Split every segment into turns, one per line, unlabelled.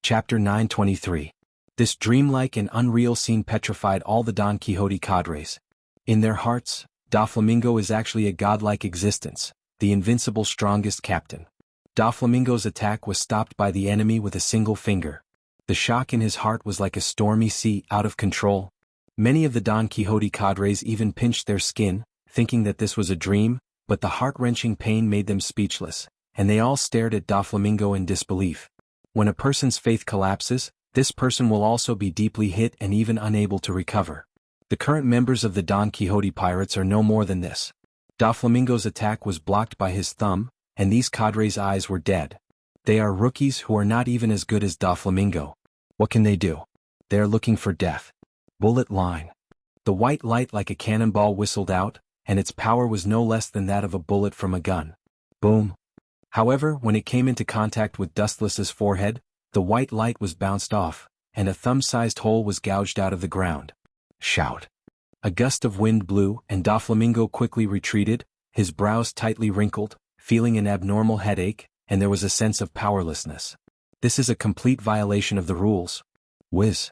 Chapter 923. This dreamlike and unreal scene petrified all the Don Quixote cadres. In their hearts, Doflamingo is actually a godlike existence, the invincible strongest captain. Doflamingo's attack was stopped by the enemy with a single finger. The shock in his heart was like a stormy sea out of control. Many of the Don Quixote cadres even pinched their skin, thinking that this was a dream, but the heart-wrenching pain made them speechless, and they all stared at Doflamingo in disbelief. When a person's faith collapses, this person will also be deeply hit and even unable to recover. The current members of the Don Quixote pirates are no more than this. Doflamingo's attack was blocked by his thumb, and these cadres' eyes were dead. They are rookies who are not even as good as Doflamingo. What can they do? They are looking for death. Bullet line. The white light like a cannonball whistled out, and its power was no less than that of a bullet from a gun. Boom. However, when it came into contact with Dustless's forehead, the white light was bounced off, and a thumb-sized hole was gouged out of the ground. Shout. A gust of wind blew, and Doflamingo quickly retreated, his brows tightly wrinkled, feeling an abnormal headache, and there was a sense of powerlessness. This is a complete violation of the rules. Whiz.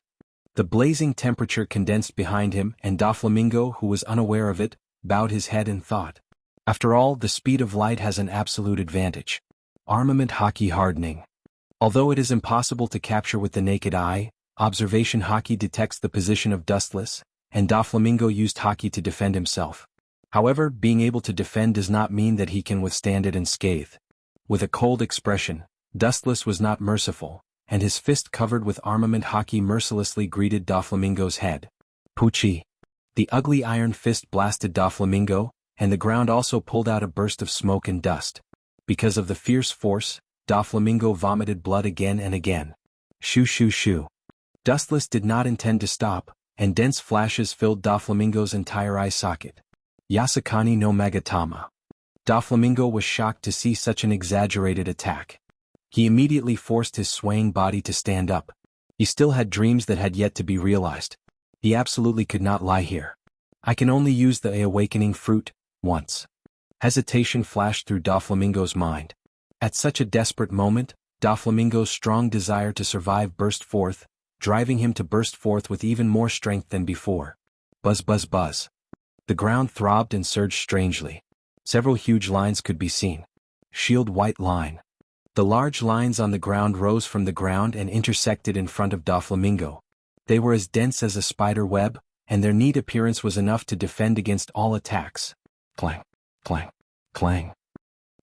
The blazing temperature condensed behind him, and Doflamingo, who was unaware of it, bowed his head in thought. After all, the speed of light has an absolute advantage. Armament hockey hardening. Although it is impossible to capture with the naked eye, observation hockey detects the position of Dustless, and Doflamingo used hockey to defend himself. However, being able to defend does not mean that he can withstand it unscathed. With a cold expression, Dustless was not merciful, and his fist covered with armament hockey mercilessly greeted Doflamingo's head. Poochie. The ugly iron fist blasted Doflamingo, and the ground also pulled out a burst of smoke and dust. Because of the fierce force, Doflamingo vomited blood again and again. Shoo shoo shoo. Dustless did not intend to stop, and dense flashes filled Doflamingo's entire eye socket. Yasakani no Magatama. Doflamingo was shocked to see such an exaggerated attack. He immediately forced his swaying body to stand up. He still had dreams that had yet to be realized. He absolutely could not lie here. I can only use the awakening fruit, once. Hesitation flashed through Doflamingo's mind. At such a desperate moment, Doflamingo's strong desire to survive burst forth, driving him to burst forth with even more strength than before. Buzz buzz buzz. The ground throbbed and surged strangely. Several huge lines could be seen. Shield white line. The large lines on the ground rose from the ground and intersected in front of Doflamingo. They were as dense as a spider web, and their neat appearance was enough to defend against all attacks. Clang, clang, clang.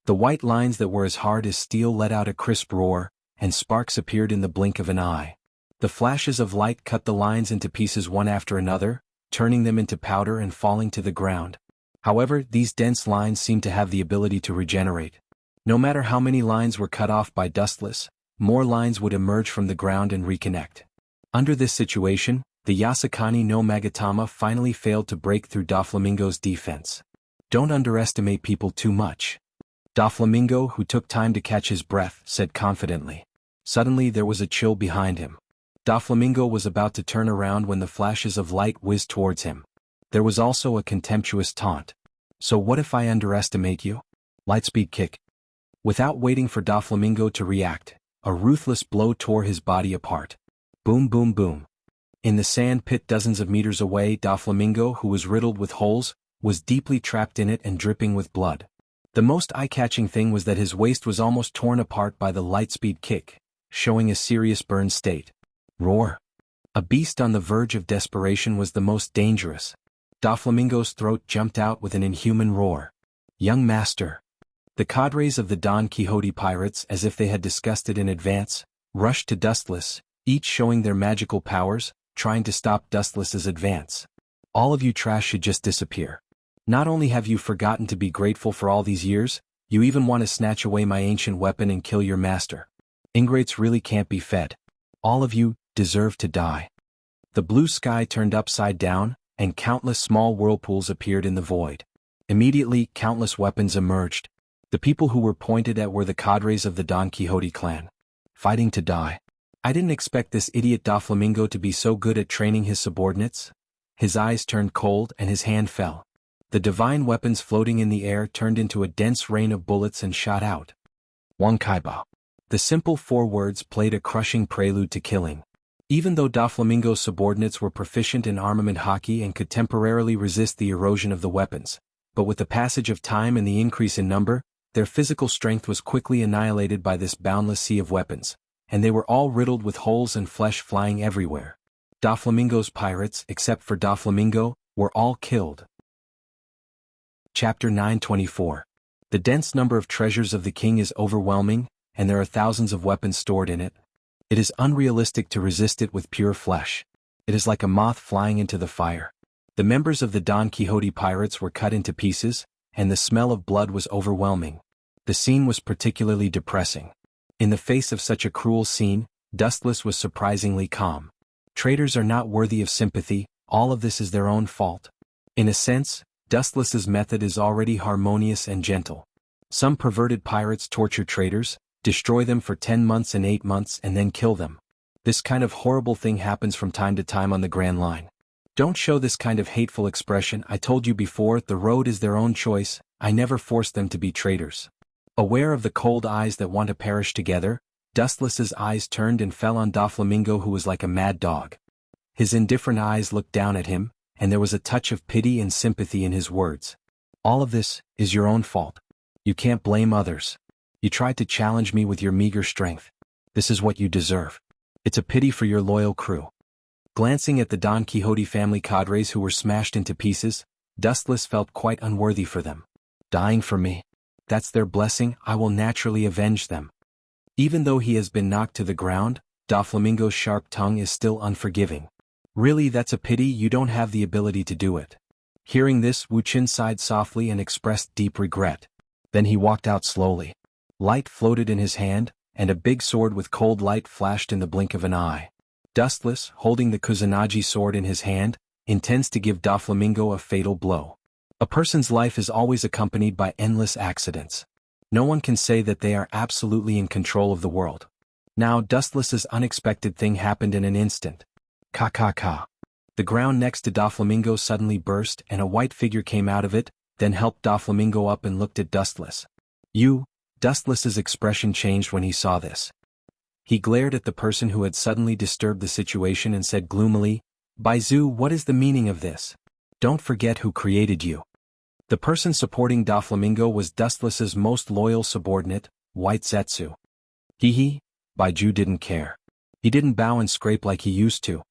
The white lines that were as hard as steel let out a crisp roar, and sparks appeared in the blink of an eye. The flashes of light cut the lines into pieces one after another, turning them into powder and falling to the ground. However, these dense lines seemed to have the ability to regenerate. No matter how many lines were cut off by Dustless, more lines would emerge from the ground and reconnect. Under this situation, the Yasakani no Magatama finally failed to break through Doflamingo's defense. Don't underestimate people too much. Doflamingo, who took time to catch his breath, said confidently. Suddenly there was a chill behind him. Doflamingo was about to turn around when the flashes of light whizzed towards him. There was also a contemptuous taunt. So what if I underestimate you? Lightspeed kick. Without waiting for Doflamingo to react, a ruthless blow tore his body apart. Boom boom boom. In the sand pit dozens of meters away, Doflamingo, who was riddled with holes, was deeply trapped in it and dripping with blood. The most eye-catching thing was that his waist was almost torn apart by the lightspeed kick, showing a serious burn state. Roar. A beast on the verge of desperation was the most dangerous. Doflamingo's throat jumped out with an inhuman roar. Young master. The cadres of the Don Quixote pirates, as if they had discussed it in advance, rushed to Dustless, each showing their magical powers, trying to stop Dustless's advance. All of you trash should just disappear. Not only have you forgotten to be grateful for all these years, you even want to snatch away my ancient weapon and kill your master. Ingrates really can't be fed. All of you deserve to die. The blue sky turned upside down, and countless small whirlpools appeared in the void. Immediately, countless weapons emerged. The people who were pointed at were the cadres of the Don Quixote clan. Fighting to die. I didn't expect this idiot Doflamingo to be so good at training his subordinates. His eyes turned cold and his hand fell. The divine weapons floating in the air turned into a dense rain of bullets and shot out. Wonkaiba. The simple 4 words played a crushing prelude to killing. Even though Doflamingo's subordinates were proficient in armament hockey and could temporarily resist the erosion of the weapons, but with the passage of time and the increase in number, their physical strength was quickly annihilated by this boundless sea of weapons, and they were all riddled with holes and flesh flying everywhere. Doflamingo's pirates, except for Doflamingo, were all killed. Chapter 924. The dense number of treasures of the king is overwhelming, and there are thousands of weapons stored in it. It is unrealistic to resist it with pure flesh. It is like a moth flying into the fire. The members of the Don Quixote pirates were cut into pieces, and the smell of blood was overwhelming. The scene was particularly depressing. In the face of such a cruel scene, Dustless was surprisingly calm. Traitors are not worthy of sympathy, all of this is their own fault. In a sense, Dustless's method is already harmonious and gentle. Some perverted pirates torture traitors, destroy them for 10 months and 8 months and then kill them. This kind of horrible thing happens from time to time on the Grand Line. Don't show this kind of hateful expression. I told you before, the road is their own choice. I never forced them to be traitors. Aware of the cold eyes that want to perish together, Dustless's eyes turned and fell on Doflamingo, who was like a mad dog. His indifferent eyes looked down at him, and there was a touch of pity and sympathy in his words. All of this is your own fault. You can't blame others. You tried to challenge me with your meager strength. This is what you deserve. It's a pity for your loyal crew. Glancing at the Don Quixote family cadres who were smashed into pieces, Dustless felt quite unworthy for them. Dying for me. That's their blessing. I will naturally avenge them. Even though he has been knocked to the ground, Doflamingo's sharp tongue is still unforgiving. Really, that's a pity. You don't have the ability to do it. Hearing this, Wuxia sighed softly and expressed deep regret. Then he walked out slowly. Light floated in his hand, and a big sword with cold light flashed in the blink of an eye. Dustless, holding the Kusanagi sword in his hand, intends to give Doflamingo a fatal blow. A person's life is always accompanied by endless accidents. No one can say that they are absolutely in control of the world. Now Dustless's unexpected thing happened in an instant. Ka. The ground next to Doflamingo suddenly burst and a white figure came out of it, then helped Doflamingo up and looked at Dustless. Dustless's expression changed when he saw this. He glared at the person who had suddenly disturbed the situation and said gloomily, "Baizu, what is the meaning of this? Don't forget who created you." The person supporting Doflamingo was Dustless's most loyal subordinate, White Zetsu. Baizu didn't care. He didn't bow and scrape like he used to.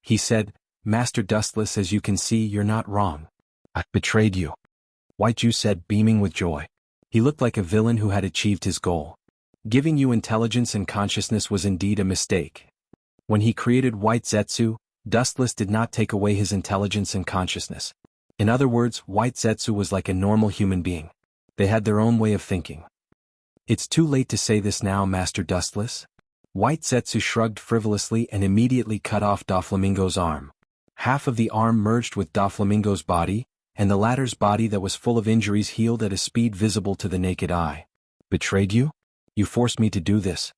He said, "Master Dustless, as you can see, you're not wrong. I betrayed you." White Zetsu said, beaming with joy. He looked like a villain who had achieved his goal. Giving you intelligence and consciousness was indeed a mistake. When he created White Zetsu, Dustless did not take away his intelligence and consciousness. In other words, White Zetsu was like a normal human being. They had their own way of thinking. It's too late to say this now, Master Dustless. White Zetsu shrugged frivolously and immediately cut off Doflamingo's arm. Half of the arm merged with Doflamingo's body, and the latter's body that was full of injuries healed at a speed visible to the naked eye. Betrayed you? You forced me to do this.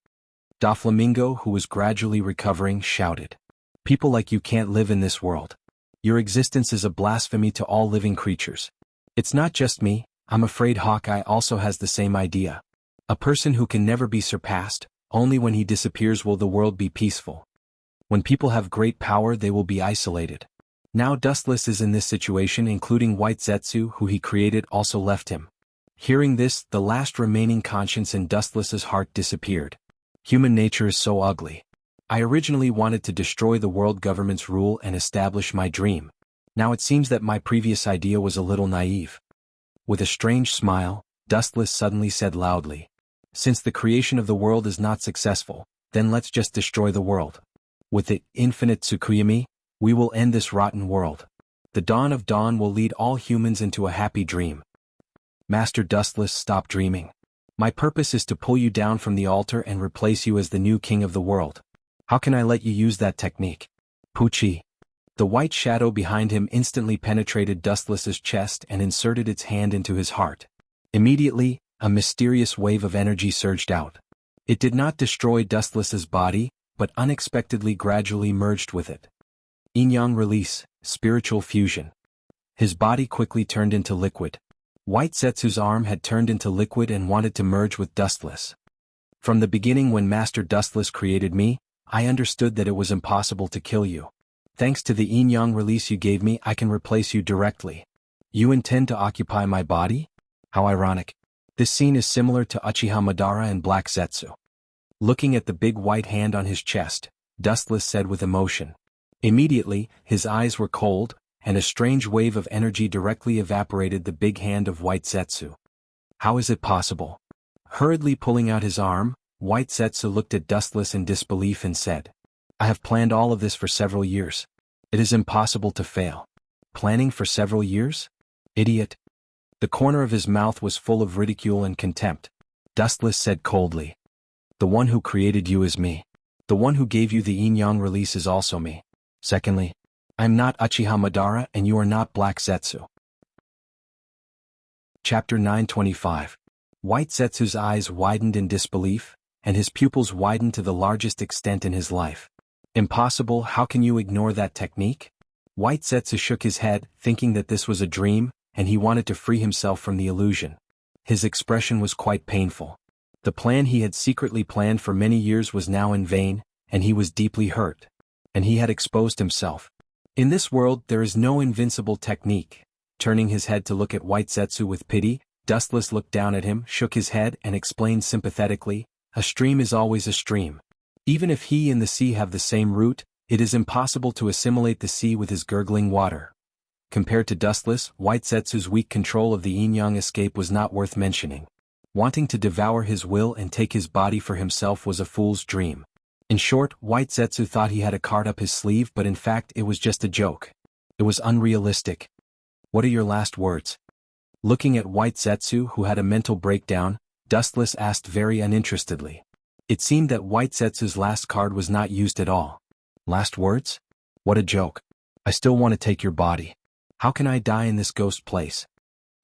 Doflamingo, who was gradually recovering, shouted. People like you can't live in this world. Your existence is a blasphemy to all living creatures. It's not just me, I'm afraid Hawkeye also has the same idea. A person who can never be surpassed, only when he disappears will the world be peaceful. When people have great power they will be isolated. Now Dustless is in this situation, including White Zetsu, who he created, also left him. Hearing this, the last remaining conscience in Dustless's heart disappeared. Human nature is so ugly. I originally wanted to destroy the world government's rule and establish my dream. Now it seems that my previous idea was a little naive. With a strange smile, Dustless suddenly said loudly, "Since the creation of the world is not successful, then let's just destroy the world. With the infinite Tsukuyomi, we will end this rotten world. The dawn of dawn will lead all humans into a happy dream." Master Dustless, stop dreaming. My purpose is to pull you down from the altar and replace you as the new king of the world. How can I let you use that technique? Pucci. The white shadow behind him instantly penetrated Dustless's chest and inserted its hand into his heart. Immediately, a mysterious wave of energy surged out. It did not destroy Dustless's body, but unexpectedly gradually merged with it. Yin-yang release, spiritual fusion. His body quickly turned into liquid. White Zetsu's arm had turned into liquid and wanted to merge with Dustless. From the beginning when Master Dustless created me, I understood that it was impossible to kill you. Thanks to the yin-yang release you gave me, I can replace you directly. You intend to occupy my body? How ironic. This scene is similar to Uchiha Madara and Black Zetsu. Looking at the big white hand on his chest, Dustless said with emotion. Immediately, his eyes were cold, and a strange wave of energy directly evaporated the big hand of White Zetsu. How is it possible? Hurriedly pulling out his arm, White Zetsu looked at Dustless in disbelief and said, I have planned all of this for several years. It is impossible to fail. Planning for several years? Idiot. The corner of his mouth was full of ridicule and contempt. Dustless said coldly. The one who created you is me. The one who gave you the yin-yang release is also me. Secondly, I am not Uchiha Madara and you are not Black Zetsu. Chapter 925. White Zetsu's eyes widened in disbelief, and his pupils widened to the largest extent in his life. Impossible, how can you ignore that technique? White Zetsu shook his head, thinking that this was a dream, and he wanted to free himself from the illusion. His expression was quite painful. The plan he had secretly planned for many years was now in vain, and he was deeply hurt. And he had exposed himself. In this world there is no invincible technique. Turning his head to look at White Zetsu with pity, Dustless looked down at him, shook his head, and explained sympathetically, a stream is always a stream. Even if he and the sea have the same root, it is impossible to assimilate the sea with his gurgling water. Compared to Dustless, White Zetsu's weak control of the yin-yang escape was not worth mentioning. Wanting to devour his will and take his body for himself was a fool's dream. In short, White Zetsu thought he had a card up his sleeve, but in fact it was just a joke. It was unrealistic. What are your last words? Looking at White Zetsu, who had a mental breakdown, Dustless asked very uninterestedly. It seemed that White Zetsu's last card was not used at all. Last words? What a joke. I still want to take your body. How can I die in this ghost place?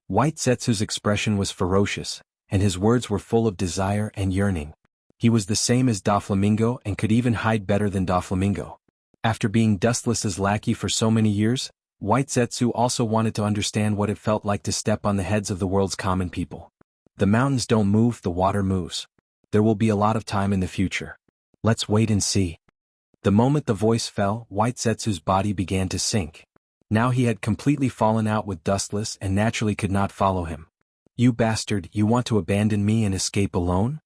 White Zetsu's expression was ferocious, and his words were full of desire and yearning. He was the same as Doflamingo and could even hide better than Doflamingo. After being Dustless's lackey for so many years, White Zetsu also wanted to understand what it felt like to step on the heads of the world's common people. The mountains don't move, the water moves. There will be a lot of time in the future. Let's wait and see. The moment the voice fell, White Zetsu's body began to sink. Now he had completely fallen out with Dustless and naturally could not follow him. You bastard, you want to abandon me and escape alone?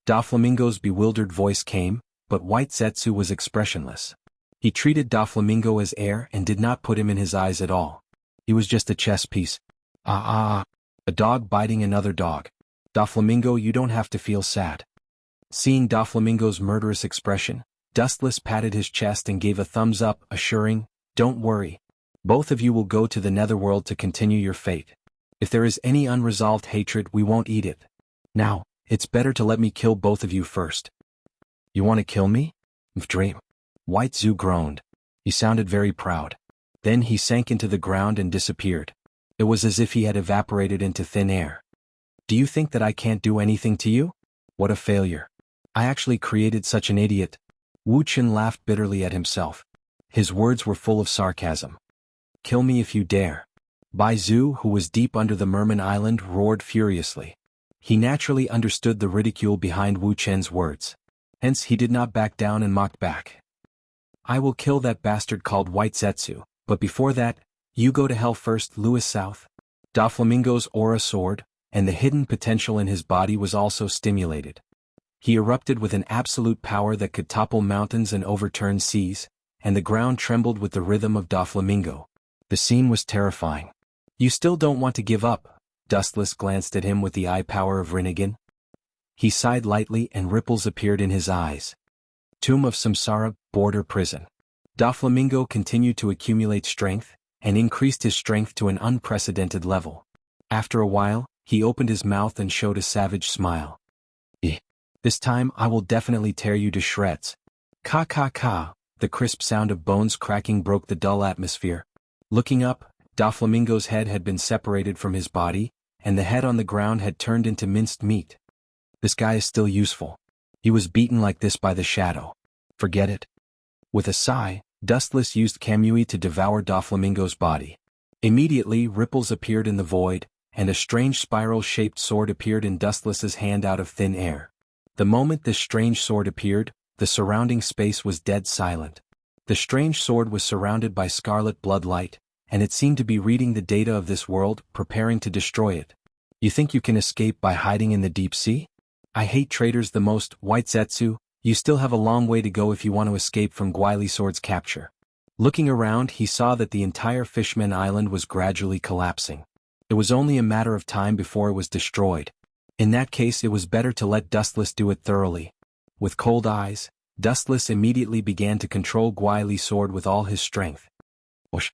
Doflamingo's bewildered voice came, but White Zetsu was expressionless. He treated Doflamingo as air and did not put him in his eyes at all. He was just a chess piece. A dog biting another dog. Doflamingo, you don't have to feel sad. Seeing Doflamingo's murderous expression, Dustless patted his chest and gave a thumbs up, assuring, don't worry. Both of you will go to the netherworld to continue your fate. If there is any unresolved hatred, we won't eat it. Now, it's better to let me kill both of you first. You want to kill me? Dream. White Zetsu groaned. He sounded very proud. Then he sank into the ground and disappeared. It was as if he had evaporated into thin air. Do you think that I can't do anything to you? What a failure. I actually created such an idiot. Wu Chen laughed bitterly at himself. His words were full of sarcasm. Kill me if you dare. Bai Zhu, who was deep under the Merman Island, roared furiously. He naturally understood the ridicule behind Wu Chen's words. Hence he did not back down and mocked back. I will kill that bastard called White Zetsu, but before that, you go to hell first, Louis South. Doflamingo's aura soared, and the hidden potential in his body was also stimulated. He erupted with an absolute power that could topple mountains and overturn seas, and the ground trembled with the rhythm of Doflamingo. The scene was terrifying. You still don't want to give up? Dustless glanced at him with the eye power of Rinnegan. He sighed lightly and ripples appeared in his eyes. Tomb of Samsara, border prison. Doflamingo continued to accumulate strength, and increased his strength to an unprecedented level. After a while, he opened his mouth and showed a savage smile. This time I will definitely tear you to shreds. Ka ka ka, the crisp sound of bones cracking broke the dull atmosphere. Looking up, Doflamingo's head had been separated from his body, and the head on the ground had turned into minced meat. This guy is still useful. He was beaten like this by the shadow. Forget it. With a sigh, Dustless used Kamui to devour Doflamingo's body. Immediately ripples appeared in the void, and a strange spiral-shaped sword appeared in Dustless's hand out of thin air. The moment this strange sword appeared, the surrounding space was dead silent. The strange sword was surrounded by scarlet blood light, and it seemed to be reading the data of this world, preparing to destroy it. You think you can escape by hiding in the deep sea? I hate traitors the most, White Zetsu. You still have a long way to go if you want to escape from Guile Sword's capture. Looking around, he saw that the entire Fishman Island was gradually collapsing. It was only a matter of time before it was destroyed. In that case, it was better to let Dustless do it thoroughly. With cold eyes, Dustless immediately began to control Guile Sword with all his strength. Whoosh!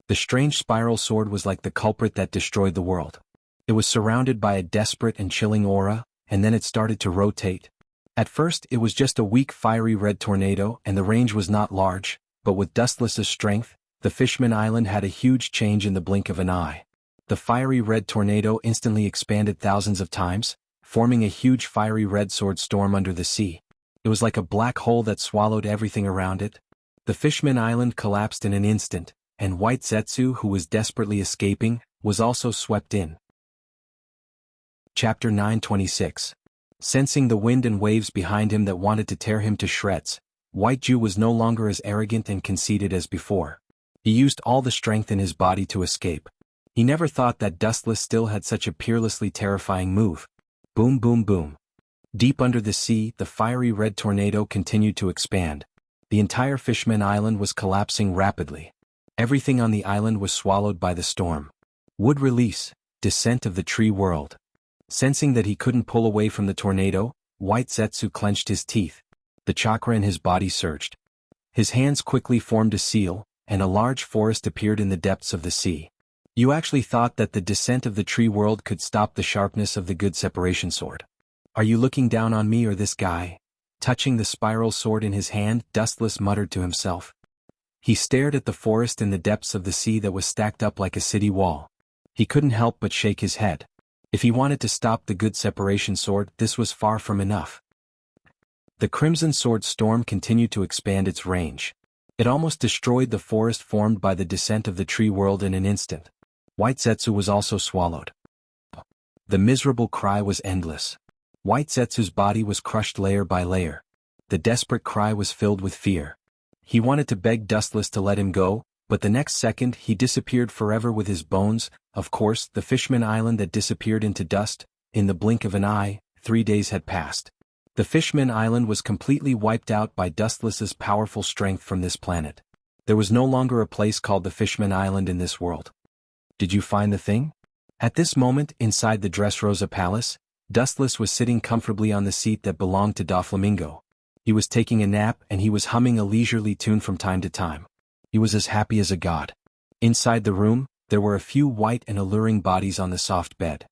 The strange spiral sword was like the culprit that destroyed the world. It was surrounded by a desperate and chilling aura, and then it started to rotate. At first, it was just a weak fiery red tornado and the range was not large, but with Dustless's strength, the Fishman Island had a huge change in the blink of an eye. The fiery red tornado instantly expanded thousands of times, forming a huge fiery red sword storm under the sea. It was like a black hole that swallowed everything around it. The Fishman Island collapsed in an instant, and White Zetsu, who was desperately escaping, was also swept in. Chapter 926. Sensing the wind and waves behind him that wanted to tear him to shreds, White Jew was no longer as arrogant and conceited as before. He used all the strength in his body to escape. He never thought that Dustless still had such a peerlessly terrifying move. Boom boom boom. Deep under the sea, the fiery red tornado continued to expand. The entire Fishman Island was collapsing rapidly. Everything on the island was swallowed by the storm. Wood release, descent of the tree world. Sensing that he couldn't pull away from the tornado, White Zetsu clenched his teeth. The chakra in his body surged. His hands quickly formed a seal, and a large forest appeared in the depths of the sea. You actually thought that the descent of the tree world could stop the sharpness of the good separation sword. Are you looking down on me or this guy? Touching the spiral sword in his hand, Dustless muttered to himself. He stared at the forest in the depths of the sea that was stacked up like a city wall. He couldn't help but shake his head. If he wanted to stop the good separation sword, this was far from enough. The Crimson Sword storm continued to expand its range. It almost destroyed the forest formed by the descent of the tree world in an instant. White Zetsu was also swallowed. The miserable cry was endless. White Zetsu's body was crushed layer by layer. The desperate cry was filled with fear. He wanted to beg Dustless to let him go, but the next second he disappeared forever with his bones. Of course, the Fishman Island that disappeared into dust. In the blink of an eye, 3 days had passed. The Fishman Island was completely wiped out by Dustless's powerful strength from this planet. There was no longer a place called the Fishman Island in this world. Did you find the thing? At this moment, inside the Dressrosa Palace, Dustless was sitting comfortably on the seat that belonged to Doflamingo. He was taking a nap and he was humming a leisurely tune from time to time. He was as happy as a god. Inside the room, there were a few white and alluring bodies on the soft bed.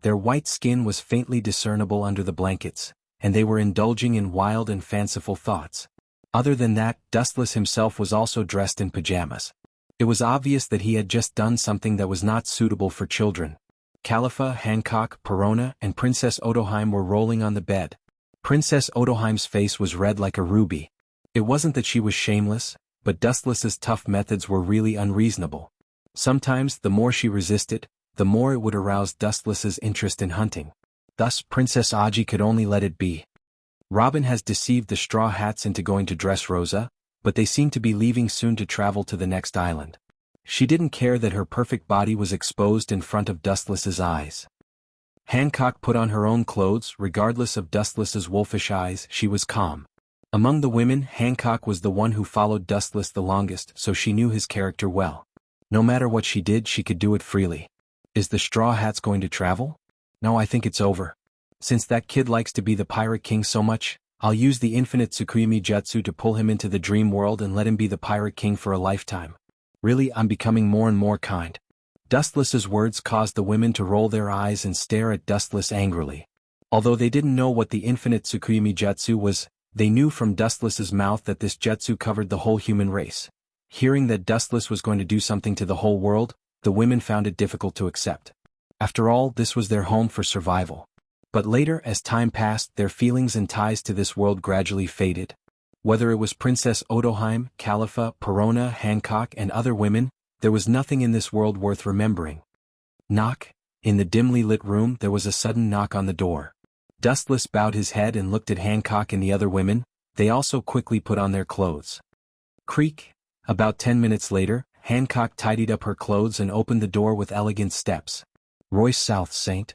Their white skin was faintly discernible under the blankets, and they were indulging in wild and fanciful thoughts. Other than that, Dustless himself was also dressed in pajamas. It was obvious that he had just done something that was not suitable for children. Califa, Hancock, Perona, and Princess Odoheim were rolling on the bed. Princess Odoheim's face was red like a ruby. It wasn't that she was shameless, but Dustless's tough methods were really unreasonable. Sometimes, the more she resisted, the more it would arouse Dustless's interest in hunting. Thus, Princess Aji could only let it be. Robin has deceived the Straw Hats into going to Dressrosa, but they seem to be leaving soon to travel to the next island. She didn't care that her perfect body was exposed in front of Dustless's eyes. Hancock put on her own clothes, regardless of Dustless's wolfish eyes. She was calm. Among the women, Hancock was the one who followed Dustless the longest, so she knew his character well. No matter what she did, she could do it freely. Is the Straw Hats going to travel? No, I think it's over. Since that kid likes to be the Pirate King so much, I'll use the infinite Tsukuyami Jutsu to pull him into the dream world and let him be the Pirate King for a lifetime. Really, I'm becoming more and more kind. Dustless's words caused the women to roll their eyes and stare at Dustless angrily. Although they didn't know what the infinite Tsukuyami Jutsu was, they knew from Dustless's mouth that this jutsu covered the whole human race. Hearing that Dustless was going to do something to the whole world, the women found it difficult to accept. After all, this was their home for survival. But later, as time passed, their feelings and ties to this world gradually faded. Whether it was Princess Odoheim, Califa, Perona, Hancock, and other women, there was nothing in this world worth remembering. Knock. In the dimly lit room, there was a sudden knock on the door. Dustless bowed his head and looked at Hancock and the other women. They also quickly put on their clothes. Creak. About 10 minutes later, Hancock tidied up her clothes and opened the door with elegant steps. Royce South Saint.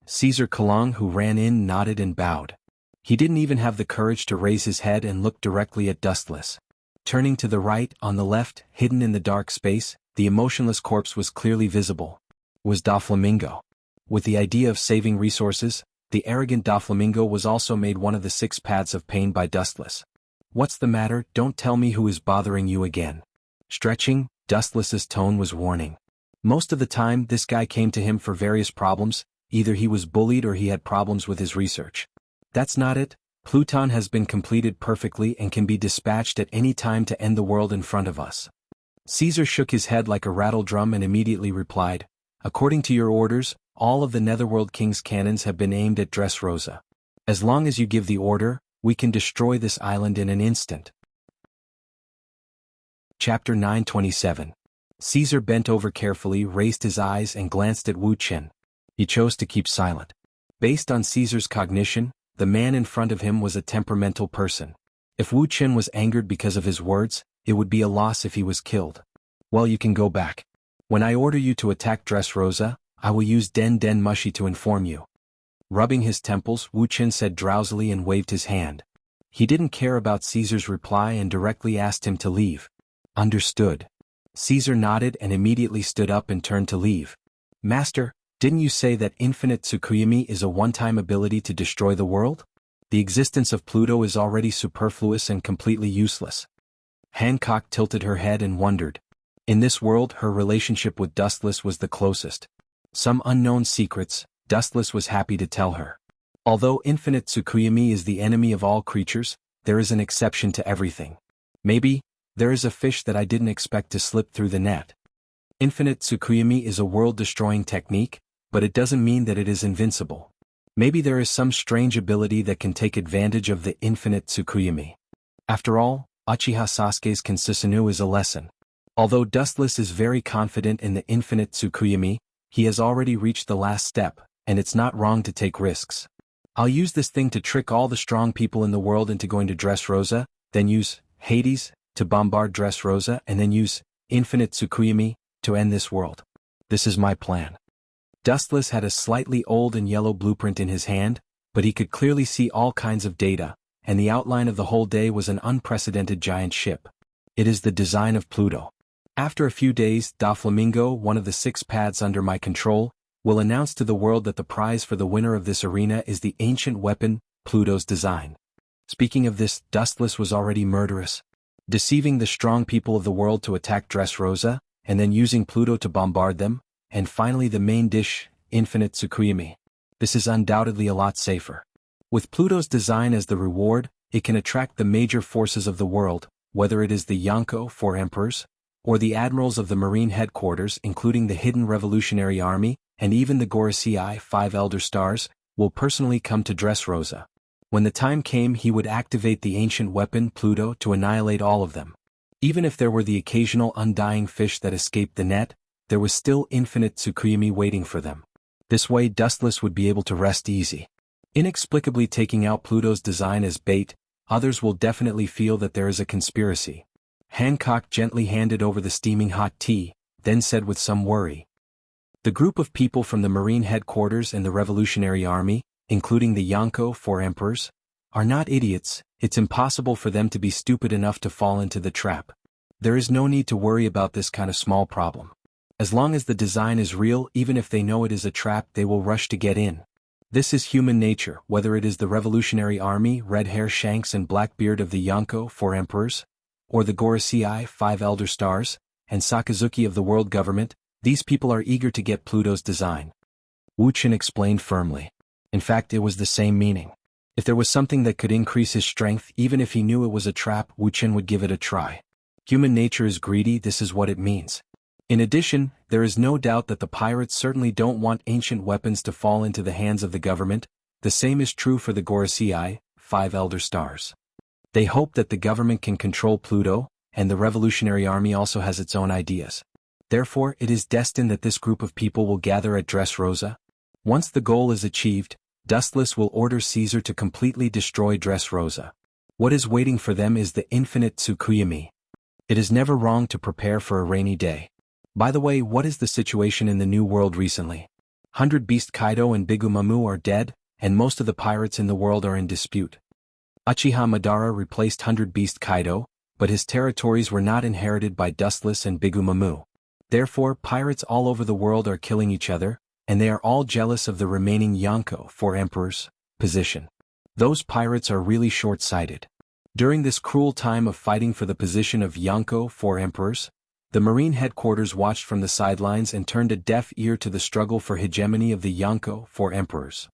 Caesar Kalong, who ran in, nodded and bowed. He didn't even have the courage to raise his head and look directly at Dustless. Turning to the right, on the left, hidden in the dark space, the emotionless corpse was clearly visible. Was Doflamingo. With the idea of saving resources, the arrogant Doflamingo was also made one of the 6 paths of pain by Dustless. What's the matter? Don't tell me who is bothering you again. Stretching, Dustless's tone was warning. Most of the time, this guy came to him for various problems. Either he was bullied or he had problems with his research. That's not it. Pluton has been completed perfectly and can be dispatched at any time to end the world in front of us. Caesar shook his head like a rattle drum and immediately replied, according to your orders, all of the Netherworld King's cannons have been aimed at Dressrosa. As long as you give the order, we can destroy this island in an instant. Chapter 927. Caesar bent over carefully, raised his eyes and glanced at Wu Chen. He chose to keep silent. Based on Caesar's cognition, the man in front of him was a temperamental person. If Wu Chen was angered because of his words, it would be a loss if he was killed. Well, you can go back. When I order you to attack Dressrosa, I will use Den Den Mushi to inform you. Rubbing his temples, Wu Chen said drowsily and waved his hand. He didn't care about Caesar's reply and directly asked him to leave. Understood. Caesar nodded and immediately stood up and turned to leave. Master, didn't you say that infinite Tsukuyomi is a one-time ability to destroy the world? The existence of Pluto is already superfluous and completely useless. Hancock tilted her head and wondered. In this world, her relationship with Dustless was the closest. Some unknown secrets, Dustless was happy to tell her. Although infinite Tsukuyomi is the enemy of all creatures, there is an exception to everything. Maybe, there is a fish that I didn't expect to slip through the net. Infinite Tsukuyomi is a world-destroying technique, but it doesn't mean that it is invincible. Maybe there is some strange ability that can take advantage of the infinite Tsukuyomi. After all, Uchiha Sasuke's Kansusanu is a lesson. Although Dustless is very confident in the infinite Tsukuyomi, he has already reached the last step, and it's not wrong to take risks. I'll use this thing to trick all the strong people in the world into going to Dressrosa, then use Hades to bombard Dressrosa, and then use infinite Tsukuyomi to end this world. This is my plan. Dustless had a slightly old and yellow blueprint in his hand, but he could clearly see all kinds of data, and the outline of the whole day was an unprecedented giant ship. It is the design of Pluto. After a few days, Doflamingo, one of the 6 paths under my control, will announce to the world that the prize for the winner of this arena is the ancient weapon, Pluto's design. Speaking of this, Dustless was already murderous. Deceiving the strong people of the world to attack Dressrosa, and then using Pluto to bombard them, and finally the main dish, infinite Tsukuyomi. This is undoubtedly a lot safer. With Pluto's design as the reward, it can attract the major forces of the world, whether it is the Yonko 4 emperors, or the admirals of the marine headquarters including the hidden revolutionary army, and even the Gorosei 5 elder stars, will personally come to Dressrosa. When the time came, he would activate the ancient weapon Pluto to annihilate all of them. Even if there were the occasional undying fish that escaped the net, there was still infinite Tsukuyomi waiting for them. This way Dustless would be able to rest easy. Inexplicably taking out Pluto's design as bait, others will definitely feel that there is a conspiracy. Hancock gently handed over the steaming hot tea, then said with some worry. The group of people from the Marine headquarters and the Revolutionary Army, including the Yonko 4 emperors, are not idiots. It's impossible for them to be stupid enough to fall into the trap. There is no need to worry about this kind of small problem. As long as the design is real, even if they know it is a trap, they will rush to get in. This is human nature, whether it is the Revolutionary Army, Red Hair Shanks and Blackbeard of the Yonko 4 emperors, or the Gorosei 5 elder stars, and Sakazuki of the world government. These people are eager to get Pluto's design. Wu Chen explained firmly. In fact, it was the same meaning. If there was something that could increase his strength, even if he knew it was a trap, Wu Chen would give it a try. Human nature is greedy, this is what it means. In addition, there is no doubt that the pirates certainly don't want ancient weapons to fall into the hands of the government. The same is true for the Gorosei 5 elder stars. They hope that the government can control Pluto, and the Revolutionary Army also has its own ideas. Therefore, it is destined that this group of people will gather at Dressrosa. Once the goal is achieved, Dustless will order Caesar to completely destroy Dressrosa. What is waiting for them is the infinite Tsukuyami. It is never wrong to prepare for a rainy day. By the way, what is the situation in the New World recently? 100 Beast Kaido and Bigumamu are dead, and most of the pirates in the world are in dispute. Uchiha Madara replaced 100 Beast Kaido, but his territories were not inherited by Dustless and Bigumamu. Therefore, pirates all over the world are killing each other, and they are all jealous of the remaining Yonko, 4 emperors, position. Those pirates are really short-sighted. During this cruel time of fighting for the position of Yonko, 4 emperors, the Marine headquarters watched from the sidelines and turned a deaf ear to the struggle for hegemony of the Yonko, 4 emperors.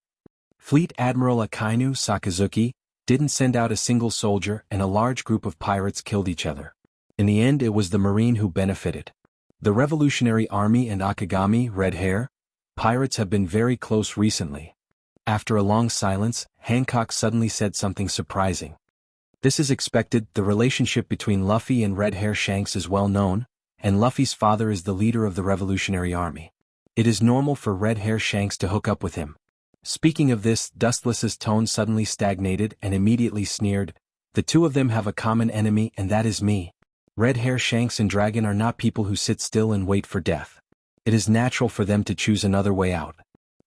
Fleet Admiral Akainu Sakazuki didn't send out a single soldier, and a large group of pirates killed each other. In the end, it was the Marine who benefited. The Revolutionary Army and Akagami, Red Hair, pirates have been very close recently. After a long silence, Hancock suddenly said something surprising. This is expected. The relationship between Luffy and Red Hair Shanks is well known, and Luffy's father is the leader of the Revolutionary Army. It is normal for Red Hair Shanks to hook up with him. Speaking of this, Dustless's tone suddenly stagnated and immediately sneered. The two of them have a common enemy, and that is me. Red Hair Shanks and Dragon are not people who sit still and wait for death. It is natural for them to choose another way out.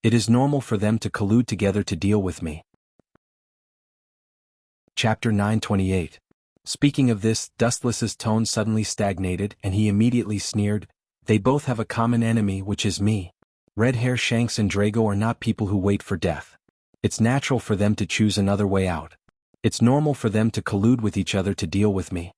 It is normal for them to collude together to deal with me. Chapter 928. Speaking of this, Dustless's tone suddenly stagnated and he immediately sneered. They both have a common enemy, which is me. Red Hair Shanks and Drago are not people who wait for death. It's natural for them to choose another way out. It's normal for them to collude with each other to deal with me.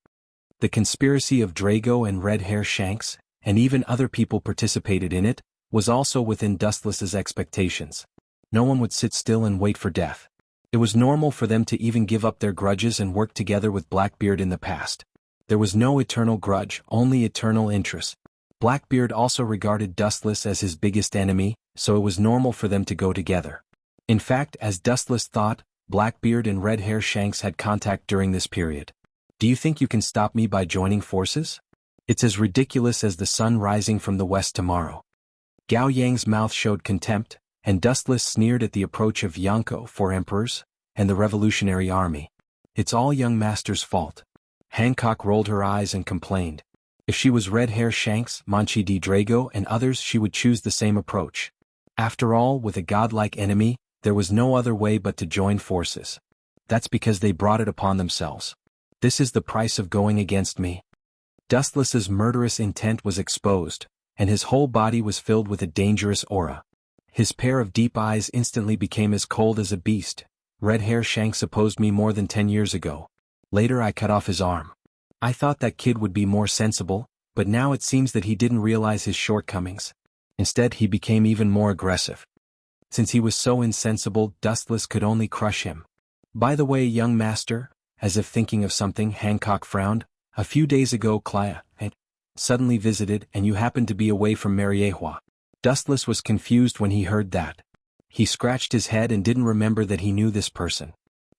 The conspiracy of Drago and Red Hair Shanks, and even other people participated in it, was also within Dustless's expectations. No one would sit still and wait for death. It was normal for them to even give up their grudges and work together with Blackbeard in the past. There was no eternal grudge, only eternal interest. Blackbeard also regarded Dustless as his biggest enemy, so it was normal for them to go together. In fact, as Dustless thought, Blackbeard and Red Hair Shanks had contact during this period. Do you think you can stop me by joining forces? It's as ridiculous as the sun rising from the west tomorrow. Gao Yang's mouth showed contempt, and Dustless sneered at the approach of Yonko, 4 emperors, and the Revolutionary Army. It's all young master's fault. Hancock rolled her eyes and complained. If she was Red Hair Shanks, Manchi D. Drago, and others, she would choose the same approach. After all, with a godlike enemy, there was no other way but to join forces. That's because they brought it upon themselves. This is the price of going against me. Dustless's murderous intent was exposed, and his whole body was filled with a dangerous aura. His pair of deep eyes instantly became as cold as a beast. Red Hair Shanks opposed me more than 10 years ago. Later I cut off his arm. I thought that kid would be more sensible, but now it seems that he didn't realize his shortcomings. Instead, he became even more aggressive. Since he was so insensible, Dustless could only crush him. By the way, young master, as if thinking of something, Hancock frowned. A few days ago Clia had suddenly visited and you happened to be away from Mariehua. Dustless was confused when he heard that. He scratched his head and didn't remember that he knew this person.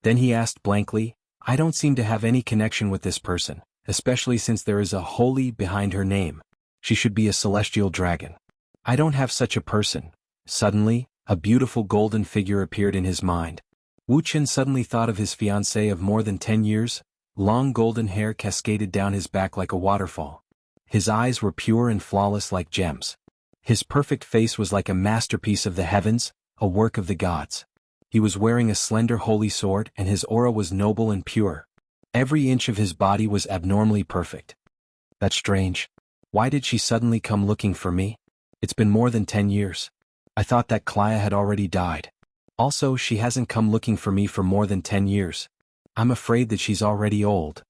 Then he asked blankly, I don't seem to have any connection with this person, especially since there is a holy behind her name. She should be a celestial dragon. I don't have such a person. Suddenly, a beautiful golden figure appeared in his mind. Wu Chen suddenly thought of his fiancée of more than 10 years. Long golden hair cascaded down his back like a waterfall. His eyes were pure and flawless like gems. His perfect face was like a masterpiece of the heavens, a work of the gods. He was wearing a slender holy sword and his aura was noble and pure. Every inch of his body was abnormally perfect. That's strange. Why did she suddenly come looking for me? It's been more than 10 years. I thought that Clia had already died. Also, she hasn't come looking for me for more than 10 years. I'm afraid that she's already old.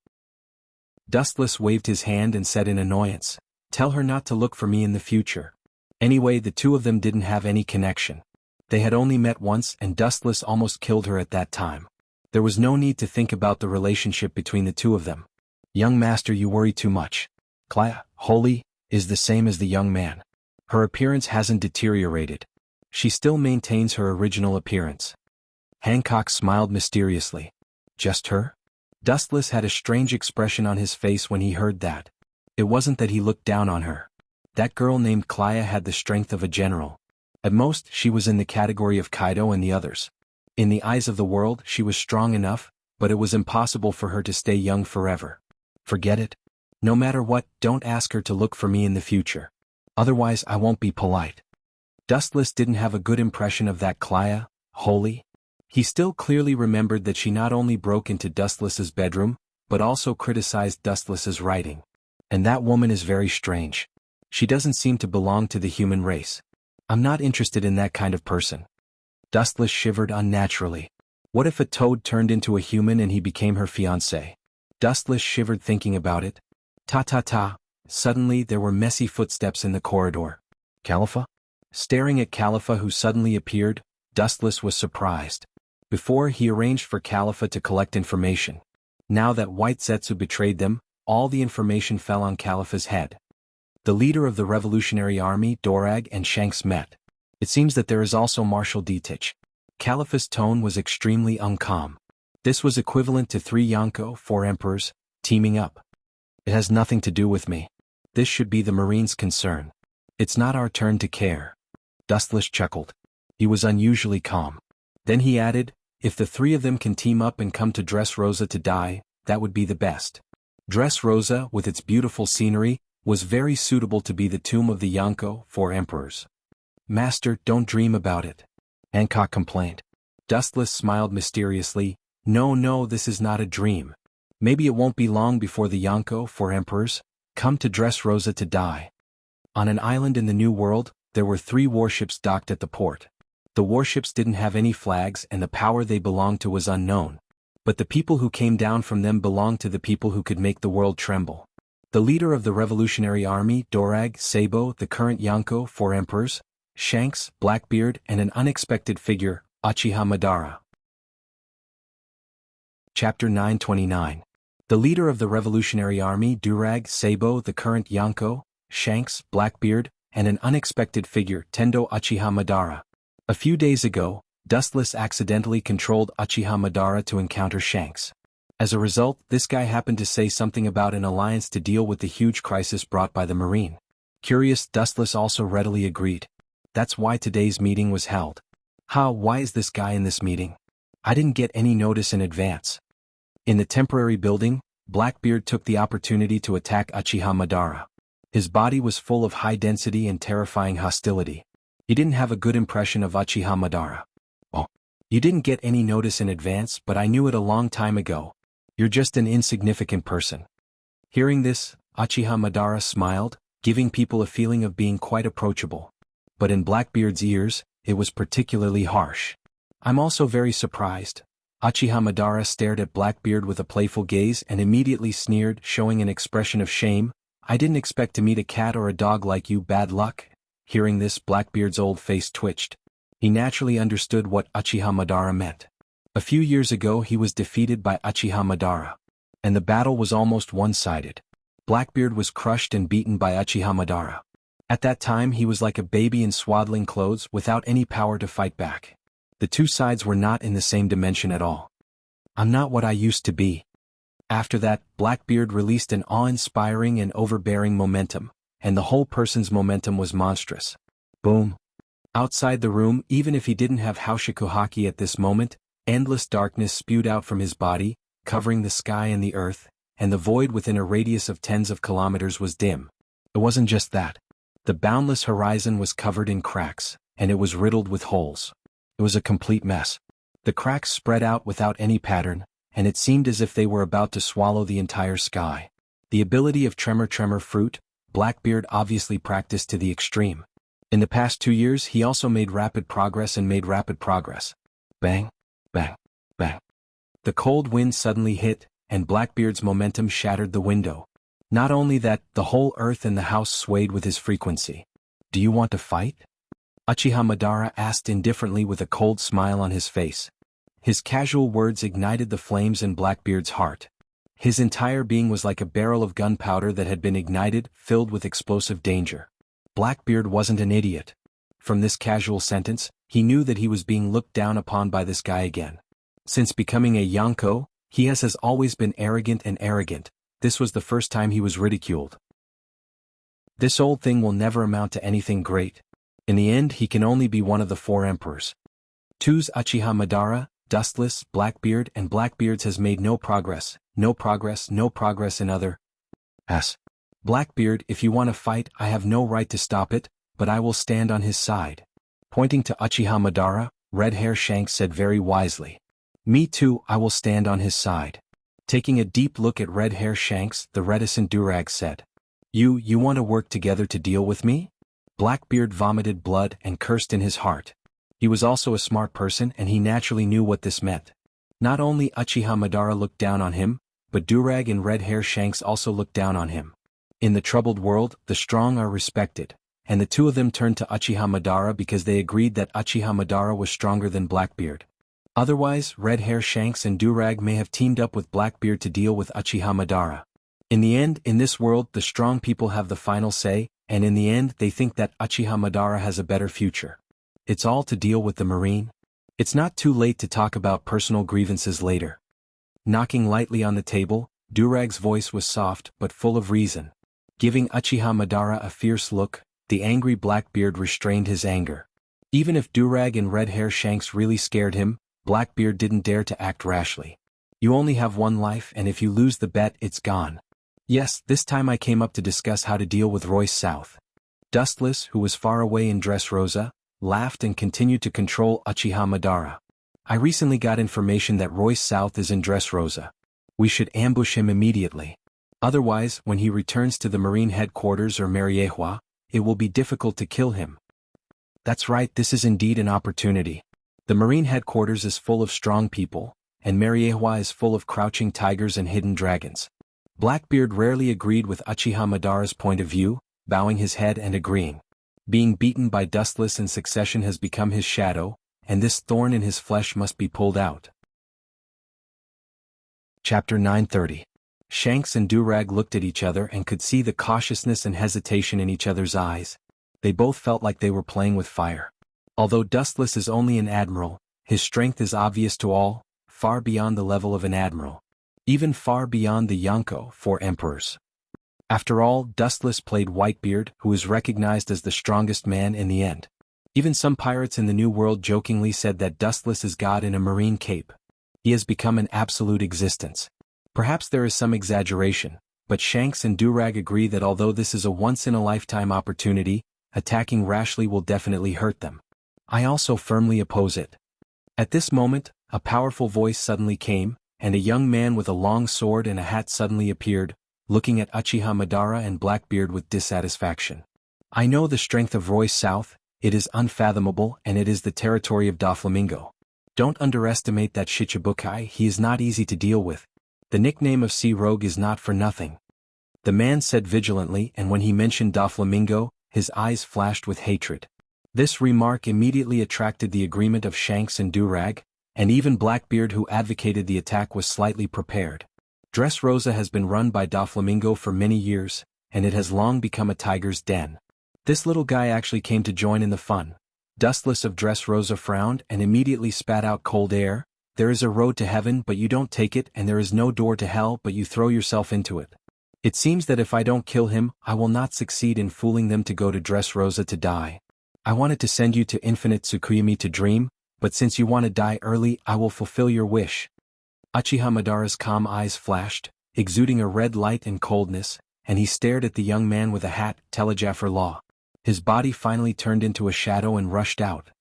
Dustless waved his hand and said in annoyance, Tell her not to look for me in the future. Anyway, the two of them didn't have any connection. They had only met once and Dustless almost killed her at that time. There was no need to think about the relationship between the two of them. Young master, you worry too much. Clia, holy, is the same as the young man. Her appearance hasn't deteriorated. She still maintains her original appearance. Hancock smiled mysteriously. Just her? Dustless had a strange expression on his face when he heard that. It wasn't that he looked down on her. That girl named Clia had the strength of a general. At most, she was in the category of Kaido and the others. In the eyes of the world, she was strong enough, but it was impossible for her to stay young forever. Forget it. No matter what, don't ask her to look for me in the future. Otherwise I won't be polite. Dustless didn't have a good impression of that Clea, holy. He still clearly remembered that she not only broke into Dustless's bedroom, but also criticized Dustless's writing. And that woman is very strange. She doesn't seem to belong to the human race. I'm not interested in that kind of person. Dustless shivered unnaturally. What if a toad turned into a human and he became her fiancé? Dustless shivered thinking about it. Ta-ta-ta. Suddenly there were messy footsteps in the corridor. Khalifa? Staring at Khalifa who suddenly appeared, Dustless was surprised. Before, he arranged for Khalifa to collect information. Now that White Zetsu betrayed them, all the information fell on Khalifa's head. The leader of the Revolutionary Army, Dorag, and Shanks met. It seems that there is also Marshal Detich. Khalifa's tone was extremely uncalm. This was equivalent to 3 Yonko, 4 emperors, teaming up. It has nothing to do with me. This should be the Marines' concern. It's not our turn to care. Dustless chuckled. He was unusually calm. Then he added, if the 3 of them can team up and come to Dressrosa to die, that would be the best. Dressrosa, with its beautiful scenery, was very suitable to be the tomb of the Yonko, 4 emperors. Master, don't dream about it. Hancock complained. Dustless smiled mysteriously. No, this is not a dream. Maybe it won't be long before the Yonko, 4 emperors, come to Dressrosa to die. On an island in the New World, there were 3 warships docked at the port. The warships didn't have any flags and the power they belonged to was unknown. But the people who came down from them belonged to the people who could make the world tremble. The leader of the Revolutionary Army, Dorag, Sabo, the current Yonko, 4 emperors, Shanks, Blackbeard, and an unexpected figure, Uchiha Madara. Chapter 929. The leader of the Revolutionary Army, Durag, Sabo, the current Yonko, Shanks, Blackbeard, and an unexpected figure, Tendo Uchiha Madara. A few days ago, Dustless accidentally controlled Uchiha Madara to encounter Shanks. As a result, this guy happened to say something about an alliance to deal with the huge crisis brought by the Marine. Curious, Dustless also readily agreed. That's why today's meeting was held. Why is this guy in this meeting? I didn't get any notice in advance. In the temporary building, Blackbeard took the opportunity to attack Uchiha Madara. His body was full of high density and terrifying hostility. He didn't have a good impression of Uchiha Madara. Oh, you didn't get any notice in advance, but I knew it a long time ago. You're just an insignificant person. Hearing this, Uchiha Madara smiled, giving people a feeling of being quite approachable. But in Blackbeard's ears, it was particularly harsh. I'm also very surprised. Uchiha Madara stared at Blackbeard with a playful gaze and immediately sneered, showing an expression of shame. I didn't expect to meet a cat or a dog like you, bad luck. Hearing this, Blackbeard's old face twitched. He naturally understood what Uchiha Madara meant. A few years ago he was defeated by Uchiha Madara. And the battle was almost one-sided. Blackbeard was crushed and beaten by Uchiha Madara. At that time he was like a baby in swaddling clothes without any power to fight back. The two sides were not in the same dimension at all. I'm not what I used to be. After that, Blackbeard released an awe-inspiring and overbearing momentum, and the whole person's momentum was monstrous. Boom. Outside the room, even if he didn't have Haushiku Haki at this moment, endless darkness spewed out from his body, covering the sky and the earth, and the void within a radius of tens of kilometers was dim. It wasn't just that. The boundless horizon was covered in cracks, and it was riddled with holes. It was a complete mess. The cracks spread out without any pattern, and it seemed as if they were about to swallow the entire sky. The ability of Tremor Fruit, Blackbeard obviously practiced to the extreme. In the past 2 years he also made rapid progress. Bang, bang, bang. The cold wind suddenly hit, and Blackbeard's momentum shattered the window. Not only that, the whole earth and the house swayed with his frequency. Do you want to fight? Uchiha Madara asked indifferently with a cold smile on his face. His casual words ignited the flames in Blackbeard's heart. His entire being was like a barrel of gunpowder that had been ignited, filled with explosive danger. Blackbeard wasn't an idiot. From this casual sentence, he knew that he was being looked down upon by this guy again. Since becoming a Yonko, he has always been arrogant. This was the first time he was ridiculed. This old thing will never amount to anything great. In the end he can only be one of the 4 emperors. Choose Uchiha Madara, Dustless, Blackbeard, and Blackbeard's has made no progress, no progress, no progress in other. S. Blackbeard, if you want to fight, I have no right to stop it, but I will stand on his side. Pointing to Uchiha Madara, Red Hair Shanks said very wisely. Me too, I will stand on his side. Taking a deep look at Red Hair Shanks, the reticent Durag said. You want to work together to deal with me? Blackbeard vomited blood and cursed in his heart. He was also a smart person and he naturally knew what this meant. Not only Uchiha Madara looked down on him, but Durag and Red Hair Shanks also looked down on him. In the troubled world, the strong are respected, and the two of them turned to Uchiha Madara because they agreed that Uchiha Madara was stronger than Blackbeard. Otherwise, Red Hair Shanks and Durag may have teamed up with Blackbeard to deal with Uchiha Madara. In the end, in this world, the strong people have the final say, and in the end they think that Uchiha Madara has a better future. It's all to deal with the Marine. It's not too late to talk about personal grievances later. Knocking lightly on the table, Durag's voice was soft but full of reason. Giving Uchiha Madara a fierce look, the angry Blackbeard restrained his anger. Even if Durag and Red Hair Shanks really scared him, Blackbeard didn't dare to act rashly. You only have one life and if you lose the bet it's gone. Yes, this time I came up to discuss how to deal with Royce South. Dustless, who was far away in Dressrosa, laughed and continued to control Uchiha Madara. I recently got information that Royce South is in Dressrosa. We should ambush him immediately. Otherwise, when he returns to the Marine headquarters or Mariehua, it will be difficult to kill him. That's right, this is indeed an opportunity. The Marine headquarters is full of strong people, and Mariehua is full of crouching tigers and hidden dragons. Blackbeard rarely agreed with Uchiha Madara's point of view, bowing his head and agreeing. Being beaten by Dustless in succession has become his shadow, and this thorn in his flesh must be pulled out. Chapter 930. Shanks and Durag looked at each other and could see the cautiousness and hesitation in each other's eyes. They both felt like they were playing with fire. Although Dustless is only an admiral, his strength is obvious to all, far beyond the level of an admiral. Even far beyond the Yonko, 4 emperors. After all, Dustless played Whitebeard, who is recognized as the strongest man in the end. Even some pirates in the New World jokingly said that Dustless is God in a marine cape. He has become an absolute existence. Perhaps there is some exaggeration, but Shanks and Durag agree that although this is a once-in-a-lifetime opportunity, attacking rashly will definitely hurt them. I also firmly oppose it. At this moment, a powerful voice suddenly came, and a young man with a long sword and a hat suddenly appeared, looking at Uchiha Madara and Blackbeard with dissatisfaction. I know the strength of Royce South, it is unfathomable and it is the territory of Doflamingo. Don't underestimate that Shichibukai, he is not easy to deal with. The nickname of Sea Rogue is not for nothing. The man said vigilantly, and when he mentioned Doflamingo, his eyes flashed with hatred. This remark immediately attracted the agreement of Shanks and Durag, and even Blackbeard, who advocated the attack, was slightly prepared. Dressrosa has been run by Doflamingo for many years, and it has long become a tiger's den. This little guy actually came to join in the fun. Dustless of Dressrosa frowned and immediately spat out cold air. There is a road to heaven but you don't take it, and there is no door to hell but you throw yourself into it. It seems that if I don't kill him, I will not succeed in fooling them to go to Dressrosa to die. I wanted to send you to Infinite Tsukuyami to dream, but since you want to die early, I will fulfill your wish. Uchiha Madara's calm eyes flashed, exuding a red light and coldness, and he stared at the young man with a hat, Telejaffer Law. His body finally turned into a shadow and rushed out.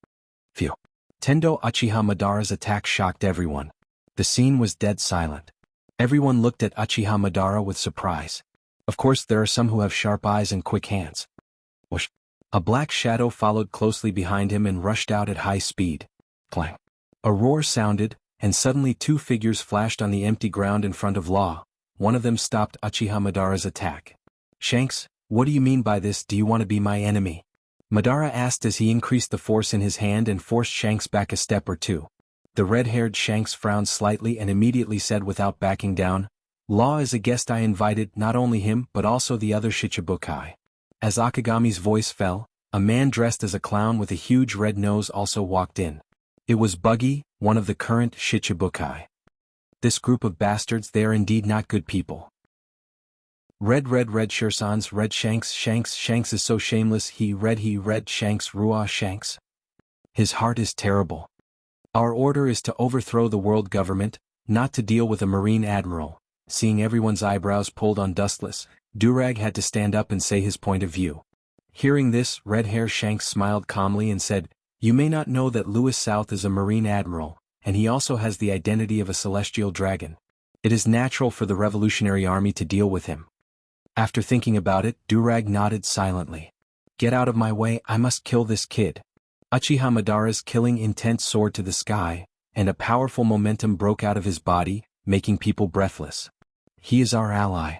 Phew. Tendo Uchiha Madara's attack shocked everyone. The scene was dead silent. Everyone looked at Uchiha Madara with surprise. Of course there are some who have sharp eyes and quick hands. Whoosh. A black shadow followed closely behind him and rushed out at high speed. Clang. A roar sounded, and suddenly 2 figures flashed on the empty ground in front of Law. One of them stopped Uchiha Madara's attack. Shanks, what do you mean by this? Do you want to be my enemy? Madara asked as he increased the force in his hand and forced Shanks back a step or two. The red-haired Shanks frowned slightly and immediately said without backing down, Law is a guest I invited, not only him but also the other Shichibukai. As Akagami's voice fell, a man dressed as a clown with a huge red nose also walked in. It was Buggy, one of the current Shichibukai. This group of bastards, they are indeed not good people. Red Shirsans, Red Shanks is so shameless, he red Shanks Ruah Shanks. His heart is terrible. Our order is to overthrow the world government, not to deal with a marine admiral. Seeing everyone's eyebrows pulled on Dustless, Durag had to stand up and say his point of view. Hearing this, Red Hair Shanks smiled calmly and said, "You may not know that Lewis South is a marine admiral, and he also has the identity of a celestial dragon. It is natural for the Revolutionary Army to deal with him." After thinking about it, Durag nodded silently. "Get out of my way, I must kill this kid." Uchiha Madara's killing intent soared to the sky, and a powerful momentum broke out of his body, making people breathless. "He is our ally."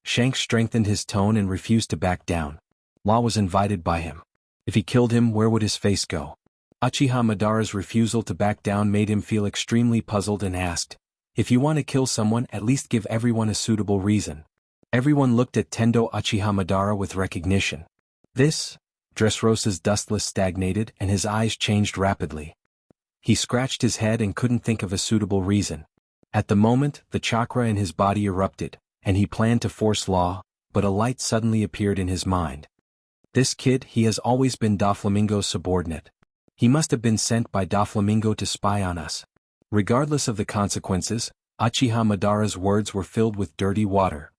Shanks strengthened his tone and refused to back down. Law was invited by him. If he killed him, where would his face go? Uchiha Madara's refusal to back down made him feel extremely puzzled and asked, "If you want to kill someone, at least give everyone a suitable reason." Everyone looked at Tendo Uchiha Madara with recognition. This? Dressrosa's Dustless stagnated and his eyes changed rapidly. He scratched his head and couldn't think of a suitable reason. At the moment, the chakra in his body erupted, and he planned to force Law, but a light suddenly appeared in his mind. This kid, he has always been Doflamingo's subordinate. He must have been sent by Doflamingo to spy on us. Regardless of the consequences, Uchiha Madara's words were filled with dirty water.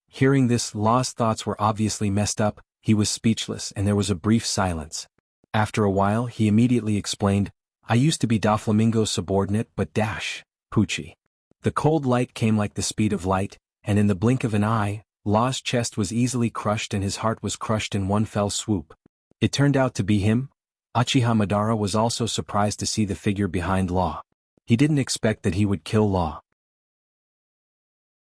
Hearing this, Law's thoughts were obviously messed up. He was speechless and there was a brief silence. After a while, he immediately explained, "I used to be Doflamingo's subordinate but Poochie." The cold light came like the speed of light, and in the blink of an eye, Law's chest was easily crushed and his heart was crushed in one fell swoop. It turned out to be him. Uchiha Madara was also surprised to see the figure behind Law. He didn't expect that he would kill Law.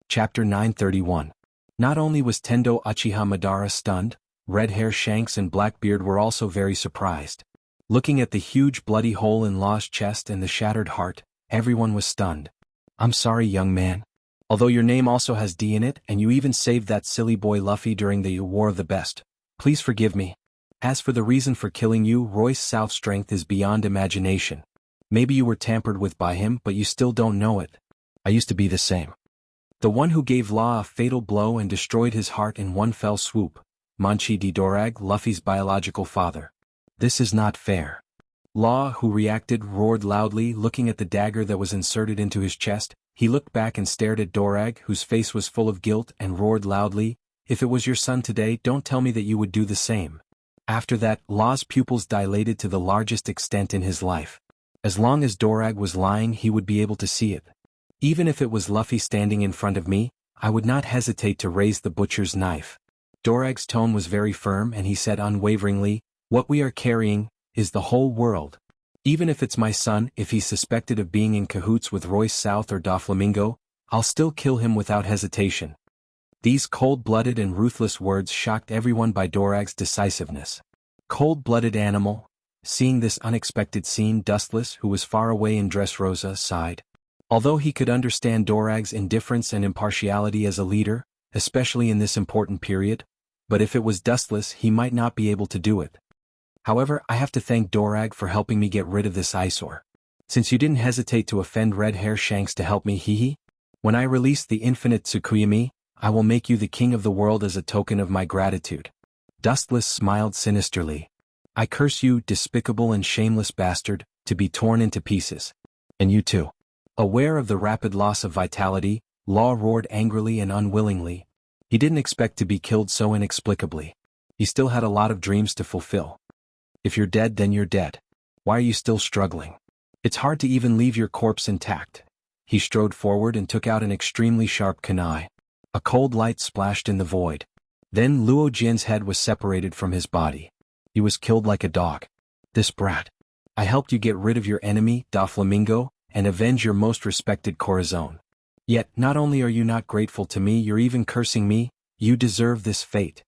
Chapter 931. Not only was Tendo Uchiha Madara stunned, Red Hair Shanks and Blackbeard were also very surprised. Looking at the huge bloody hole in Law's chest and the shattered heart, everyone was stunned. "I'm sorry, young man. Although your name also has D in it and you even saved that silly boy Luffy during the War of the Best, please forgive me. As for the reason for killing you, Royce South's strength is beyond imagination. Maybe you were tampered with by him but you still don't know it. I used to be the same. The one who gave Law a fatal blow and destroyed his heart in one fell swoop. Manchi D. Dorag, Luffy's biological father. This is not fair." Law, who reacted, roared loudly, looking at the dagger that was inserted into his chest. He looked back and stared at Dorag, whose face was full of guilt, and roared loudly, "If it was your son today, don't tell me that you would do the same." After that, Law's pupils dilated to the largest extent in his life. As long as Dorag was lying, he would be able to see it. Even if it was Luffy standing in front of me, I would not hesitate to raise the butcher's knife. Dorag's tone was very firm and he said unwaveringly, "What we are carrying is the whole world. Even if it's my son, if he's suspected of being in cahoots with Royce South or Doflamingo, I'll still kill him without hesitation." These cold-blooded and ruthless words shocked everyone by Dorag's decisiveness. Cold-blooded animal. Seeing this unexpected scene, Dustless, who was far away in Dressrosa, sighed. Although he could understand Dorag's indifference and impartiality as a leader, especially in this important period, but if it was Dustless, he might not be able to do it. However, I have to thank Dorag for helping me get rid of this eyesore. Since you didn't hesitate to offend Red Hair Shanks to help me, when I release the infinite Tsukuyami, I will make you the king of the world as a token of my gratitude. Dustless smiled sinisterly. "I curse you, despicable and shameless bastard, to be torn into pieces. And you too." Aware of the rapid loss of vitality, Law roared angrily and unwillingly. He didn't expect to be killed so inexplicably. He still had a lot of dreams to fulfill. "If you're dead, then you're dead. Why are you still struggling? It's hard to even leave your corpse intact." He strode forward and took out an extremely sharp kunai. A cold light splashed in the void. Then Luo Jin's head was separated from his body. He was killed like a dog. "This brat. I helped you get rid of your enemy, Doflamingo, and avenge your most respected Corazon. Yet, not only are you not grateful to me, you're even cursing me. You deserve this fate."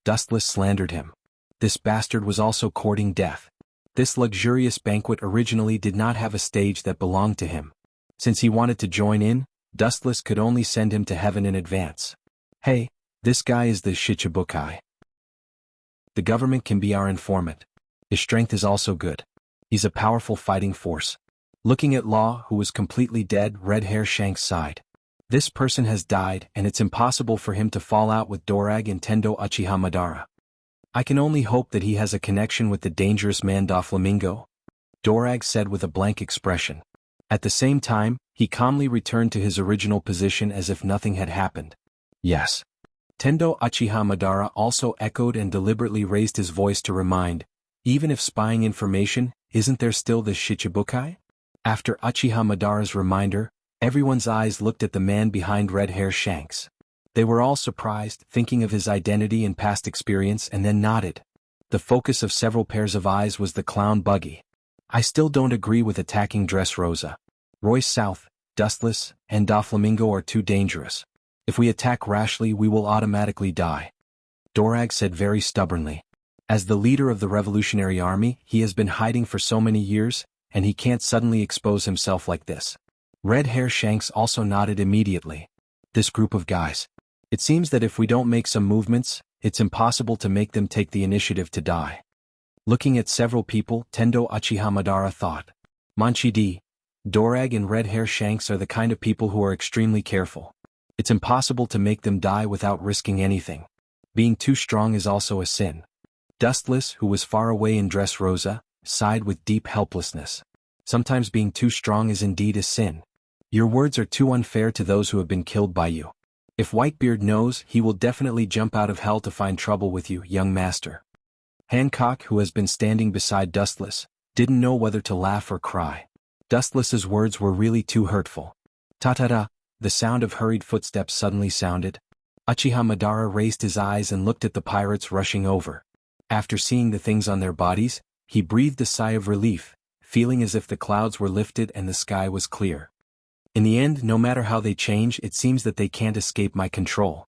Dustless slandered him. This bastard was also courting death. This luxurious banquet originally did not have a stage that belonged to him. Since he wanted to join in, Dustless could only send him to heaven in advance. "Hey, this guy is the Shichibukai. The government can be our informant. His strength is also good. He's a powerful fighting force." Looking at Law, who was completely dead, Red Hair Shanks sighed. "This person has died and it's impossible for him to fall out with Dorag and Tendo Uchiha Madara. I can only hope that he has a connection with the dangerous man Doflamingo." Dorag said with a blank expression. At the same time, he calmly returned to his original position as if nothing had happened. Yes. Tendo Uchiha Madara also echoed and deliberately raised his voice to remind, even if spying information, isn't there still the Shichibukai? After Uchiha Madara's reminder, everyone's eyes looked at the man behind red hair Shanks. They were all surprised, thinking of his identity and past experience, and then nodded. The focus of several pairs of eyes was the clown Buggy. I still don't agree with attacking Dressrosa. Royce South, Dustless, and Doflamingo are too dangerous. If we attack rashly, we will automatically die. Dorag said very stubbornly. As the leader of the Revolutionary Army, he has been hiding for so many years, and he can't suddenly expose himself like this. Red Hair Shanks also nodded immediately. This group of guys. It seems that if we don't make some movements, it's impossible to make them take the initiative to die. Looking at several people, Tendo Uchiha Madara thought. Manchidi, Dorag and Red Hair Shanks are the kind of people who are extremely careful. It's impossible to make them die without risking anything. Being too strong is also a sin. Dustless, who was far away in Dressrosa, sighed with deep helplessness. Sometimes being too strong is indeed a sin. Your words are too unfair to those who have been killed by you. If Whitebeard knows, he will definitely jump out of hell to find trouble with you, young master. Hancock, who has been standing beside Dustless, didn't know whether to laugh or cry. Dustless's words were really too hurtful. Ta-ta-da, the sound of hurried footsteps suddenly sounded. Uchiha Madara raised his eyes and looked at the pirates rushing over. After seeing the things on their bodies, he breathed a sigh of relief, feeling as if the clouds were lifted and the sky was clear. In the end, no matter how they change, it seems that they can't escape my control.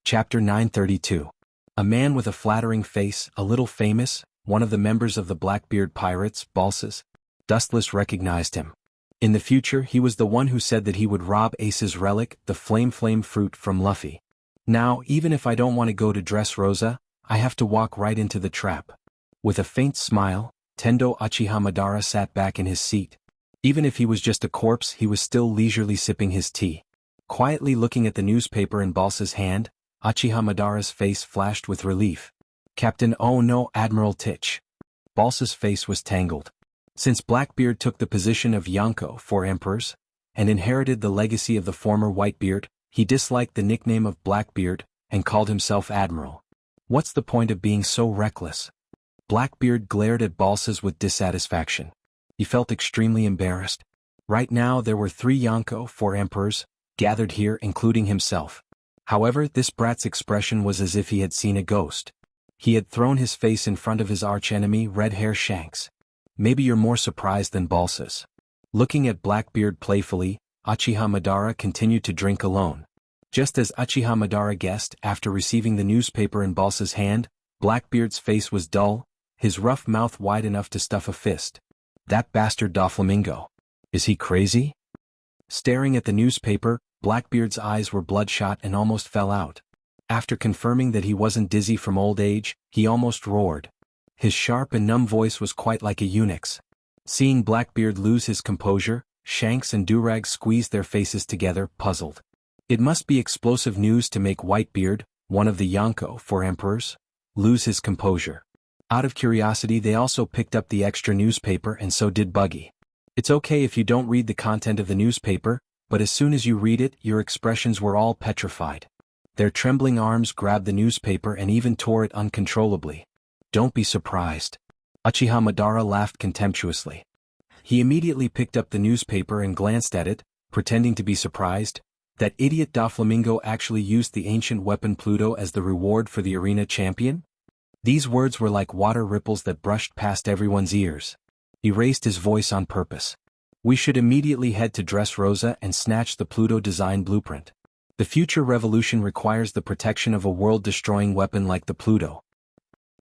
Chapter 932. A man with a flattering face, a little famous, one of the members of the Blackbeard Pirates, Balsas. Dustless recognized him. In the future, he was the one who said that he would rob Ace's relic, the flame fruit, from Luffy. Now, even if I don't want to go to Dressrosa, I have to walk right into the trap. With a faint smile, Tendo Uchiha Madara sat back in his seat. Even if he was just a corpse, he was still leisurely sipping his tea. Quietly looking at the newspaper in Balsa's hand, Uchiha Madara's face flashed with relief. Captain, oh no, Admiral Titch. Balsa's face was tangled. Since Blackbeard took the position of Yonko for emperors, and inherited the legacy of the former Whitebeard, he disliked the nickname of Blackbeard, and called himself Admiral. What's the point of being so reckless? Blackbeard glared at Balsas with dissatisfaction. He felt extremely embarrassed. Right now there were 3 Yonko for emperors, gathered here including himself. However, this brat's expression was as if he had seen a ghost. He had thrown his face in front of his archenemy Red Hair Shanks. Maybe you're more surprised than Balsas. Looking at Blackbeard playfully, Uchiha Madara continued to drink alone. Just as Uchiha Madara guessed, after receiving the newspaper in Balsa's hand, Blackbeard's face was dull, his rough mouth wide enough to stuff a fist. That bastard Doflamingo. Is he crazy? Staring at the newspaper, Blackbeard's eyes were bloodshot and almost fell out. After confirming that he wasn't dizzy from old age, he almost roared. His sharp and numb voice was quite like a eunuch's. Seeing Blackbeard lose his composure, Shanks and Durag squeezed their faces together, puzzled. It must be explosive news to make Whitebeard, one of the Yonko for emperors, lose his composure. Out of curiosity, they also picked up the extra newspaper, and so did Buggy. It's okay if you don't read the content of the newspaper, but as soon as you read it, your expressions were all petrified. Their trembling arms grabbed the newspaper and even tore it uncontrollably. Don't be surprised. Uchiha Madara laughed contemptuously. He immediately picked up the newspaper and glanced at it, pretending to be surprised. That idiot Doflamingo actually used the ancient weapon Pluto as the reward for the arena champion? These words were like water ripples that brushed past everyone's ears. He raised his voice on purpose. We should immediately head to Dressrosa and snatch the Pluto design blueprint. The future revolution requires the protection of a world-destroying weapon like the Pluto.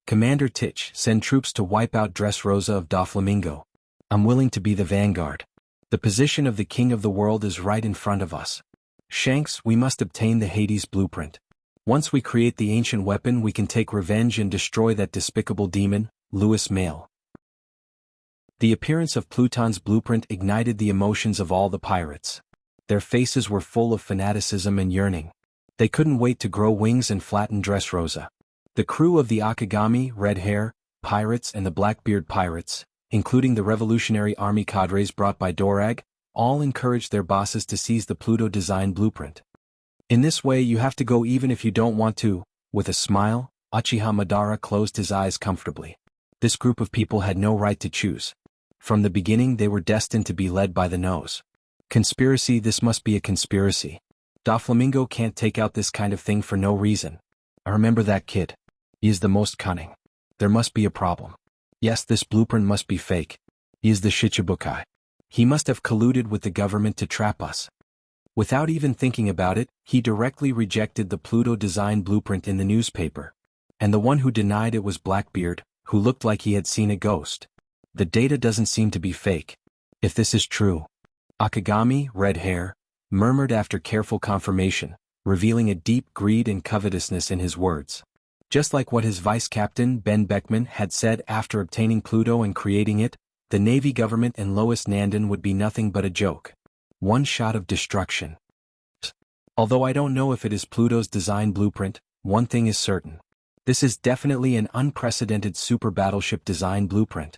Commander Titch, send troops to wipe out Dressrosa of Doflamingo. I'm willing to be the vanguard. The position of the king of the world is right in front of us. Shanks, we must obtain the Hades blueprint. Once we create the ancient weapon, we can take revenge and destroy that despicable demon, Louis Mail. The appearance of Pluton's blueprint ignited the emotions of all the pirates. Their faces were full of fanaticism and yearning. They couldn't wait to grow wings and flatten Dressrosa. The crew of the Akagami, Red Hair, pirates and the Blackbeard pirates, including the Revolutionary Army cadres brought by Dorag, all encouraged their bosses to seize the Pluto design blueprint. In this way you have to go even if you don't want to. With a smile, Uchiha Madara closed his eyes comfortably. This group of people had no right to choose. From the beginning they were destined to be led by the nose. Conspiracy, this must be a conspiracy. Doflamingo can't take out this kind of thing for no reason. I remember that kid. He is the most cunning. There must be a problem. Yes, this blueprint must be fake. He is the Shichibukai. He must have colluded with the government to trap us. Without even thinking about it, he directly rejected the Pluto design blueprint in the newspaper. And the one who denied it was Blackbeard, who looked like he had seen a ghost. The data doesn't seem to be fake. If this is true. Akagami, red hair, murmured after careful confirmation, revealing a deep greed and covetousness in his words. Just like what his vice-captain, Ben Beckman, had said after obtaining Pluto and creating it, the Navy government and Lois Nandon would be nothing but a joke. One shot of destruction. Although I don't know if it is Pluto's design blueprint, one thing is certain. This is definitely an unprecedented super battleship design blueprint.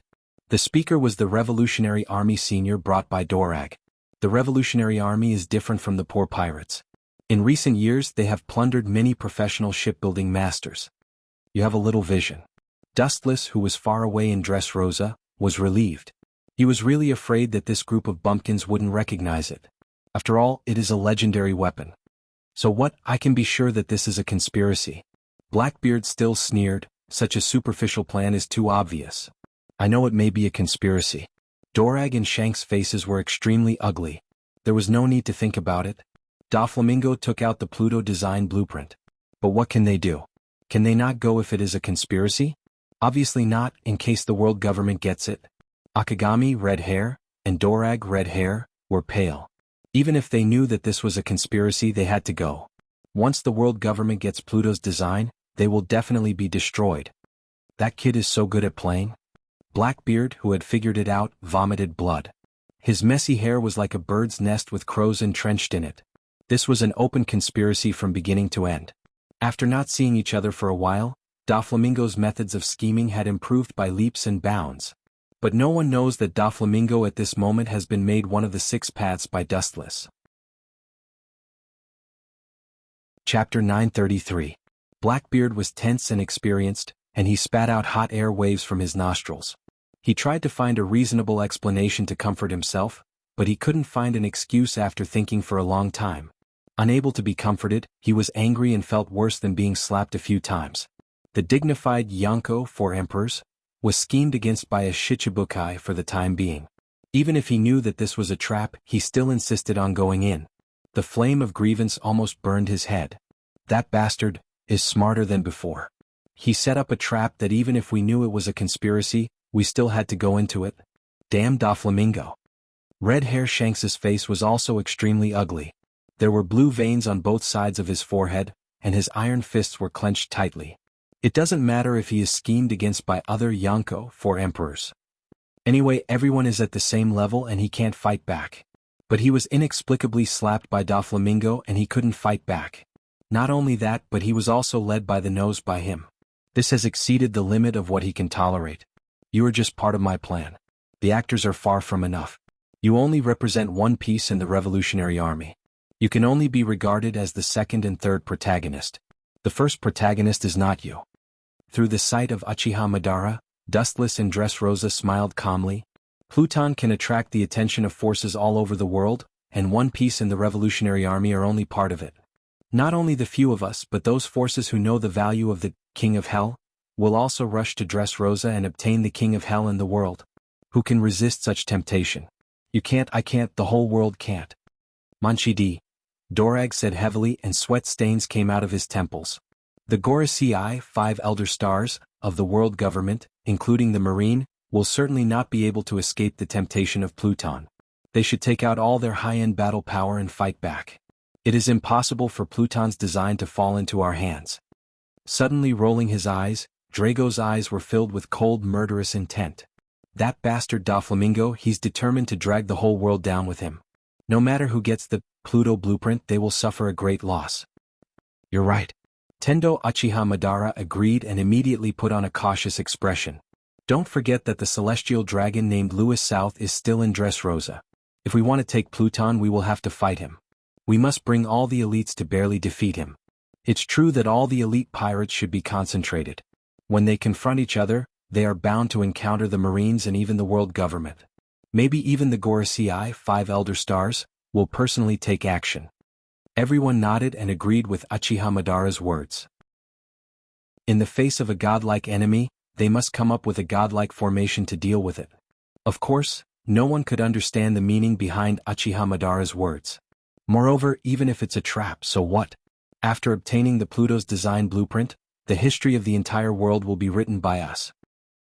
The speaker was the Revolutionary Army senior brought by Dorag. The Revolutionary Army is different from the poor pirates. In recent years they have plundered many professional shipbuilding masters. You have a little vision. Dustless, who was far away in Dressrosa, was relieved. He was really afraid that this group of bumpkins wouldn't recognize it. After all, it is a legendary weapon. So what? I can be sure that this is a conspiracy. Blackbeard still sneered, such a superficial plan is too obvious. I know it may be a conspiracy. Dorag and Shank's faces were extremely ugly. There was no need to think about it. Doflamingo took out the Pluto design blueprint. But what can they do? Can they not go if it is a conspiracy? Obviously not, in case the world government gets it. Akagami, red hair, and Dorag, red hair, were pale. Even if they knew that this was a conspiracy, they had to go. Once the world government gets Pluto's design, they will definitely be destroyed. That kid is so good at playing. Blackbeard, who had figured it out, vomited blood. His messy hair was like a bird's nest with crows entrenched in it. This was an open conspiracy from beginning to end. After not seeing each other for a while, Doflamingo's methods of scheming had improved by leaps and bounds. But no one knows that Doflamingo at this moment has been made one of the 6 paths by Dustless. Chapter 933. Blackbeard was tense and experienced, and he spat out hot air waves from his nostrils. He tried to find a reasonable explanation to comfort himself, but he couldn't find an excuse after thinking for a long time. Unable to be comforted, he was angry and felt worse than being slapped a few times. The dignified Yonko, 4 emperors, was schemed against by a Shichibukai for the time being. Even if he knew that this was a trap, he still insisted on going in. The flame of grievance almost burned his head. That bastard is smarter than before. He set up a trap that even if we knew it was a conspiracy, we still had to go into it. Damn Doflamingo. Red hair Shanks's face was also extremely ugly. There were blue veins on both sides of his forehead, and his iron fists were clenched tightly. It doesn't matter if he is schemed against by other Yonko, 4 emperors. Anyway, everyone is at the same level and he can't fight back. But he was inexplicably slapped by Doflamingo and he couldn't fight back. Not only that, but he was also led by the nose by him. This has exceeded the limit of what he can tolerate. You are just part of my plan. The actors are far from enough. You only represent one piece in the Revolutionary Army. You can only be regarded as the second and third protagonist. The first protagonist is not you. Through the sight of Uchiha Madara, Dustless and Dressrosa smiled calmly. Pluton can attract the attention of forces all over the world, and one piece in the Revolutionary Army are only part of it. Not only the few of us but those forces who know the value of the King of Hell, will also rush to Dressrosa and obtain the King of Hell in the world. Who can resist such temptation? You can't, I can't, the whole world can't. Manchidi. Dorag said heavily and sweat stains came out of his temples. The Gorosei, 5 elder stars, of the world government, including the Marine, will certainly not be able to escape the temptation of Pluton. They should take out all their high-end battle power and fight back. It is impossible for Pluton's design to fall into our hands. Suddenly rolling his eyes, Drago's eyes were filled with cold murderous intent. That bastard Doflamingo, he's determined to drag the whole world down with him. No matter who gets the Pluto blueprint, they will suffer a great loss. You're right. Tendo Uchiha Madara agreed and immediately put on a cautious expression. Don't forget that the celestial dragon named Louis South is still in Dressrosa. If we want to take Pluton, we will have to fight him. We must bring all the elites to barely defeat him. It's true that all the elite pirates should be concentrated. When they confront each other, they are bound to encounter the Marines and even the world government. Maybe even the Gorosei, 5 Elder Stars, will personally take action. Everyone nodded and agreed with Uchiha Madara's words. In the face of a godlike enemy, they must come up with a godlike formation to deal with it. Of course, no one could understand the meaning behind Uchiha Madara's words. Moreover, even if it's a trap, so what? After obtaining the Pluto's design blueprint, the history of the entire world will be written by us.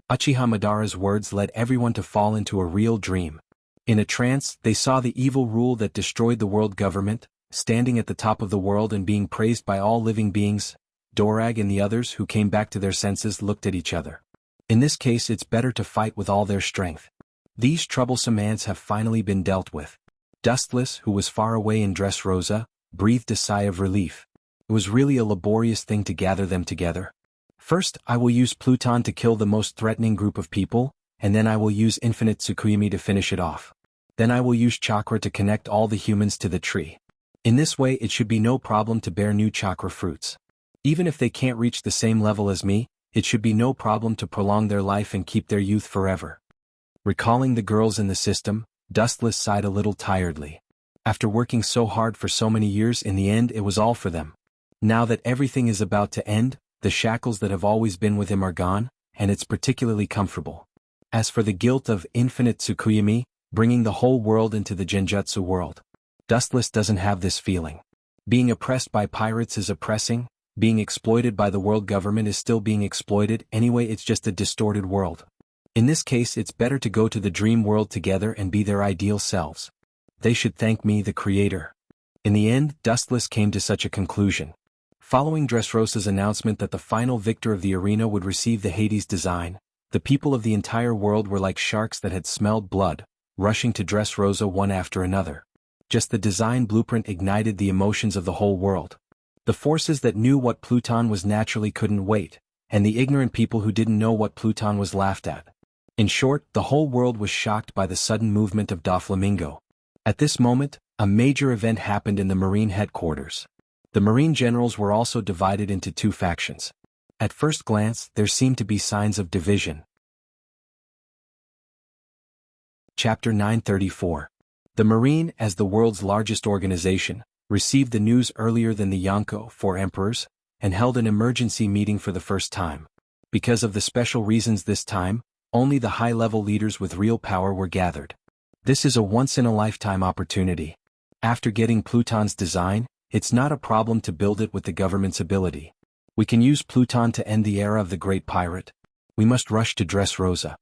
Uchiha Madara's words led everyone to fall into a real dream. In a trance, they saw the evil rule that destroyed the world government, standing at the top of the world and being praised by all living beings. Dorag and the others who came back to their senses looked at each other. In this case, it's better to fight with all their strength. These troublesome ants have finally been dealt with. Dustless, who was far away in Dressrosa, breathed a sigh of relief. It was really a laborious thing to gather them together. First, I will use Pluton to kill the most threatening group of people, and then I will use Infinite Tsukuyomi to finish it off. Then I will use Chakra to connect all the humans to the tree. In this way, it should be no problem to bear new Chakra fruits. Even if they can't reach the same level as me, it should be no problem to prolong their life and keep their youth forever. Recalling the girls in the system, Dustless sighed a little tiredly. After working so hard for so many years, in the end it was all for them. Now that everything is about to end, the shackles that have always been with him are gone, and it's particularly comfortable. As for the guilt of Infinite Tsukuyomi, bringing the whole world into the Genjutsu world, Dustless doesn't have this feeling. Being oppressed by pirates is oppressing, being exploited by the world government is still being exploited, anyway it's just a distorted world. In this case it's better to go to the dream world together and be their ideal selves. They should thank me, the creator. In the end, Dustless came to such a conclusion. Following Dressrosa's announcement that the final victor of the arena would receive the Hades design, the people of the entire world were like sharks that had smelled blood, rushing to Dressrosa one after another. Just the design blueprint ignited the emotions of the whole world. The forces that knew what Pluton was naturally couldn't wait, and the ignorant people who didn't know what Pluton was laughed at. In short, the whole world was shocked by the sudden movement of Doflamingo. At this moment, a major event happened in the Marine headquarters. The Marine generals were also divided into 2 factions. At first glance, there seemed to be signs of division. Chapter 934. The Marine, as the world's largest organization, received the news earlier than the Yonko, 4 emperors, and held an emergency meeting for the first time. Because of the special reasons this time, only the high-level leaders with real power were gathered. This is a once-in-a-lifetime opportunity. After getting Pluton's design, it's not a problem to build it with the government's ability. We can use Pluton to end the era of the Great Pirate. We must rush to Dressrosa.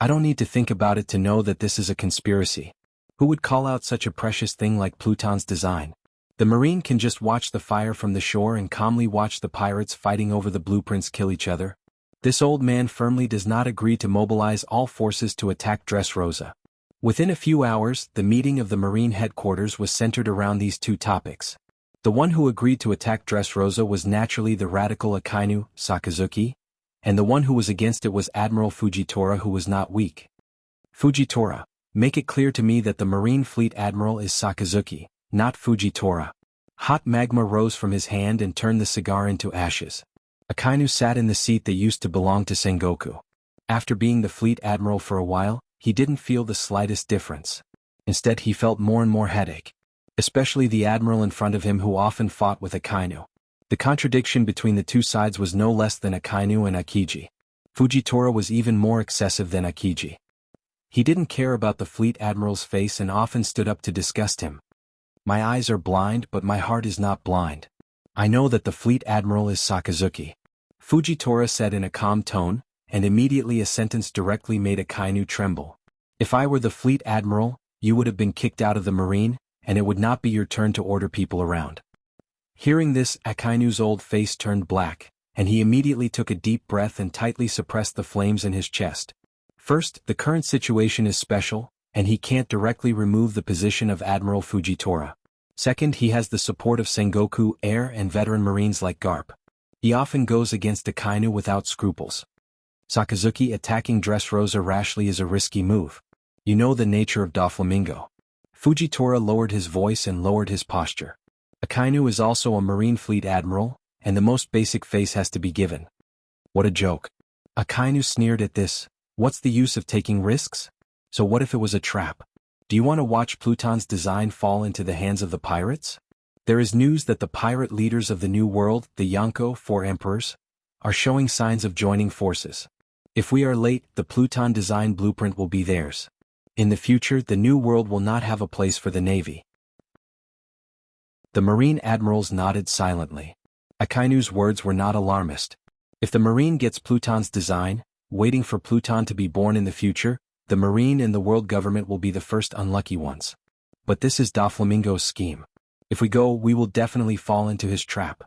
I don't need to think about it to know that this is a conspiracy. Who would call out such a precious thing like Pluton's design? The Marine can just watch the fire from the shore and calmly watch the pirates fighting over the blueprints kill each other. This old man firmly does not agree to mobilize all forces to attack Dressrosa. Within a few hours, the meeting of the Marine headquarters was centered around these 2 topics. The one who agreed to attack Dressrosa was naturally the radical Akainu, Sakazuki, and the one who was against it was Admiral Fujitora, who was not weak. Fujitora, make it clear to me that the Marine Fleet Admiral is Sakazuki, not Fujitora. Hot magma rose from his hand and turned the cigar into ashes. Akainu sat in the seat that used to belong to Sengoku. After being the fleet admiral for a while, he didn't feel the slightest difference. Instead, he felt more and more headache. Especially the admiral in front of him who often fought with Akainu. The contradiction between the 2 sides was no less than Akainu and Akiji. Fujitora was even more excessive than Akiji. He didn't care about the fleet admiral's face and often stood up to disgust him. My eyes are blind, but my heart is not blind. I know that the fleet admiral is Sakazuki. Fujitora said in a calm tone, and immediately a sentence directly made Akainu tremble. If I were the fleet admiral, you would have been kicked out of the Marine, and it would not be your turn to order people around. Hearing this, Akainu's old face turned black, and he immediately took a deep breath and tightly suppressed the flames in his chest. First, the current situation is special, and he can't directly remove the position of Admiral Fujitora. Second, he has the support of Sengoku, Air and veteran Marines like Garp. He often goes against Akainu without scruples. Sakazuki, attacking Dressrosa rashly is a risky move. You know the nature of Doflamingo. Fujitora lowered his voice and lowered his posture. Akainu is also a Marine Fleet Admiral, and the most basic face has to be given. What a joke. Akainu sneered at this. What's the use of taking risks? So what if it was a trap? Do you want to watch Pluton's design fall into the hands of the pirates? There is news that the pirate leaders of the New World, the Yonko, 4 emperors, are showing signs of joining forces. If we are late, the Pluton design blueprint will be theirs. In the future, the New World will not have a place for the Navy. The Marine admirals nodded silently. Akainu's words were not alarmist. If the Marine gets Pluton's design, waiting for Pluton to be born in the future, the Marine and the world government will be the first unlucky ones. But this is Doflamingo's scheme. If we go, we will definitely fall into his trap.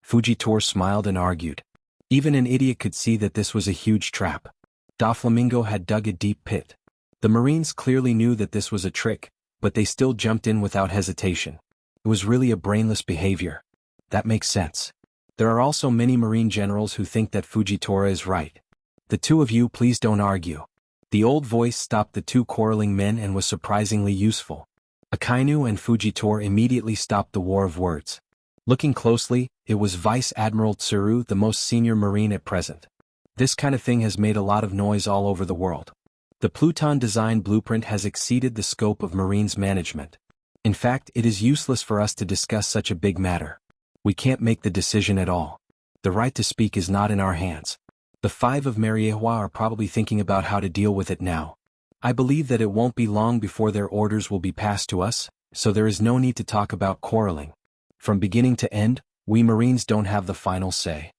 Fujitora smiled and argued. Even an idiot could see that this was a huge trap. Doflamingo had dug a deep pit. The Marines clearly knew that this was a trick, but they still jumped in without hesitation. It was really a brainless behavior. That makes sense. There are also many Marine generals who think that Fujitora is right. The two of you, please don't argue. The old voice stopped the two quarreling men and was surprisingly useful. Akainu and Fujitora immediately stopped the war of words. Looking closely, it was Vice Admiral Tsuru, the most senior Marine at present. This kind of thing has made a lot of noise all over the world. The Pluton design blueprint has exceeded the scope of Marines management. In fact, it is useless for us to discuss such a big matter. We can't make the decision at all. The right to speak is not in our hands. The 5 of Mariewa are probably thinking about how to deal with it now. I believe that it won't be long before their orders will be passed to us, so there is no need to talk about quarreling. From beginning to end, we Marines don't have the final say.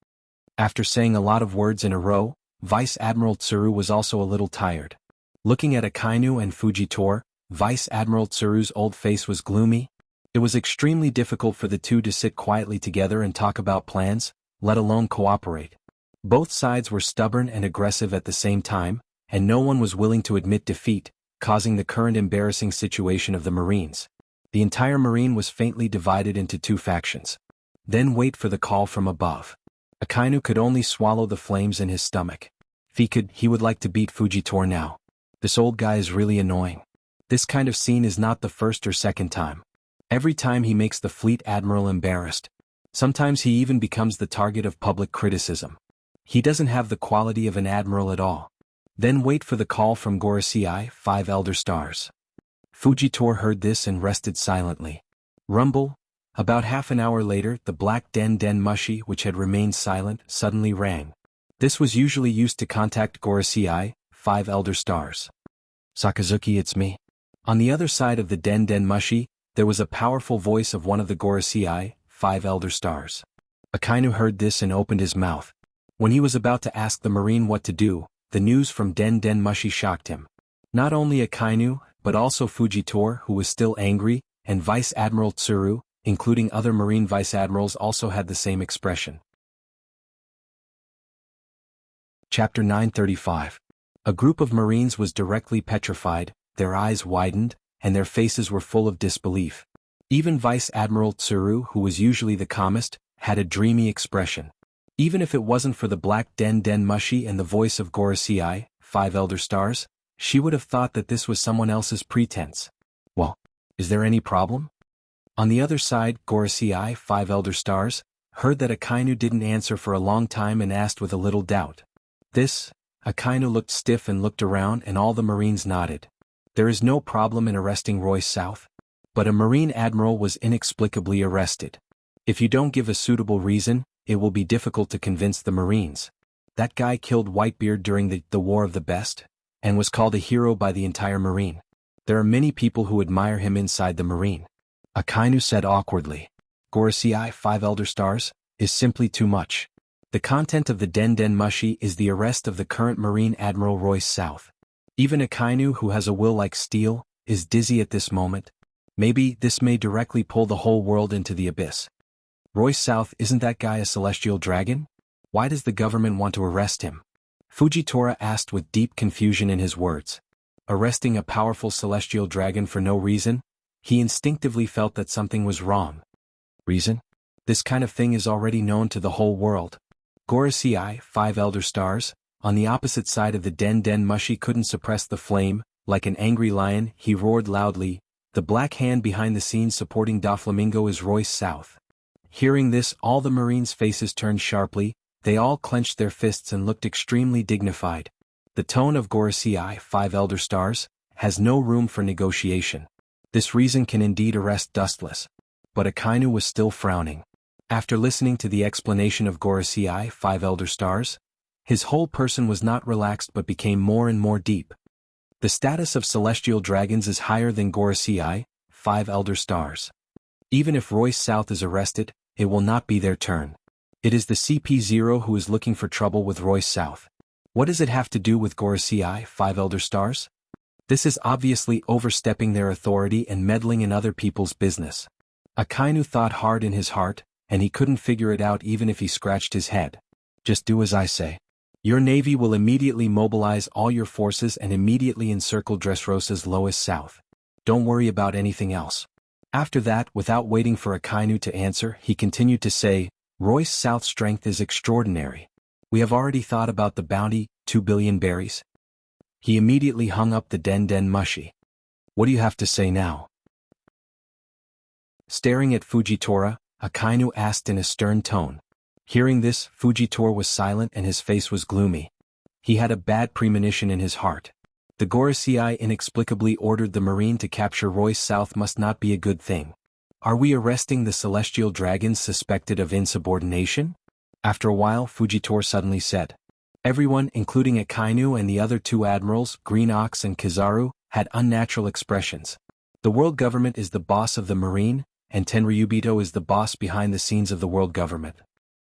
After saying a lot of words in a row, Vice Admiral Tsuru was also a little tired. Looking at Akainu and Fujitora, Vice Admiral Tsuru's old face was gloomy. It was extremely difficult for the two to sit quietly together and talk about plans, let alone cooperate. Both sides were stubborn and aggressive at the same time, and no one was willing to admit defeat, causing the current embarrassing situation of the Marines. The entire Marine was faintly divided into 2 factions. Then wait for the call from above. Akainu could only swallow the flames in his stomach. If he could, he would like to beat Fujitora now. This old guy is really annoying. This kind of scene is not the first or second time. Every time he makes the fleet admiral embarrassed. Sometimes he even becomes the target of public criticism. He doesn't have the quality of an admiral at all. Then wait for the call from Gorosei, 5 Elder Stars. Fujitora heard this and rested silently. Rumble. About half an hour later, the black Den Mushi, which had remained silent, suddenly rang. This was usually used to contact Gorosei, 5 Elder Stars. Sakazuki, it's me. On the other side of the Den Mushi, there was a powerful voice of one of the Gorosei, 5 Elder Stars. Akainu heard this and opened his mouth. When he was about to ask the Marine what to do, the news from Den Mushi shocked him. Not only Akainu, but also Fujitora, who was still angry, and Vice Admiral Tsuru, including other Marine Vice Admirals, also had the same expression. Chapter 935. A group of Marines was directly petrified, their eyes widened, and their faces were full of disbelief. Even Vice Admiral Tsuru, who was usually the calmest, had a dreamy expression. Even if it wasn't for the black Den Mushi and the voice of Gorosei, 5 Elder Stars, she would have thought that this was someone else's pretense. Well, is there any problem? On the other side, Gorosei, 5 Elder Stars, heard that Akainu didn't answer for a long time and asked with a little doubt. Akainu looked stiff and looked around, and all the Marines nodded. There is no problem in arresting Royce South. But a Marine admiral was inexplicably arrested. If you don't give a suitable reason, it will be difficult to convince the Marines. That guy killed Whitebeard during the War of the Best, and was called a hero by the entire Marine. There are many people who admire him inside the Marine. Akainu said awkwardly. Gorosei, 5 Elder Stars, is simply too much. The content of the Den Mushi is the arrest of the current Marine Admiral Royce South. Even Akainu, who has a will like steel, is dizzy at this moment. Maybe this may directly pull the whole world into the abyss. Royce South, isn't that guy a celestial dragon? Why does the government want to arrest him? Fujitora asked with deep confusion in his words. Arresting a powerful celestial dragon for no reason? He instinctively felt that something was wrong. Reason? This kind of thing is already known to the whole world. Gorosei, 5 Elder Stars, On the opposite side of the den Mushi couldn't suppress the flame. Like an angry lion, he roared loudly. The black hand behind the scenes supporting Doflamingo is Royce South. Hearing this, all the Marines' faces turned sharply. They all clenched their fists and looked extremely dignified. The tone of Gorosei, 5 Elder Stars, has no room for negotiation. This reason can indeed arrest Dustless. But Akainu was still frowning. After listening to the explanation of Gorosei, 5 Elder Stars, his whole person was not relaxed but became more and more deep. The status of celestial dragons is higher than Gorosei, 5 Elder Stars. Even if Royce South is arrested, it will not be their turn. It is the CP0 who is looking for trouble with Royce South. What does it have to do with Gorosei, 5 Elder Stars? This is obviously overstepping their authority and meddling in other people's business. Akainu thought hard in his heart, and he couldn't figure it out even if he scratched his head. Just do as I say. Your navy will immediately mobilize all your forces and immediately encircle Dressrosa's Lois South. Don't worry about anything else. After that, without waiting for Akainu to answer, he continued to say, Royce South's strength is extraordinary. We have already thought about the bounty, 2 billion berries. He immediately hung up the den Mushi. What do you have to say now? Staring at Fujitora, Akainu asked in a stern tone. Hearing this, Fujitora was silent and his face was gloomy. He had a bad premonition in his heart. The Gorosei inexplicably ordered the Marine to capture Royce South must not be a good thing. Are we arresting the celestial dragons suspected of insubordination? After a while, Fujitora suddenly said. Everyone, including Akainu and the other 2 admirals, Green Ox and Kizaru, had unnatural expressions. The world government is the boss of the Marine, and Tenryubito is the boss behind the scenes of the world government.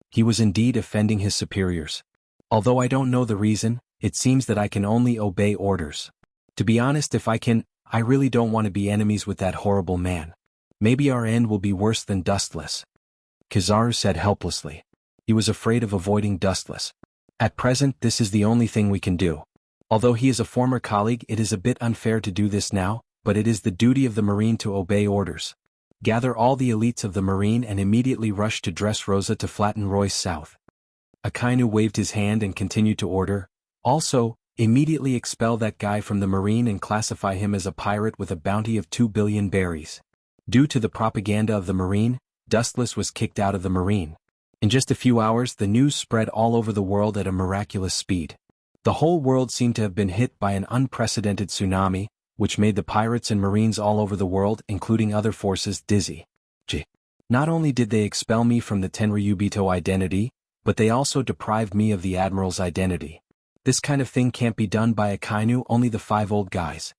He was indeed offending his superiors. Although I don't know the reason, it seems that I can only obey orders. To be honest, if I can, I really don't want to be enemies with that horrible man. Maybe our end will be worse than Dustless. Kizaru said helplessly. He was afraid of avoiding Dustless. At present, this is the only thing we can do. Although he is a former colleague, it is a bit unfair to do this now, but it is the duty of the Marine to obey orders. Gather all the elites of the Marine and immediately rush to Dressrosa to flatten Royce South. Akainu waved his hand and continued to order. Also, immediately expel that guy from the Marine and classify him as a pirate with a bounty of 2 billion berries. Due to the propaganda of the Marine, Dustless was kicked out of the Marine. In just a few hours, the news spread all over the world at a miraculous speed. The whole world seemed to have been hit by an unprecedented tsunami, which made the pirates and Marines all over the world, including other forces, dizzy. Not only did they expel me from the Tenryubito identity, but they also deprived me of the Admiral's identity. This kind of thing can't be done by Akainu, only the 5 old guys.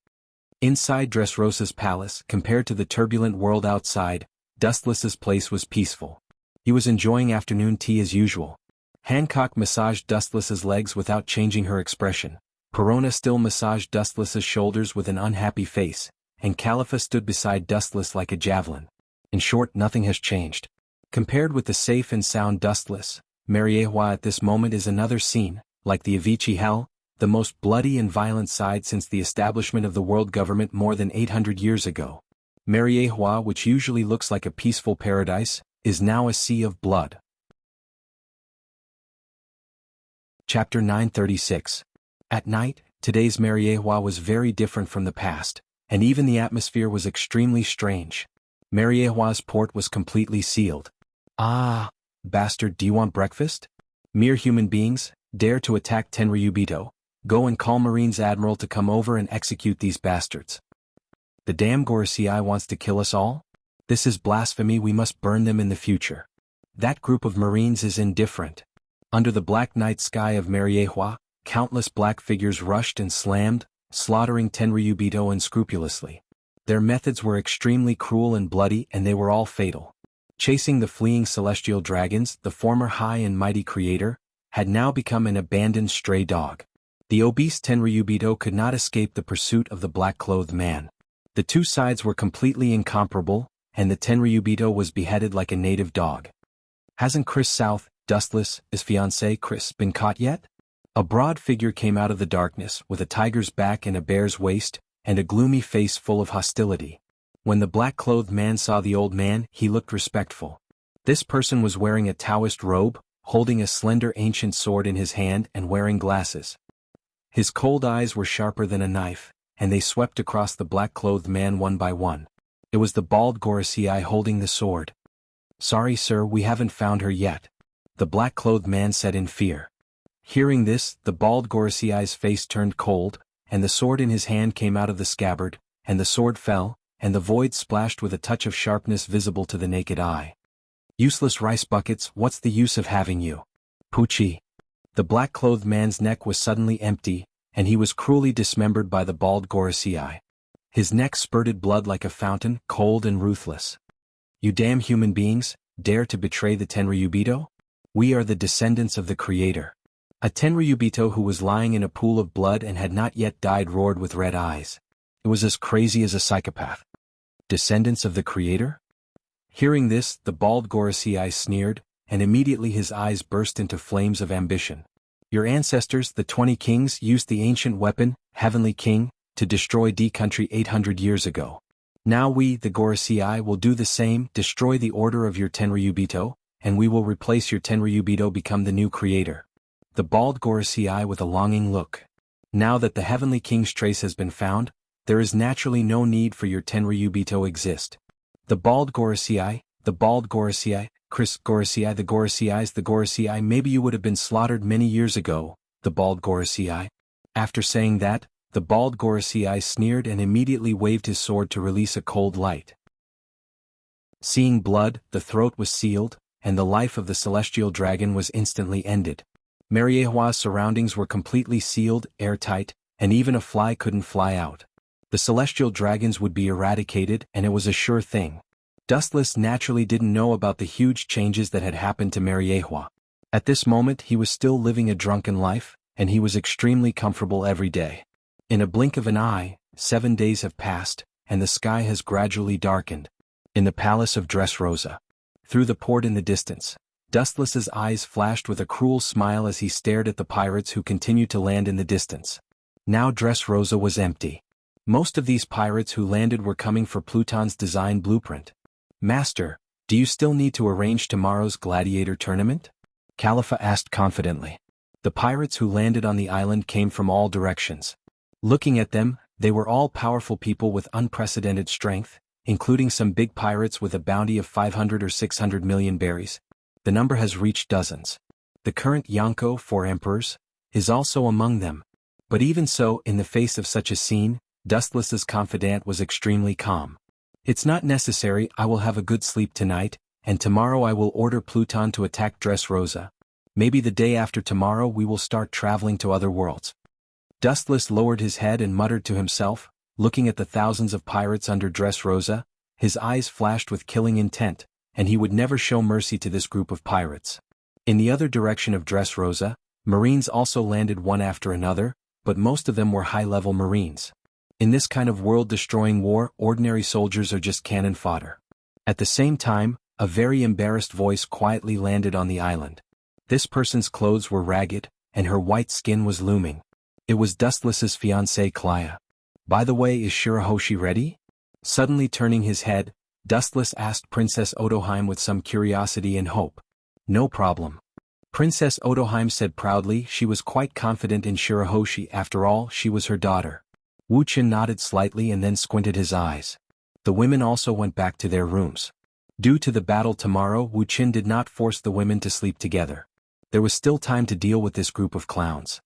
Inside Dressrosa's palace, compared to the turbulent world outside, Dustless's place was peaceful. He was enjoying afternoon tea as usual. Hancock massaged Dustless's legs without changing her expression. Perona still massaged Dustless's shoulders with an unhappy face, and Califa stood beside Dustless like a javelin. In short, nothing has changed. Compared with the safe and sound Dustless, Mariehua at this moment is another scene, like the Avicii Hell, the most bloody and violent side since the establishment of the world government more than 800 years ago. Mariehua, which usually looks like a peaceful paradise, is now a sea of blood. Chapter 936. At night, today's Mariehua was very different from the past, and even the atmosphere was extremely strange. Mariehua's port was completely sealed. Ah, bastard, do you want breakfast? Mere human beings, dare to attack Tenryubito. Go and call Marine's admiral to come over and execute these bastards. The damn Gorosei wants to kill us all? This is blasphemy, we must burn them in the future. That group of Marines is indifferent. Under the black night sky of Mariehua, countless black figures rushed and slammed, slaughtering Tenryubito unscrupulously. Their methods were extremely cruel and bloody, and they were all fatal. Chasing the fleeing celestial dragons, the former high and mighty creator, had now become an abandoned stray dog. The obese Tenryubito could not escape the pursuit of the black-clothed man. The two sides were completely incomparable, and the Tenryubito was beheaded like a native dog. Hasn't Chris South, Dustless, his fiancée Chris, been caught yet? A broad figure came out of the darkness with a tiger's back and a bear's waist, and a gloomy face full of hostility. When the black-clothed man saw the old man, he looked respectful. This person was wearing a Taoist robe, holding a slender ancient sword in his hand and wearing glasses. His cold eyes were sharper than a knife, and they swept across the black-clothed man one by one. It was the bald Gorosei holding the sword. "Sorry sir, we haven't found her yet," the black-clothed man said in fear. Hearing this, the bald Gorosei's face turned cold, and the sword in his hand came out of the scabbard, and the sword fell, and the void splashed with a touch of sharpness visible to the naked eye. "Useless rice buckets, what's the use of having you? Poochie." The black-clothed man's neck was suddenly empty, and he was cruelly dismembered by the bald Gorosei. His neck spurted blood like a fountain, cold and ruthless. "You damn human beings, dare to betray the Tenryubito? We are the descendants of the Creator." A Tenryubito who was lying in a pool of blood and had not yet died roared with red eyes. It was as crazy as a psychopath. Descendants of the Creator? Hearing this, the bald Gorosei sneered, and immediately his eyes burst into flames of ambition. "Your ancestors, the 20 kings, used the ancient weapon, Heavenly King, to destroy D country 800 years ago. Now we, the Gorosei, will do the same, destroy the order of your Tenryubito, and we will replace your Tenryubito become the new creator." The bald Gorosei with a longing look. "Now that the Heavenly King's trace has been found, there is naturally no need for your Tenryubito exist." The bald Gorosei, Chris Gorosei, the Gorosei, maybe you would have been slaughtered many years ago, the bald Gorosei. After saying that, the bald Gorosei sneered and immediately waved his sword to release a cold light. Seeing blood, the throat was sealed, and the life of the celestial dragon was instantly ended. Mariehua's surroundings were completely sealed, airtight, and even a fly couldn't fly out. The celestial dragons would be eradicated, and it was a sure thing. Dustless naturally didn't know about the huge changes that had happened to Mariehua. At this moment he was still living a drunken life, and he was extremely comfortable every day. In a blink of an eye, 7 days have passed, and the sky has gradually darkened. In the palace of Dressrosa. Through the port in the distance, Dustless's eyes flashed with a cruel smile as he stared at the pirates who continued to land in the distance. Now Dressrosa was empty. Most of these pirates who landed were coming for Pluton's design blueprint. "Master, do you still need to arrange tomorrow's gladiator tournament?" Khalifa asked confidently. The pirates who landed on the island came from all directions. Looking at them, they were all powerful people with unprecedented strength, including some big pirates with a bounty of 500 or 600 million berries. The number has reached dozens. The current Yonko, 4 emperors, is also among them. But even so, in the face of such a scene, Dustless's confidant was extremely calm. "It's not necessary, I will have a good sleep tonight, and tomorrow I will order Pluton to attack Dressrosa. Maybe the day after tomorrow we will start traveling to other worlds." Dustless lowered his head and muttered to himself, looking at the thousands of pirates under Dressrosa. His eyes flashed with killing intent, and he would never show mercy to this group of pirates. In the other direction of Dressrosa, Marines also landed one after another, but most of them were high-level Marines. In this kind of world-destroying war, ordinary soldiers are just cannon fodder. At the same time, a very embarrassed voice quietly landed on the island. This person's clothes were ragged, and her white skin was looming. It was Dustless's fiancée Clea. "By the way, is Shirahoshi ready?" Suddenly turning his head, Dustless asked Princess Odoheim with some curiosity and hope. "No problem." Princess Odoheim said proudly. She was quite confident in Shirahoshi. After all, she was her daughter. Wu Qin nodded slightly and then squinted his eyes. The women also went back to their rooms. Due to the battle tomorrow, Wu Qin did not force the women to sleep together. There was still time to deal with this group of clowns.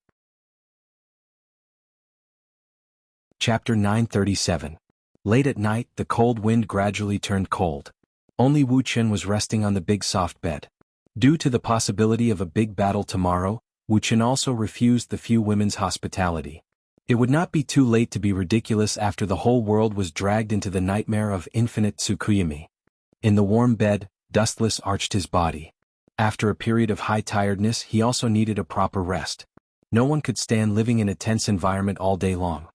Chapter 937. Late at night, the cold wind gradually turned cold. Only Wu Qin was resting on the big soft bed. Due to the possibility of a big battle tomorrow, Wu Qin also refused the few women's hospitality. It would not be too late to be ridiculous after the whole world was dragged into the nightmare of infinite Tsukuyami. In the warm bed, Dustless arched his body. After a period of high tiredness, he also needed a proper rest. No one could stand living in a tense environment all day long.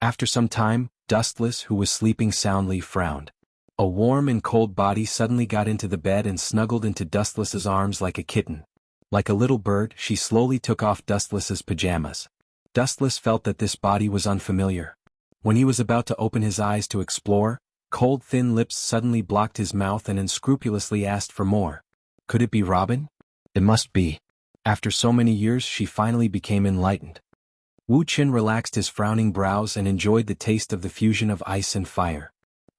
After some time, Dustless, who was sleeping soundly, frowned. A warm and cold body suddenly got into the bed and snuggled into Dustless's arms like a kitten. Like a little bird, she slowly took off Dustless's pajamas. Dustless felt that this body was unfamiliar. When he was about to open his eyes to explore, cold thin lips suddenly blocked his mouth and unscrupulously asked for more. Could it be Robin? It must be. After so many years she finally became enlightened. Wu Qin relaxed his frowning brows and enjoyed the taste of the fusion of ice and fire.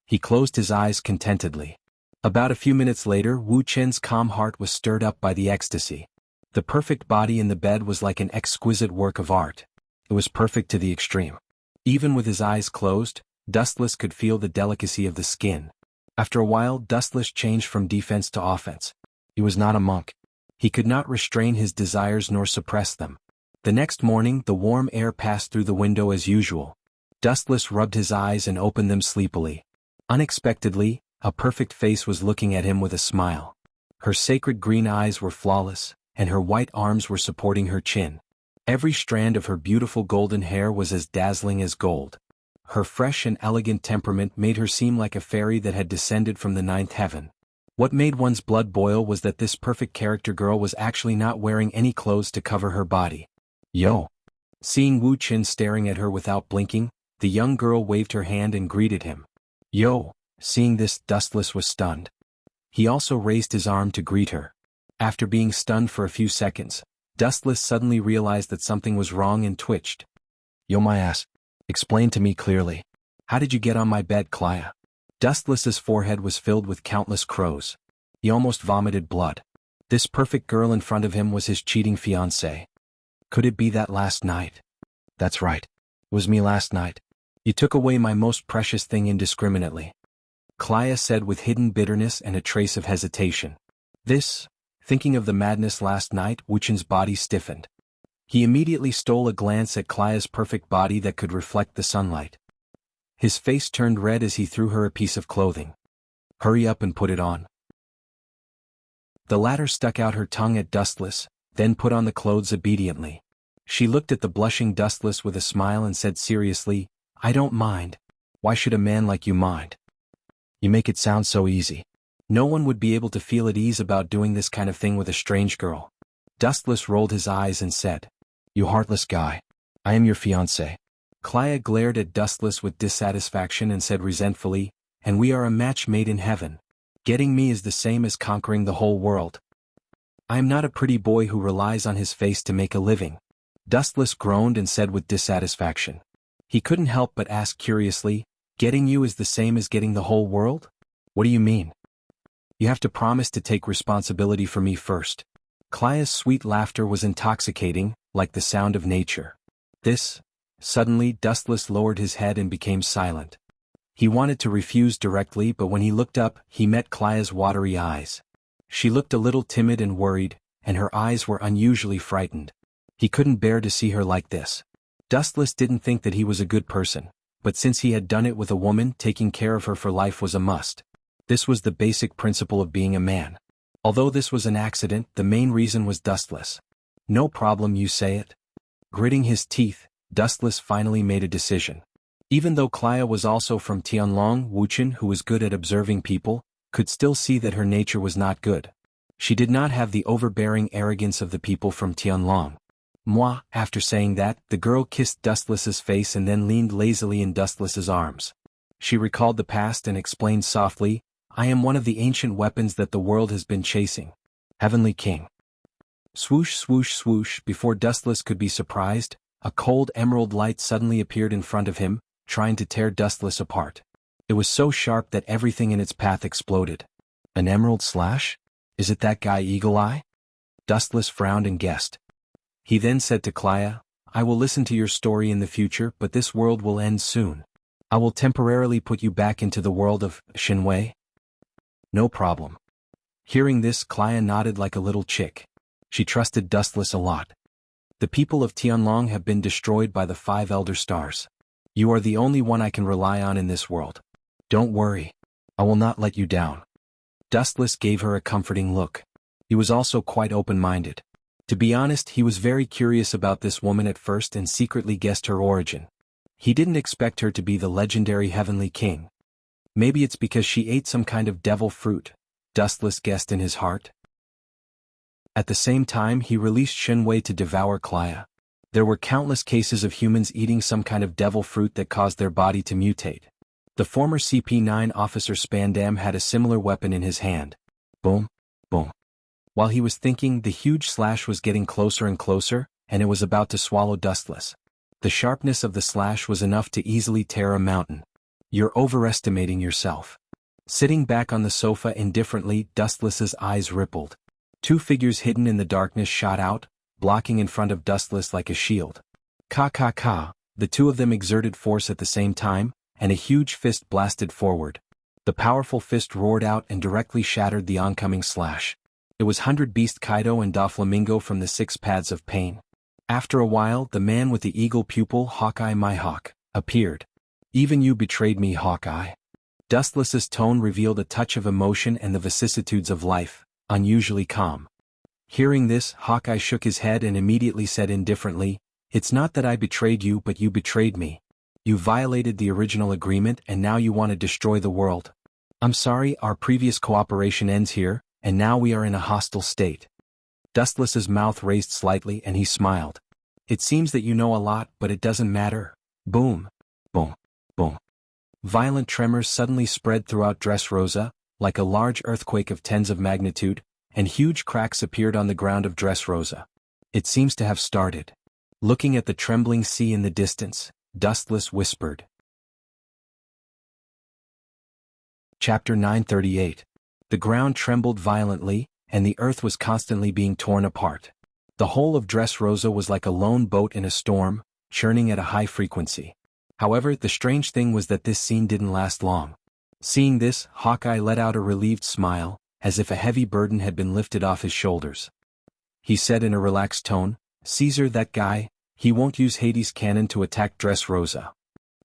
He closed his eyes contentedly. About a few minutes later, Wu Qin's calm heart was stirred up by the ecstasy. The perfect body in the bed was like an exquisite work of art. It was perfect to the extreme. Even with his eyes closed, Dustless could feel the delicacy of the skin. After a while, Dustless changed from defense to offense. He was not a monk. He could not restrain his desires nor suppress them. The next morning, the warm air passed through the window as usual. Dustless rubbed his eyes and opened them sleepily. Unexpectedly, a perfect face was looking at him with a smile. Her sacred green eyes were flawless, and her white arms were supporting her chin. Every strand of her beautiful golden hair was as dazzling as gold. Her fresh and elegant temperament made her seem like a fairy that had descended from the ninth heaven. What made one's blood boil was that this perfect character girl was actually not wearing any clothes to cover her body. Yo! Seeing Wu Qin staring at her without blinking, the young girl waved her hand and greeted him. Yo! Seeing this, Dustless was stunned. He also raised his arm to greet her. After being stunned for a few seconds, Dustless suddenly realized that something was wrong and twitched. Yo my ass. Explain to me clearly. How did you get on my bed, Clea? Dustless's forehead was filled with countless crows. He almost vomited blood. This perfect girl in front of him was his cheating fiancée. Could it be that last night? That's right. It was me last night. You took away my most precious thing indiscriminately. Clea said with hidden bitterness and a trace of hesitation. Thinking of the madness last night, Wu Qin's body stiffened. He immediately stole a glance at Clea's perfect body that could reflect the sunlight. His face turned red as he threw her a piece of clothing. Hurry up and put it on. The latter stuck out her tongue at Dustless, then put on the clothes obediently. She looked at the blushing Dustless with a smile and said seriously, I don't mind. Why should a man like you mind? You make it sound so easy. No one would be able to feel at ease about doing this kind of thing with a strange girl. Dustless rolled his eyes and said, You heartless guy. I am your fiancé. Clea glared at Dustless with dissatisfaction and said resentfully, And we are a match made in heaven. Getting me is the same as conquering the whole world. I am not a pretty boy who relies on his face to make a living. Dustless groaned and said with dissatisfaction. He couldn't help but ask curiously, Getting you is the same as getting the whole world? What do you mean? You have to promise to take responsibility for me first. Clea's sweet laughter was intoxicating, like the sound of nature. Suddenly Dustless lowered his head and became silent. He wanted to refuse directly, but when he looked up, he met Clea's watery eyes. She looked a little timid and worried, and her eyes were unusually frightened. He couldn't bear to see her like this. Dustless didn't think that he was a good person, but since he had done it with a woman, taking care of her for life was a must. This was the basic principle of being a man. Although this was an accident, the main reason was Dustless. No problem, you say it? Gritting his teeth, Dustless finally made a decision. Even though Clea was also from Tianlong, Wu Qin, who was good at observing people, could still see that her nature was not good. She did not have the overbearing arrogance of the people from Tianlong. After saying that, the girl kissed Dustless's face and then leaned lazily in Dustless's arms. She recalled the past and explained softly, I am one of the ancient weapons that the world has been chasing. Heavenly King. Swoosh swoosh swoosh, before Dustless could be surprised, a cold emerald light suddenly appeared in front of him, trying to tear Dustless apart. It was so sharp that everything in its path exploded. An emerald slash? Is it that guy Eagle Eye? Dustless frowned and guessed. He then said to Clea, I will listen to your story in the future, but this world will end soon. I will temporarily put you back into the world of Shinwei. No problem. Hearing this, Clea nodded like a little chick. She trusted Dustless a lot. The people of Tianlong have been destroyed by the 5 elder stars. You are the only one I can rely on in this world. Don't worry. I will not let you down. Dustless gave her a comforting look. He was also quite open-minded. To be honest, he was very curious about this woman at first and secretly guessed her origin. He didn't expect her to be the legendary Heavenly King. Maybe it's because she ate some kind of devil fruit, Dustless guessed in his heart. At the same time, he released Shinwei to devour Clea. There were countless cases of humans eating some kind of devil fruit that caused their body to mutate. The former CP9 officer Spandam had a similar weapon in his hand. Boom, boom. While he was thinking, the huge slash was getting closer and closer, and it was about to swallow Dustless. The sharpness of the slash was enough to easily tear a mountain. You're overestimating yourself. Sitting back on the sofa indifferently, Dustless's eyes rippled. Two figures hidden in the darkness shot out, blocking in front of Dustless like a shield. Ka. The two of them exerted force at the same time, and a huge fist blasted forward. The powerful fist roared out and directly shattered the oncoming slash. It was 100 Beast Kaido and Doflamingo from the 6 Paths of Pain. After a while, the man with the eagle pupil, Hawkeye my hawk, appeared. Even you betrayed me, Hawkeye. Dustless's tone revealed a touch of emotion and the vicissitudes of life, unusually calm. Hearing this, Hawkeye shook his head and immediately said indifferently, "It's not that I betrayed you, but you betrayed me. You violated the original agreement and now you want to destroy the world. I'm sorry, our previous cooperation ends here, and now we are in a hostile state." Dustless's mouth raised slightly and he smiled. "It seems that you know a lot, but it doesn't matter." Boom. Boom. Boom. Violent tremors suddenly spread throughout Dressrosa, like a large earthquake of tens of magnitude, and huge cracks appeared on the ground of Dressrosa. "It seems to have started." Looking at the trembling sea in the distance, Dustless whispered. Chapter 938. The ground trembled violently, and the earth was constantly being torn apart. The whole of Dressrosa was like a lone boat in a storm, churning at a high frequency. However, the strange thing was that this scene didn't last long. Seeing this, Hawkeye let out a relieved smile, as if a heavy burden had been lifted off his shoulders. He said in a relaxed tone, "Caesar, that guy, he won't use Hades' cannon to attack Dressrosa.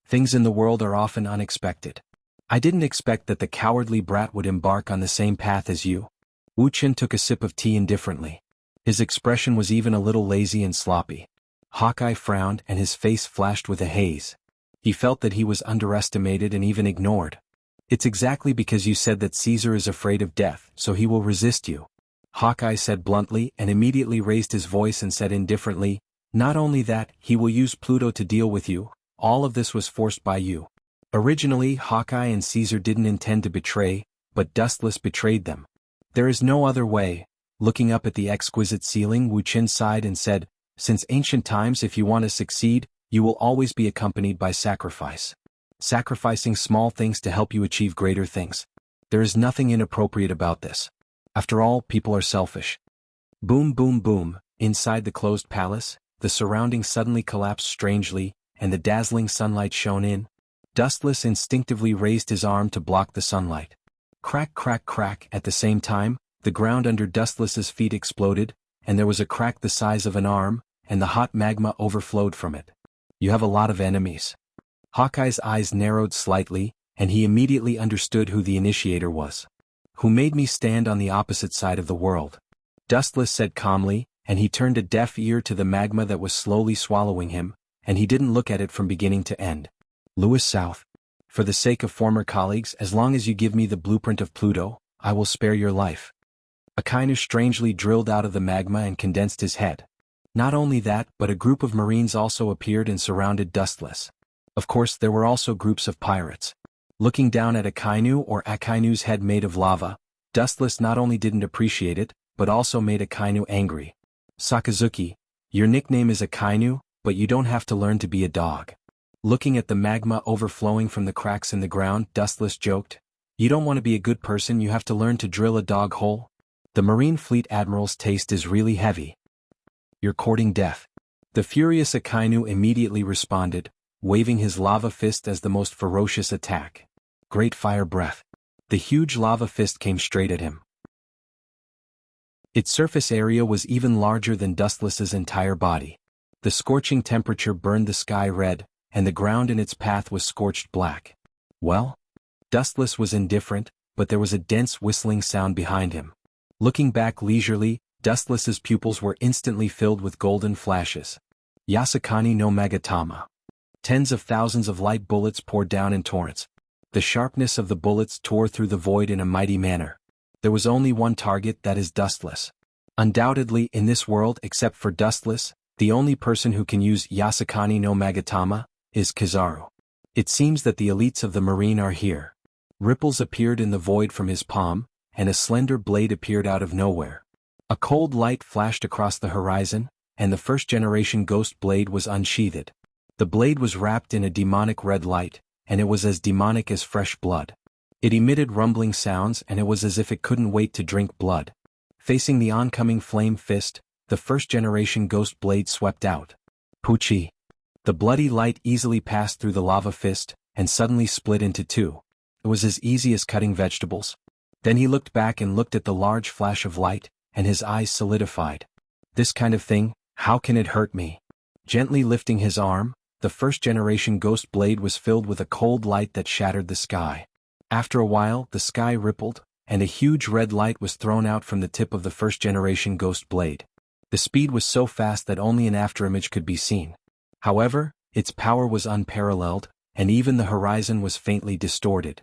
Things in the world are often unexpected. I didn't expect that the cowardly brat would embark on the same path as you." Wuxia took a sip of tea indifferently. His expression was even a little lazy and sloppy. Hawkeye frowned and his face flashed with a haze. He felt that he was underestimated and even ignored. "It's exactly because you said that Caesar is afraid of death, so he will resist you," Hawkeye said bluntly and immediately raised his voice and said indifferently, "Not only that, he will use Pluto to deal with you. All of this was forced by you." Originally, Hawkeye and Caesar didn't intend to betray, but Dustless betrayed them. "There is no other way." Looking up at the exquisite ceiling, Wuxia sighed and said, "Since ancient times, if you want to succeed, you will always be accompanied by sacrifice. Sacrificing small things to help you achieve greater things. There is nothing inappropriate about this. After all, people are selfish." Boom boom boom, inside the closed palace, the surroundings suddenly collapsed strangely, and the dazzling sunlight shone in. Dustless instinctively raised his arm to block the sunlight. Crack crack crack. At the same time, the ground under Dustless's feet exploded, and there was a crack the size of an arm, and the hot magma overflowed from it. "You have a lot of enemies." Hawkeye's eyes narrowed slightly, and he immediately understood who the initiator was. "Who made me stand on the opposite side of the world?" Dustless said calmly, and he turned a deaf ear to the magma that was slowly swallowing him, and he didn't look at it from beginning to end. "Louis South. For the sake of former colleagues, as long as you give me the blueprint of Pluto, I will spare your life." Akainu strangely drilled out of the magma and condensed his head. Not only that, but a group of Marines also appeared and surrounded Dustless. Of course, there were also groups of pirates. Looking down at Akainu's head made of lava, Dustless not only didn't appreciate it, but also made Akainu angry. "Sakazuki, your nickname is Akainu, but you don't have to learn to be a dog." Looking at the magma overflowing from the cracks in the ground, Dustless joked, "You don't want to be a good person, you have to learn to drill a dog hole. The Marine Fleet Admiral's taste is really heavy. You're courting death." The furious Akainu immediately responded, waving his lava fist as the most ferocious attack. Great fire breath. The huge lava fist came straight at him. Its surface area was even larger than Dustless's entire body. The scorching temperature burned the sky red, and the ground in its path was scorched black. "Well?" Dustless was indifferent, but there was a dense whistling sound behind him. Looking back leisurely, Dustless's pupils were instantly filled with golden flashes. Yasukani no Magatama. Tens of thousands of light bullets poured down in torrents. The sharpness of the bullets tore through the void in a mighty manner. There was only one target, that is Dustless. Undoubtedly, in this world except for Dustless, the only person who can use Yasukani no Magatama is Kizaru. It seems that the elites of the Marine are here. Ripples appeared in the void from his palm, and a slender blade appeared out of nowhere. A cold light flashed across the horizon, and the first-generation ghost blade was unsheathed. The blade was wrapped in a demonic red light, and it was as demonic as fresh blood. It emitted rumbling sounds, and it was as if it couldn't wait to drink blood. Facing the oncoming flame fist, the first-generation ghost blade swept out. Poochie! The bloody light easily passed through the lava fist, and suddenly split into two. It was as easy as cutting vegetables. Then he looked back and looked at the large flash of light, and his eyes solidified. This kind of thing, how can it hurt me? Gently lifting his arm, the first-generation ghost blade was filled with a cold light that shattered the sky. After a while, the sky rippled, and a huge red light was thrown out from the tip of the first-generation ghost blade. The speed was so fast that only an afterimage could be seen. However, its power was unparalleled, and even the horizon was faintly distorted.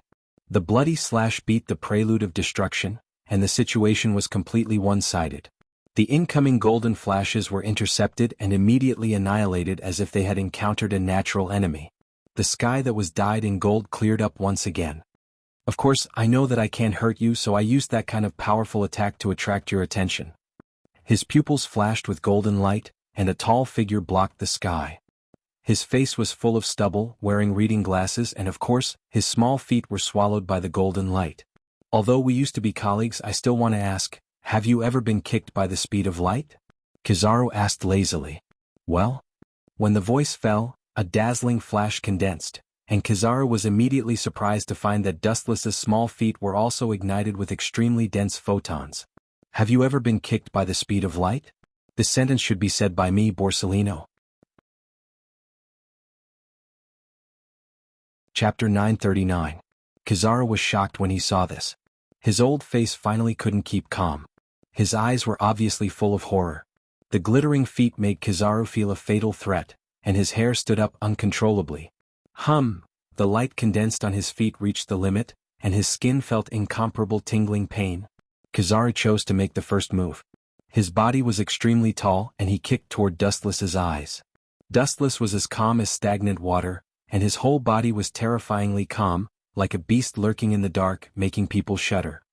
The bloody slash beat the prelude of destruction, and the situation was completely one-sided. The incoming golden flashes were intercepted and immediately annihilated as if they had encountered a natural enemy. The sky that was dyed in gold cleared up once again. Of course, I know that I can't hurt you, so I used that kind of powerful attack to attract your attention. His pupils flashed with golden light, and a tall figure blocked the sky. His face was full of stubble, wearing reading glasses, and of course, his small feet were swallowed by the golden light. Although we used to be colleagues, I still want to ask, have you ever been kicked by the speed of light? Kizaru asked lazily. Well? When the voice fell, a dazzling flash condensed, and Kizaru was immediately surprised to find that Dustless's small feet were also ignited with extremely dense photons. Have you ever been kicked by the speed of light? This sentence should be said by me, Borsellino. Chapter 939. Kizaru was shocked when he saw this. His old face finally couldn't keep calm. His eyes were obviously full of horror. The glittering feet made Kizaru feel a fatal threat, and his hair stood up uncontrollably. The light condensed on his feet reached the limit, and his skin felt incomparable tingling pain. Kizaru chose to make the first move. His body was extremely tall, and he kicked toward Dustless's eyes. Dustless was as calm as stagnant water, and his whole body was terrifyingly calm, like a beast lurking in the dark, making people shudder.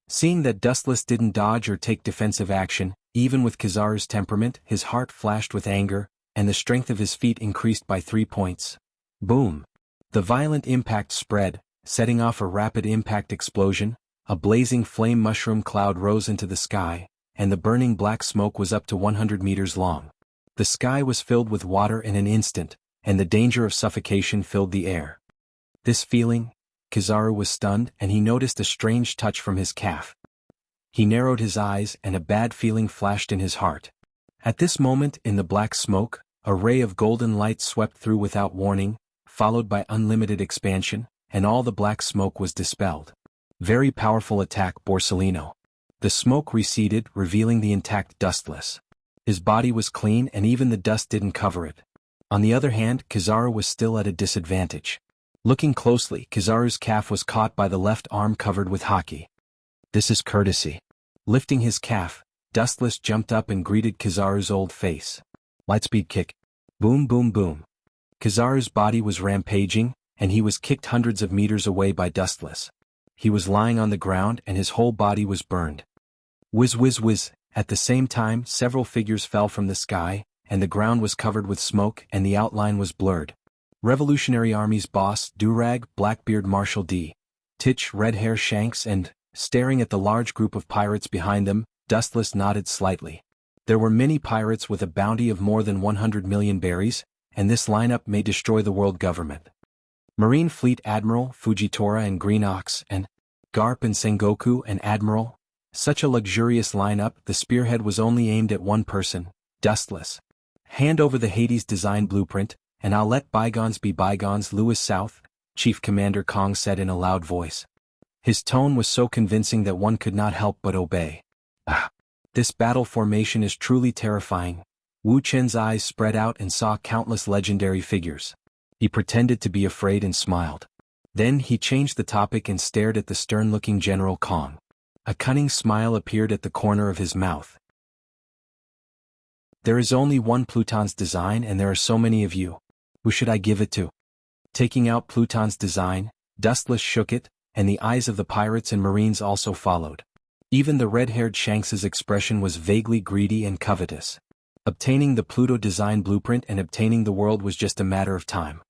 Seeing that Dustless didn't dodge or take defensive action, even with Kizaru's temperament, his heart flashed with anger, and the strength of his feet increased by 3 points. Boom! The violent impact spread, setting off a rapid impact explosion. A blazing flame mushroom cloud rose into the sky, and the burning black smoke was up to 100 meters long. The sky was filled with water in an instant, and the danger of suffocation filled the air. This feeling, Kizaru was stunned, and he noticed a strange touch from his calf. He narrowed his eyes, and a bad feeling flashed in his heart. At this moment, in the black smoke, a ray of golden light swept through without warning, followed by unlimited expansion, and all the black smoke was dispelled. Very powerful attack, Borsellino. The smoke receded, revealing the intact Dustless. His body was clean, and even the dust didn't cover it. On the other hand, Kizaru was still at a disadvantage. Looking closely, Kizaru's calf was caught by the left arm covered with haki. This is courtesy. Lifting his calf, Dustless jumped up and greeted Kizaru's old face. Lightspeed kick. Boom boom boom. Kizaru's body was rampaging, and he was kicked hundreds of meters away by Dustless. He was lying on the ground, and his whole body was burned. Whiz whiz whiz. At the same time, several figures fell from the sky, and the ground was covered with smoke, and the outline was blurred. Revolutionary Army's boss, Durag, Blackbeard Marshal D. Titch, Red Hair Shanks, and, staring at the large group of pirates behind them, Dustless nodded slightly. There were many pirates with a bounty of more than 100 million berries, and this lineup may destroy the world government. Marine Fleet Admiral, Fujitora and Green Ox, and Garp and Sengoku and Admiral. Such a luxurious lineup, the spearhead was only aimed at one person, Dustless. Hand over the Hades design blueprint, and I'll let bygones be bygones, Lewis South, Chief Commander Kong said in a loud voice. His tone was so convincing that one could not help but obey. This battle formation is truly terrifying. Wu Chen's eyes spread out and saw countless legendary figures. He pretended to be afraid and smiled. Then he changed the topic and stared at the stern-looking General Kong. A cunning smile appeared at the corner of his mouth. There is only one Pluton's design, and there are so many of you. Who should I give it to? Taking out Pluton's design, Dustless shook it, and the eyes of the pirates and marines also followed. Even the red-haired Shanks's expression was vaguely greedy and covetous. Obtaining the Pluto design blueprint and obtaining the world was just a matter of time.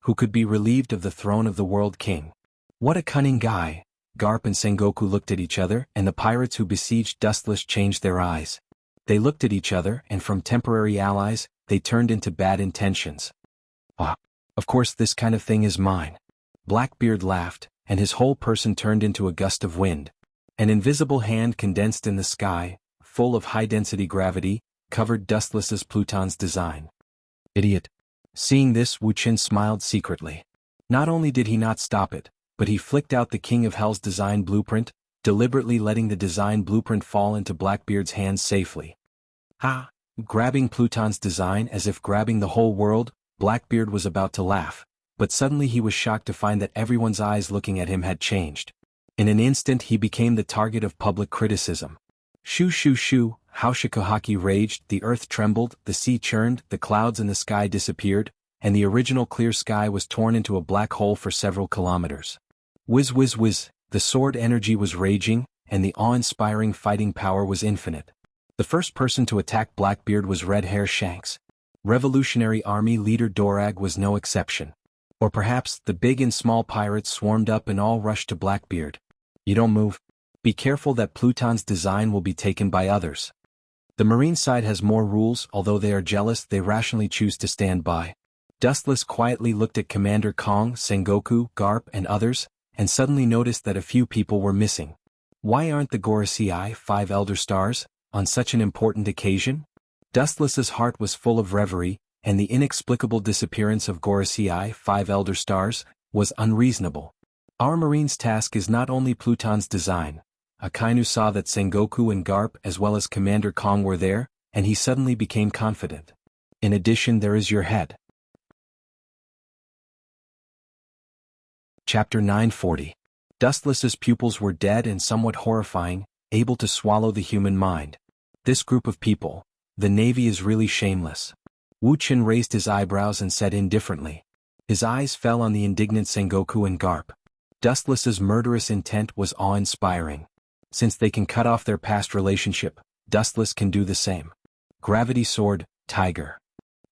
Who could be relieved of the throne of the world king? What a cunning guy! Garp and Sengoku looked at each other, and the pirates who besieged Dustless changed their eyes. They looked at each other, and from temporary allies, they turned into bad intentions. Ah, of course this kind of thing is mine. Blackbeard laughed, and his whole person turned into a gust of wind. An invisible hand condensed in the sky, full of high-density gravity, covered Dustless's Pluton's design. Idiot. Seeing this, Wuchen smiled secretly. Not only did he not stop it, but he flicked out the King of Hell's design blueprint, deliberately letting the design blueprint fall into Blackbeard's hands safely. Ha! Grabbing Pluton's design as if grabbing the whole world, Blackbeard was about to laugh, but suddenly he was shocked to find that everyone's eyes looking at him had changed. In an instant he became the target of public criticism. Shoo shoo shoo, how Shikohaki raged, the earth trembled, the sea churned, the clouds in the sky disappeared, and the original clear sky was torn into a black hole for several kilometers. Whiz whiz whiz, the sword energy was raging, and the awe-inspiring fighting power was infinite. The first person to attack Blackbeard was Red Hair Shanks. Revolutionary Army leader Dorag was no exception. Or perhaps the big and small pirates swarmed up and all rushed to Blackbeard. You don't move. Be careful that Pluton's design will be taken by others. The marine side has more rules, although they are jealous they rationally choose to stand by. Dustless quietly looked at Commander Kong, Sengoku, Garp and others, and suddenly noticed that a few people were missing. Why aren't the Gorosei 5 Elder Stars on such an important occasion? Dustless's heart was full of reverie, and the inexplicable disappearance of Gorosei 5 Elder Stars was unreasonable. Our marine's task is not only Pluton's design. Akainu saw that Sengoku and Garp as well as Commander Kong were there, and he suddenly became confident. In addition, there is your head. Chapter 940. Dustless's pupils were dead and somewhat horrifying, able to swallow the human mind. This group of people, the Navy is really shameless. Wuchen raised his eyebrows and said indifferently. His eyes fell on the indignant Sengoku and Garp. Dustless's murderous intent was awe-inspiring. Since they can cut off their past relationship, Dustless can do the same. Gravity Sword, Tiger.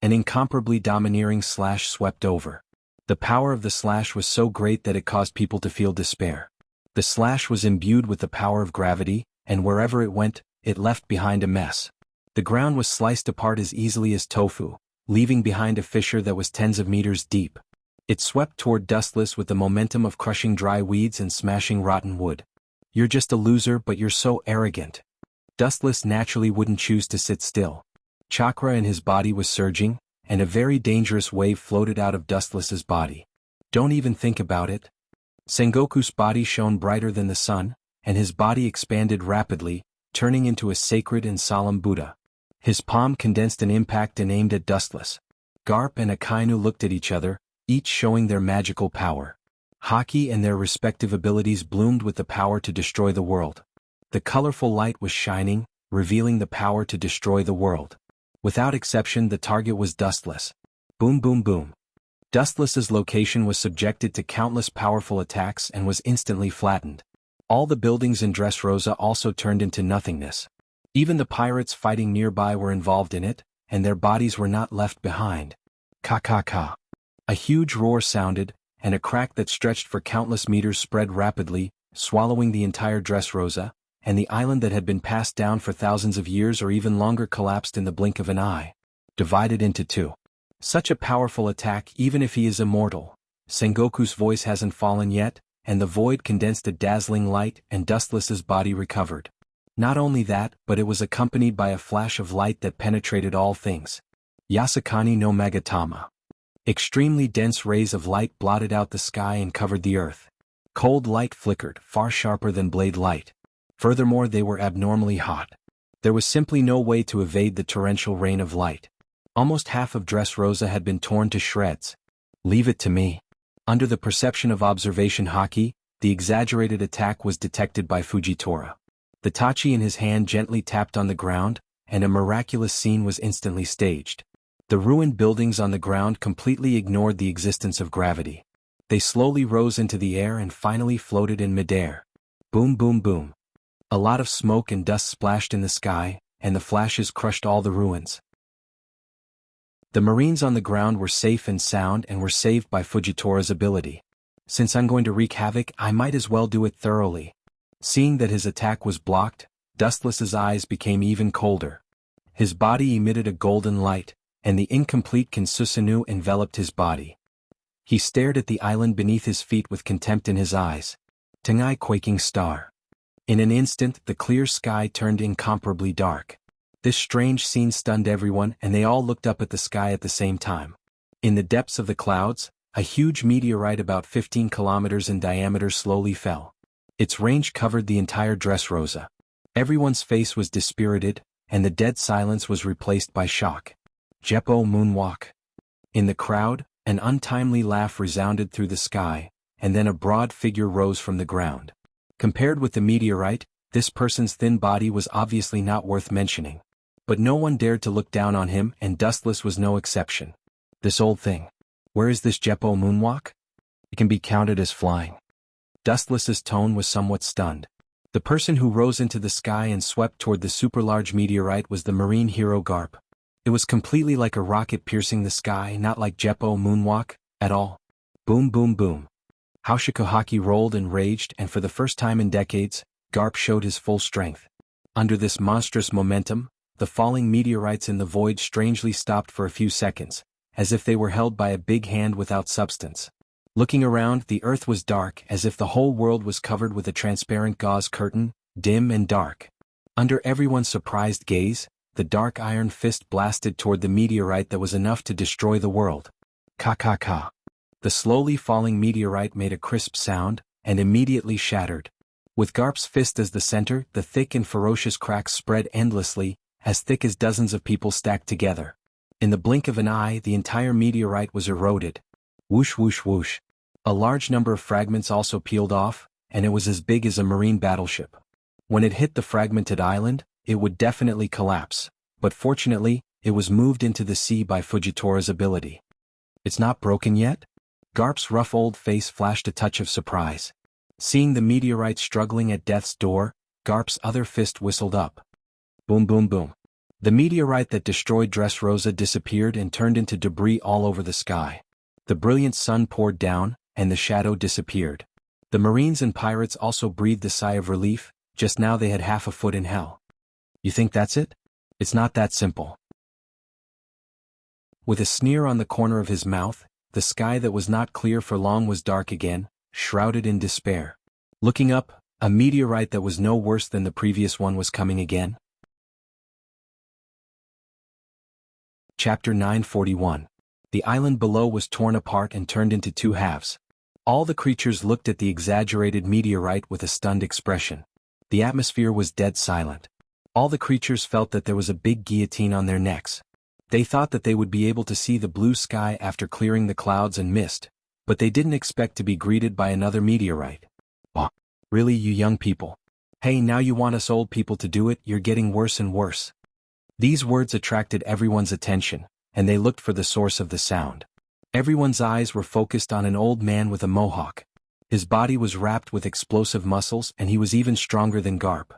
An incomparably domineering slash swept over. The power of the slash was so great that it caused people to feel despair. The slash was imbued with the power of gravity, and wherever it went, it left behind a mess. The ground was sliced apart as easily as tofu, leaving behind a fissure that was tens of meters deep. It swept toward Dustless with the momentum of crushing dry weeds and smashing rotten wood. You're just a loser, but you're so arrogant. Dustless naturally wouldn't choose to sit still. Chakra in his body was surging, and a very dangerous wave floated out of Dustless's body. Don't even think about it. Sengoku's body shone brighter than the sun, and his body expanded rapidly, turning into a sacred and solemn Buddha. His palm condensed an impact and aimed at Dustless. Garp and Akainu looked at each other, each showing their magical power. Haki and their respective abilities bloomed with the power to destroy the world. The colorful light was shining, revealing the power to destroy the world. Without exception, the target was Dustless. Boom boom boom. Dustless's location was subjected to countless powerful attacks and was instantly flattened. All the buildings in Dressrosa also turned into nothingness. Even the pirates fighting nearby were involved in it, and their bodies were not left behind. Ka ka ka. A huge roar sounded, and a crack that stretched for countless meters spread rapidly, swallowing the entire Dressrosa, and the island that had been passed down for thousands of years or even longer collapsed in the blink of an eye. Divided into two. Such a powerful attack even if he is immortal. Sengoku's voice hasn't fallen yet, and the void condensed a dazzling light and Dustless's body recovered. Not only that, but it was accompanied by a flash of light that penetrated all things. Yasakani no Magatama. Extremely dense rays of light blotted out the sky and covered the earth. Cold light flickered, far sharper than blade light. Furthermore, they were abnormally hot. There was simply no way to evade the torrential rain of light. Almost half of Dressrosa had been torn to shreds. Leave it to me. Under the perception of observation Haki, the exaggerated attack was detected by Fujitora. The tachi in his hand gently tapped on the ground, and a miraculous scene was instantly staged. The ruined buildings on the ground completely ignored the existence of gravity. They slowly rose into the air and finally floated in midair. Boom boom boom. A lot of smoke and dust splashed in the sky, and the flashes crushed all the ruins. The Marines on the ground were safe and sound and were saved by Fujitora's ability. Since I'm going to wreak havoc, I might as well do it thoroughly. Seeing that his attack was blocked, Dustless's eyes became even colder. His body emitted a golden light, and the incomplete Kinsusanu enveloped his body. He stared at the island beneath his feet with contempt in his eyes. Tengai quaking star. In an instant the clear sky turned incomparably dark. This strange scene stunned everyone, and they all looked up at the sky at the same time. In the depths of the clouds, a huge meteorite about 15 kilometers in diameter slowly fell. Its range covered the entire Dressrosa. Everyone's face was dispirited, and the dead silence was replaced by shock. Jeppo moonwalk. In the crowd, an untimely laugh resounded through the sky, and then a broad figure rose from the ground. Compared with the meteorite, this person's thin body was obviously not worth mentioning. But no one dared to look down on him, and Dustless was no exception. This old thing. Where is this Jeppo moonwalk? It can be counted as flying. Dustless's tone was somewhat stunned. The person who rose into the sky and swept toward the super-large meteorite was the marine hero Garp. It was completely like a rocket piercing the sky, not like Jeppo moonwalk, at all. Boom boom boom. Hoshikohaki rolled and raged, and for the first time in decades, Garp showed his full strength. Under this monstrous momentum, the falling meteorites in the void strangely stopped for a few seconds, as if they were held by a big hand without substance. Looking around, the earth was dark, as if the whole world was covered with a transparent gauze curtain, dim and dark. Under everyone's surprised gaze, the dark iron fist blasted toward the meteorite that was enough to destroy the world. Ka. The slowly falling meteorite made a crisp sound, and immediately shattered. With Garp's fist as the center, the thick and ferocious cracks spread endlessly, as thick as dozens of people stacked together. In the blink of an eye, the entire meteorite was eroded. Whoosh whoosh whoosh. A large number of fragments also peeled off, and it was as big as a marine battleship. When it hit the fragmented island, it would definitely collapse, but fortunately, it was moved into the sea by Fujitora's ability. It's not broken yet? Garp's rough old face flashed a touch of surprise. Seeing the meteorite struggling at death's door, Garp's other fist whistled up. Boom boom boom. The meteorite that destroyed Dressrosa disappeared and turned into debris all over the sky. The brilliant sun poured down, and the shadow disappeared. The Marines and pirates also breathed a sigh of relief, just now they had half a foot in hell. You think that's it? It's not that simple. With a sneer on the corner of his mouth, the sky that was not clear for long was dark again, shrouded in despair. Looking up, a meteorite that was no worse than the previous one was coming again. Chapter 941. The island below was torn apart and turned into two halves. All the creatures looked at the exaggerated meteorite with a stunned expression. The atmosphere was dead silent. All the creatures felt that there was a big guillotine on their necks. They thought that they would be able to see the blue sky after clearing the clouds and mist, but they didn't expect to be greeted by another meteorite. Oh, really, you young people? Hey, now you want us old people to do it? You're getting worse and worse. These words attracted everyone's attention, and they looked for the source of the sound. Everyone's eyes were focused on an old man with a mohawk. His body was wrapped with explosive muscles, and he was even stronger than Garp.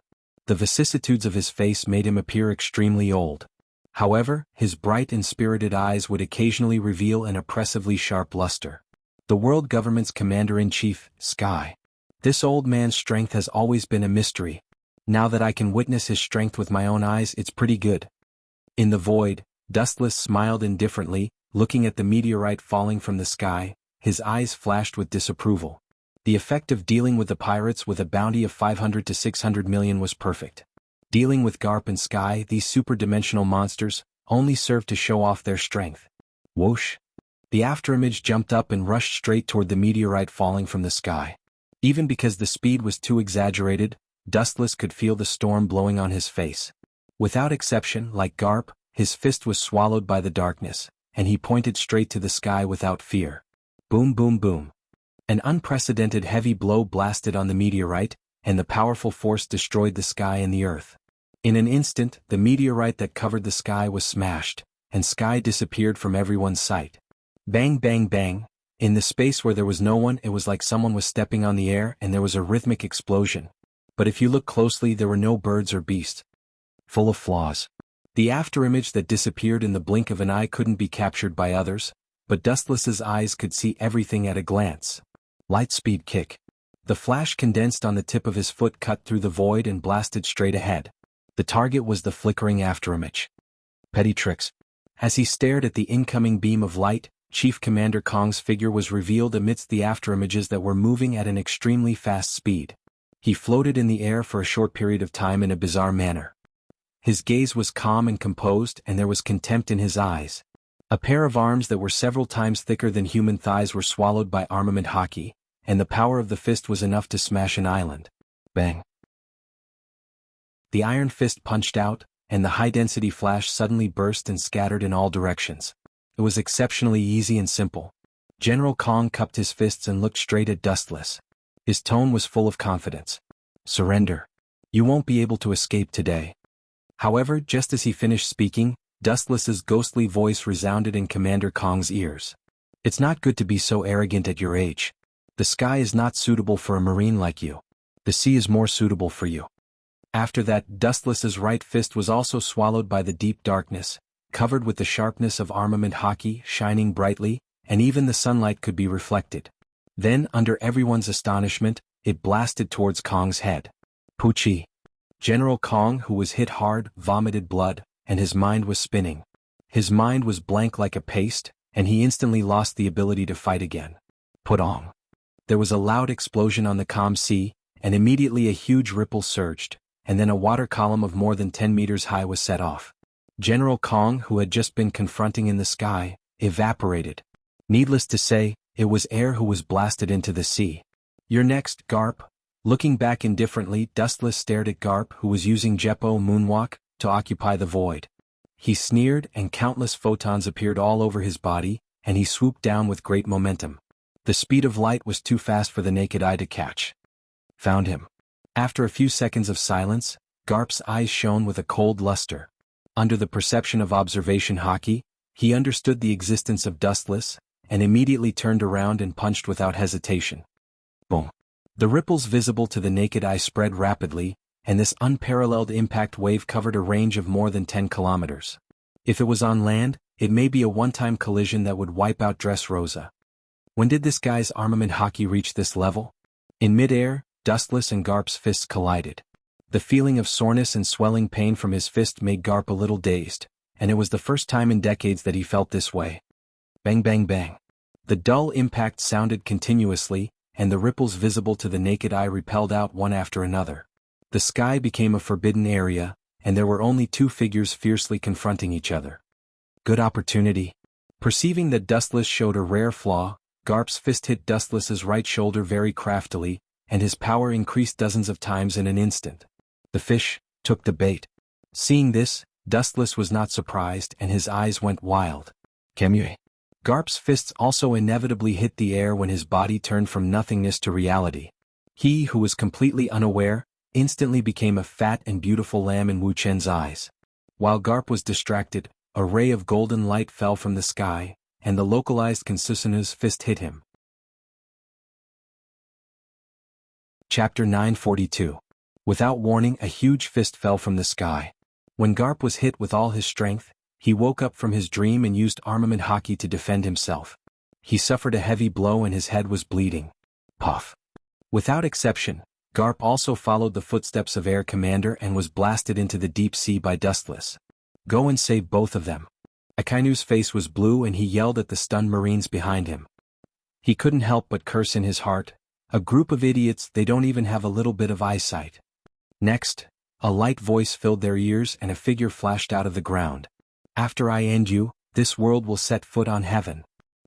The vicissitudes of his face made him appear extremely old. However, his bright and spirited eyes would occasionally reveal an oppressively sharp luster. The world government's commander-in-chief, Sky. This old man's strength has always been a mystery. Now that I can witness his strength with my own eyes, it's pretty good. In the void, Dustless smiled indifferently, looking at the meteorite falling from the sky. His eyes flashed with disapproval. The effect of dealing with the pirates with a bounty of 500 to 600 million was perfect. Dealing with Garp and Sky, these super-dimensional monsters, only served to show off their strength. Whoosh! The afterimage jumped up and rushed straight toward the meteorite falling from the sky. Even because the speed was too exaggerated, Dustless could feel the storm blowing on his face. Without exception, like Garp, his fist was swallowed by the darkness, and he pointed straight to the sky without fear. Boom boom boom. An unprecedented heavy blow blasted on the meteorite, and the powerful force destroyed the sky and the earth. In an instant, the meteorite that covered the sky was smashed, and Sky disappeared from everyone's sight. Bang bang bang. In the space where there was no one, it was like someone was stepping on the air, and there was a rhythmic explosion. But if you look closely, there were no birds or beasts. Full of flaws. The afterimage that disappeared in the blink of an eye couldn't be captured by others, but Dustless's eyes could see everything at a glance. Lightspeed kick. The flash condensed on the tip of his foot, cut through the void and blasted straight ahead. The target was the flickering afterimage. Petty tricks. As he stared at the incoming beam of light, Chief Commander Kong's figure was revealed amidst the afterimages that were moving at an extremely fast speed. He floated in the air for a short period of time in a bizarre manner. His gaze was calm and composed, and there was contempt in his eyes. A pair of arms that were several times thicker than human thighs were swallowed by armament hockey, and the power of the fist was enough to smash an island. Bang. The iron fist punched out, and the high-density flash suddenly burst and scattered in all directions. It was exceptionally easy and simple. General Kong cupped his fists and looked straight at Dustless. His tone was full of confidence. Surrender. You won't be able to escape today. However, just as he finished speaking, Dustless's ghostly voice resounded in Commander Kong's ears. It's not good to be so arrogant at your age. The sky is not suitable for a marine like you. The sea is more suitable for you. After that, Dustless's right fist was also swallowed by the deep darkness, covered with the sharpness of armament hockey, shining brightly, and even the sunlight could be reflected. Then, under everyone's astonishment, it blasted towards Kong's head. Poochie. General Kong, who was hit hard, vomited blood, and his mind was spinning. His mind was blank like a paste, and he instantly lost the ability to fight again. Putong. There was a loud explosion on the calm sea, and immediately a huge ripple surged, and then a water column of more than 10 meters high was set off. General Kong, who had just been confronting in the sky, evaporated. Needless to say, it was air who was blasted into the sea. You're next, Garp. Looking back indifferently, Dustless stared at Garp, who was using Jeppo Moonwalk to occupy the void. He sneered, and countless photons appeared all over his body, and he swooped down with great momentum. The speed of light was too fast for the naked eye to catch. Found him. After a few seconds of silence, Garp's eyes shone with a cold luster. Under the perception of observation hockey, he understood the existence of Dustless, and immediately turned around and punched without hesitation. Boom. The ripples visible to the naked eye spread rapidly, and this unparalleled impact wave covered a range of more than 10 kilometers. If it was on land, it may be a one-time collision that would wipe out Dressrosa. When did this guy's armament hockey reach this level? In midair, Dustless and Garp's fists collided. The feeling of soreness and swelling pain from his fist made Garp a little dazed, and it was the first time in decades that he felt this way. Bang bang bang. The dull impact sounded continuously, and the ripples visible to the naked eye repelled out one after another. The sky became a forbidden area, and there were only two figures fiercely confronting each other. Good opportunity. Perceiving that Dustless showed a rare flaw, Garp's fist hit Dustless's right shoulder very craftily, and his power increased dozens of times in an instant. The fish took the bait. Seeing this, Dustless was not surprised, and his eyes went wild. Kemue. Garp's fists also inevitably hit the air when his body turned from nothingness to reality. He, who was completely unaware, instantly became a fat and beautiful lamb in Wu Chen's eyes. While Garp was distracted, a ray of golden light fell from the sky, and the localized Consusanu's fist hit him. Chapter 942. Without warning, a huge fist fell from the sky. When Garp was hit with all his strength, he woke up from his dream and used armament hockey to defend himself. He suffered a heavy blow and his head was bleeding. Puff. Without exception, Garp also followed the footsteps of Air Commander and was blasted into the deep sea by Dustless. Go and save both of them. Akainu's face was blue and he yelled at the stunned Marines behind him. He couldn't help but curse in his heart. A group of idiots, they don't even have a little bit of eyesight. Next, a light voice filled their ears and a figure flashed out of the ground. After I end you, this world will set foot on heaven.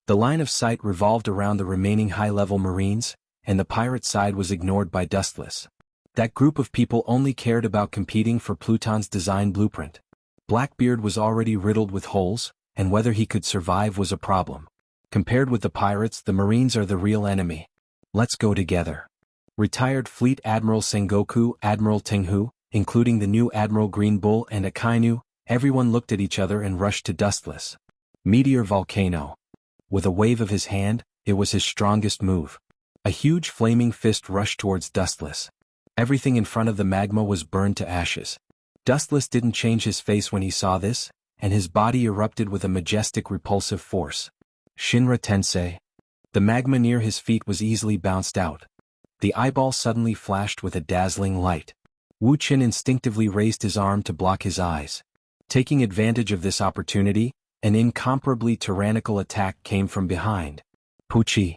The line of sight revolved around the remaining high-level Marines, and the pirate side was ignored by Dustless. That group of people only cared about competing for Pluton's design blueprint. Blackbeard was already riddled with holes, and whether he could survive was a problem. Compared with the pirates, the Marines are the real enemy. Let's go together. Retired Fleet Admiral Sengoku, Admiral Tenghu, including the new Admiral Green Bull and Akainu, everyone looked at each other and rushed to Dustless. Meteor Volcano. With a wave of his hand, it was his strongest move. A huge flaming fist rushed towards Dustless. Everything in front of the magma was burned to ashes. Dustless didn't change his face when he saw this, and his body erupted with a majestic repulsive force. Shinra Tensei. The magma near his feet was easily bounced out. The eyeball suddenly flashed with a dazzling light. Wu Qin instinctively raised his arm to block his eyes. Taking advantage of this opportunity, an incomparably tyrannical attack came from behind. Puchi.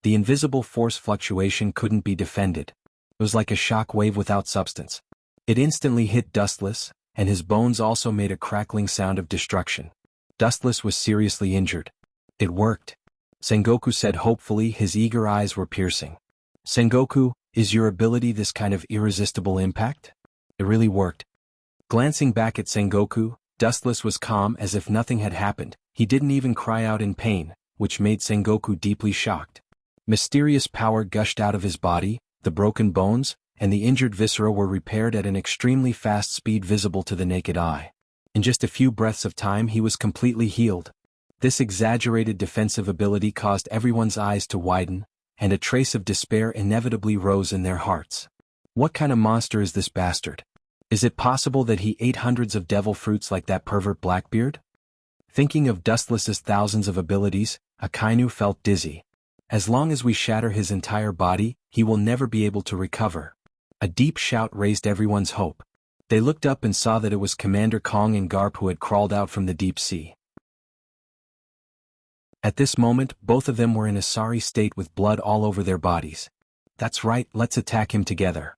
The invisible force fluctuation couldn't be defended. It was like a shock wave without substance. It instantly hit Dustless, and his bones also made a crackling sound of destruction. Dustless was seriously injured. It worked. Sengoku said hopefully, his eager eyes were piercing. Sengoku, is your ability this kind of irresistible impact? It really worked. Glancing back at Sengoku, Dustless was calm as if nothing had happened. He didn't even cry out in pain, which made Sengoku deeply shocked. Mysterious power gushed out of his body, the broken bones, and the injured viscera were repaired at an extremely fast speed visible to the naked eye. In just a few breaths of time he was completely healed. This exaggerated defensive ability caused everyone's eyes to widen, and a trace of despair inevitably rose in their hearts. What kind of monster is this bastard? Is it possible that he ate hundreds of devil fruits like that pervert Blackbeard? Thinking of Dustless's thousands of abilities, Akainu felt dizzy. As long as we shatter his entire body, he will never be able to recover. A deep shout raised everyone's hope. They looked up and saw that it was Commander Kong and Garp who had crawled out from the deep sea. At this moment, both of them were in a sorry state with blood all over their bodies. That's right, let's attack him together.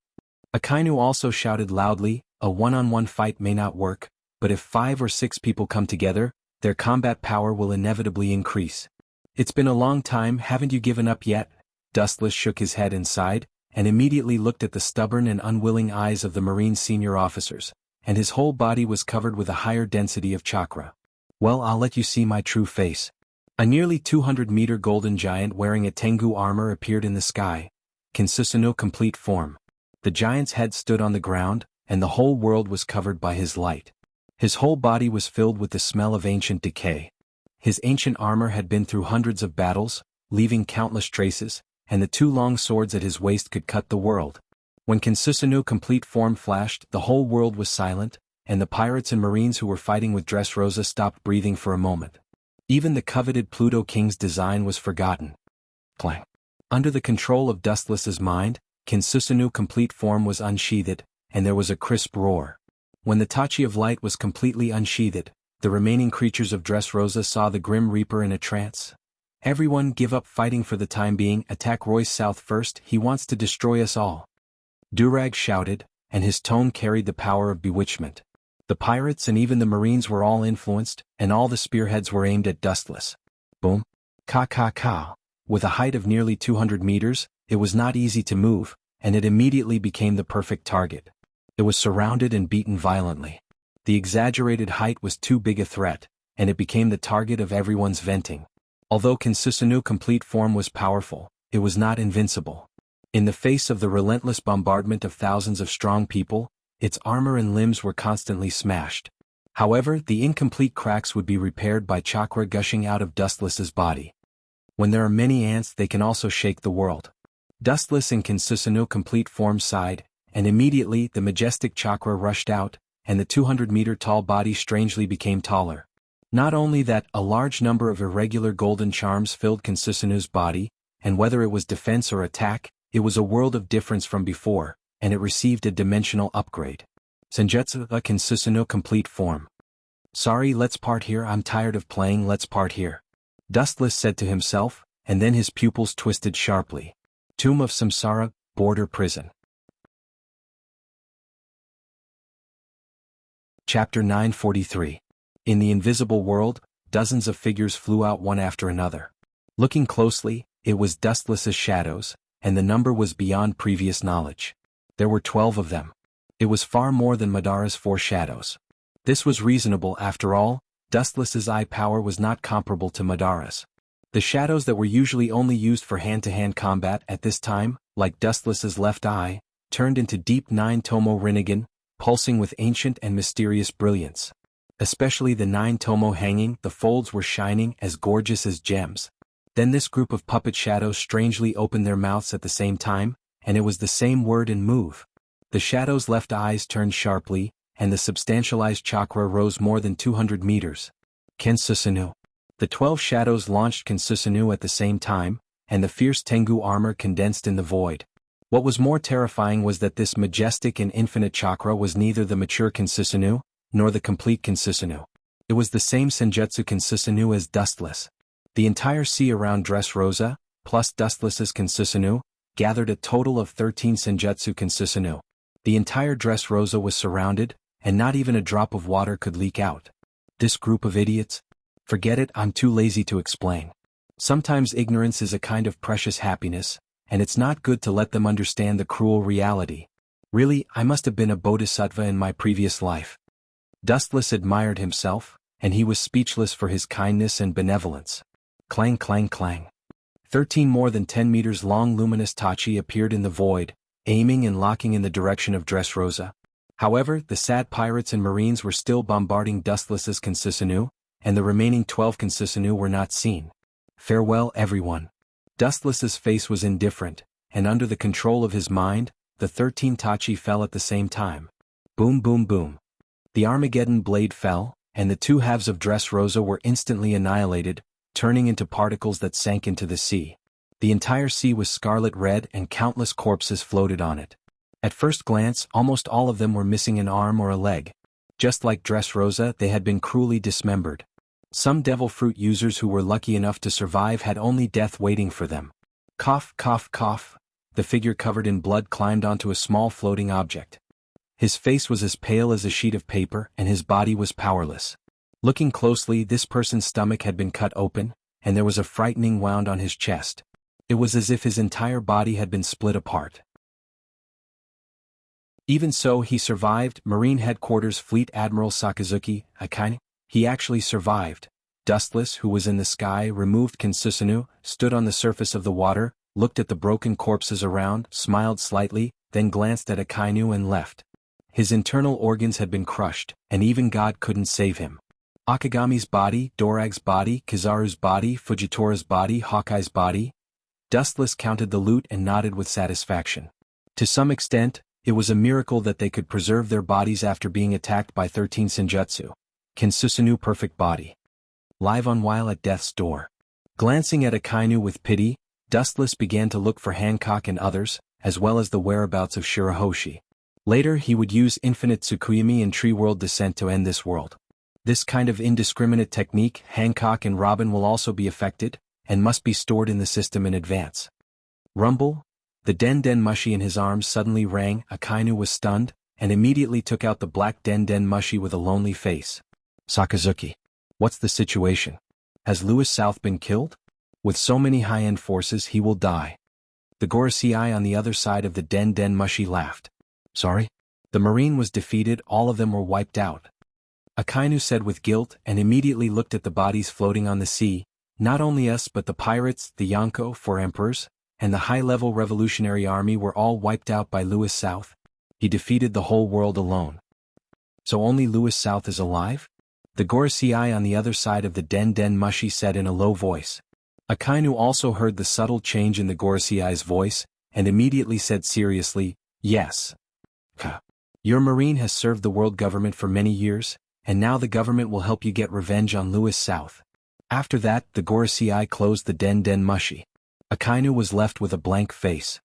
Akainu also shouted loudly, a one-on-one fight may not work, but if 5 or 6 people come together, their combat power will inevitably increase. It's been a long time, haven't you given up yet? Dustless shook his head and sighed, and immediately looked at the stubborn and unwilling eyes of the Marine senior officers, and his whole body was covered with a higher density of chakra. Well, I'll let you see my true face. A nearly 200-meter golden giant wearing a Tengu armor appeared in the sky, Kinsusuno complete form. The giant's head stood on the ground, and the whole world was covered by his light. His whole body was filled with the smell of ancient decay. His ancient armor had been through hundreds of battles, leaving countless traces, and the 2 long swords at his waist could cut the world. When Kinsusuno complete form flashed, the whole world was silent, and the pirates and marines who were fighting with Dressrosa stopped breathing for a moment. Even the coveted Pluto King's design was forgotten. Clang. Under the control of Dustless's mind, Kinsusuno complete form was unsheathed, and there was a crisp roar. When the Tachi of Light was completely unsheathed, the remaining creatures of Dressrosa saw the Grim Reaper in a trance. Everyone give up fighting for the time being, attack Royce South first, he wants to destroy us all. Durag shouted, and his tone carried the power of bewitchment. The pirates and even the marines were all influenced, and all the spearheads were aimed at Dustless. Boom. Ka. With a height of nearly 200 meters, it was not easy to move, and it immediately became the perfect target. It was surrounded and beaten violently. The exaggerated height was too big a threat, and it became the target of everyone's venting. Although Kinsusuno complete form was powerful, it was not invincible. In the face of the relentless bombardment of thousands of strong people, its armor and limbs were constantly smashed. However, the incomplete cracks would be repaired by chakra gushing out of Dustless's body. When there are many ants, they can also shake the world. Dustless and Kinsusuno complete form sighed, and immediately the majestic chakra rushed out, and the 200-meter-tall body strangely became taller. Not only that, a large number of irregular golden charms filled Kinsusuno's body, and whether it was defense or attack, it was a world of difference from before, and it received a dimensional upgrade. Senjutsu Kinsusuno complete form. Sorry, let's part here, I'm tired of playing, let's part here. Dustless said to himself, and then his pupils twisted sharply. Tomb of Samsara, Border Prison. Chapter 943. In the invisible world, dozens of figures flew out one after another. Looking closely, it was Dustless's shadows, and the number was beyond previous knowledge. There were 12 of them. It was far more than Madara's 4 shadows. This was reasonable after all, Dustless's eye power was not comparable to Madara's. The shadows that were usually only used for hand-to-hand combat at this time, like Dustless's left eye, turned into deep 9-tomo Rinnegan, pulsing with ancient and mysterious brilliance. Especially the 9-tomo hanging, the folds were shining as gorgeous as gems. Then this group of puppet shadows strangely opened their mouths at the same time, and it was the same word and move. The shadow's left eyes turned sharply, and the substantialized chakra rose more than 200 meters. Kensusanu. The 12 shadows launched Kensusanu at the same time, and the fierce Tengu armor condensed in the void. What was more terrifying was that this majestic and infinite chakra was neither the mature Kensusanu, nor the complete Kensusanu. It was the same Senjutsu Kensusanu as Dustless. The entire sea around Dressrosa, plus Dustless's Kensusanu, gathered a total of 13 Senjutsu Kensusanu. The entire Dressrosa was surrounded, and not even a drop of water could leak out. This group of idiots? Forget it, I'm too lazy to explain. Sometimes ignorance is a kind of precious happiness, and it's not good to let them understand the cruel reality. Really, I must have been a bodhisattva in my previous life. Dustless admired himself, and he was speechless for his kindness and benevolence. Clang clang clang. 13 more than 10 meters long luminous tachi appeared in the void, aiming and locking in the direction of Dressrosa. However, the sad pirates and marines were still bombarding Dustless's Kensusanu, and the remaining 12 Kensusanu were not seen. Farewell, everyone. Dustless's face was indifferent, and under the control of his mind, the 13 tachi fell at the same time. Boom boom boom. The Armageddon blade fell, and the two halves of Dressrosa were instantly annihilated, turning into particles that sank into the sea. The entire sea was scarlet red and countless corpses floated on it. At first glance, almost all of them were missing an arm or a leg. Just like Dressrosa, they had been cruelly dismembered. Some devil fruit users who were lucky enough to survive had only death waiting for them. Cough, cough, cough. The figure covered in blood climbed onto a small floating object. His face was as pale as a sheet of paper, and his body was powerless. Looking closely, this person's stomach had been cut open, and there was a frightening wound on his chest. It was as if his entire body had been split apart. Even so, he survived. Marine Headquarters Fleet Admiral Sakazuki, Akaine. He actually survived. Dustless, who was in the sky, removed Kensusanu, stood on the surface of the water, looked at the broken corpses around, smiled slightly, then glanced at Akainu and left. His internal organs had been crushed, and even God couldn't save him. Akagami's body, Dorag's body, Kizaru's body, Fujitora's body, Hawkeye's body. Dustless counted the loot and nodded with satisfaction. To some extent, it was a miracle that they could preserve their bodies after being attacked by 13 Senjutsu. Kensusanu perfect body. Live on while at death's door. Glancing at Akainu with pity, Dustless began to look for Hancock and others, as well as the whereabouts of Shirahoshi. Later he would use infinite Tsukuyomi and Tree World Descent to end this world. This kind of indiscriminate technique, Hancock and Robin will also be affected, and must be stored in the system in advance. Rumble? The Den Den Mushi in his arms suddenly rang. Akainu was stunned, and immediately took out the black Den Den Mushi with a lonely face. Sakazuki. What's the situation? Has Lewis South been killed? With so many high-end forces he will die. The Gorosei on the other side of the Den Den Mushi laughed. Sorry? The Marine was defeated, all of them were wiped out. Akainu said with guilt and immediately looked at the bodies floating on the sea. Not only us but the pirates, the Yonko, 4 emperors, and the high-level revolutionary army were all wiped out by Lewis South. He defeated the whole world alone. So only Lewis South is alive? The Gorosei on the other side of the Den Den Mushi said in a low voice. Akainu also heard the subtle change in the Gorosei's voice, and immediately said seriously, yes. Your Marine has served the world government for many years, and now the government will help you get revenge on Lewis South. After that, the Gorosei closed the Den Den Mushi. Akainu was left with a blank face.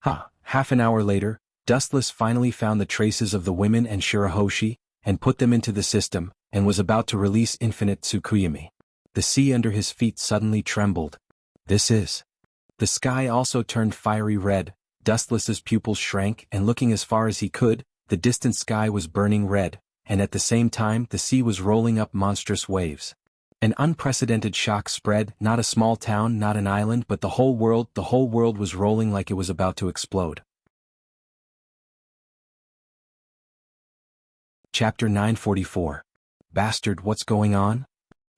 Half an hour later, Dustless finally found the traces of the women and Shirahoshi, and put them into the system, and was about to release infinite Tsukuyomi. The sea under his feet suddenly trembled. This is. The sky also turned fiery red, Dustless's pupils shrank, and looking as far as he could, the distant sky was burning red, and at the same time the sea was rolling up monstrous waves. An unprecedented shock spread, not a small town, not an island, but the whole world was rolling like it was about to explode. Chapter 944. Bastard, what's going on?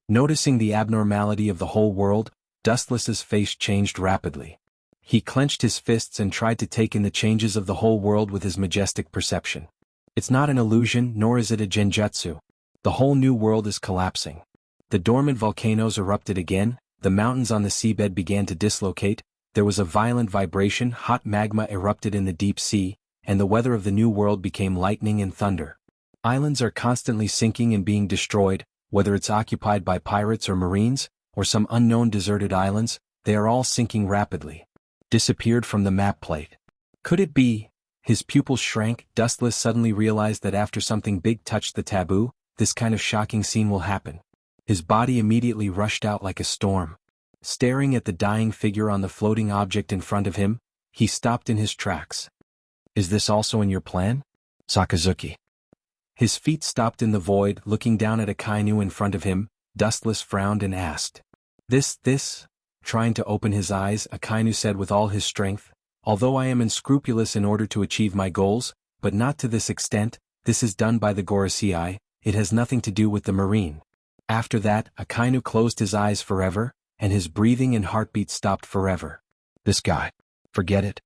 Noticing the abnormality of the whole world, Dustless's face changed rapidly. He clenched his fists and tried to take in the changes of the whole world with his majestic perception. It's not an illusion, nor is it a genjutsu. The whole new world is collapsing. The dormant volcanoes erupted again, the mountains on the seabed began to dislocate, there was a violent vibration, hot magma erupted in the deep sea, and the weather of the new world became lightning and thunder. Islands are constantly sinking and being destroyed, whether it's occupied by pirates or marines, or some unknown deserted islands, they are all sinking rapidly. Disappeared from the map plate. Could it be? His pupils shrank. Dustless suddenly realized that after something big touched the taboo, this kind of shocking scene will happen. His body immediately rushed out like a storm. Staring at the dying figure on the floating object in front of him, he stopped in his tracks. Is this also in your plan? Sakazuki. His feet stopped in the void. Looking down at Akainu in front of him, Dustless frowned and asked. This? Trying to open his eyes, Akainu said with all his strength, although I am unscrupulous in order to achieve my goals, but not to this extent, this is done by the Gorosei, it has nothing to do with the marine. After that, Akainu closed his eyes forever, and his breathing and heartbeat stopped forever. This guy. Forget it.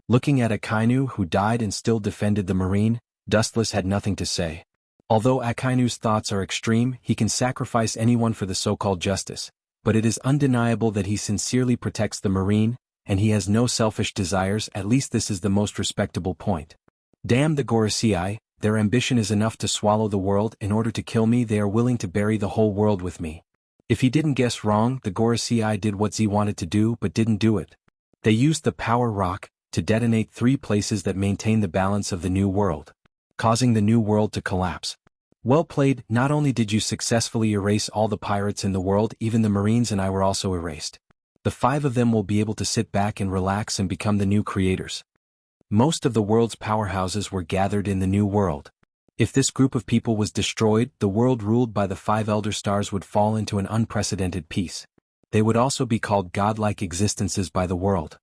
Looking at Akainu, who died and still defended the marine, Dustless had nothing to say. Although Akainu's thoughts are extreme, he can sacrifice anyone for the so-called justice, but it is undeniable that he sincerely protects the marine, and he has no selfish desires. At least this is the most respectable point. Damn the Gorosei, their ambition is enough to swallow the world. In order to kill me, they are willing to bury the whole world with me. If he didn't guess wrong, the Gorosei did what Z wanted to do but didn't do it. They used the power rock to detonate 3 places that maintain the balance of the new world, causing the new world to collapse. Well played. Not only did you successfully erase all the pirates in the world, even the marines and I were also erased. The 5 of them will be able to sit back and relax and become the new creators. Most of the world's powerhouses were gathered in the new world. If this group of people was destroyed, the world ruled by the 5 elder stars would fall into an unprecedented peace. They would also be called godlike existences by the world.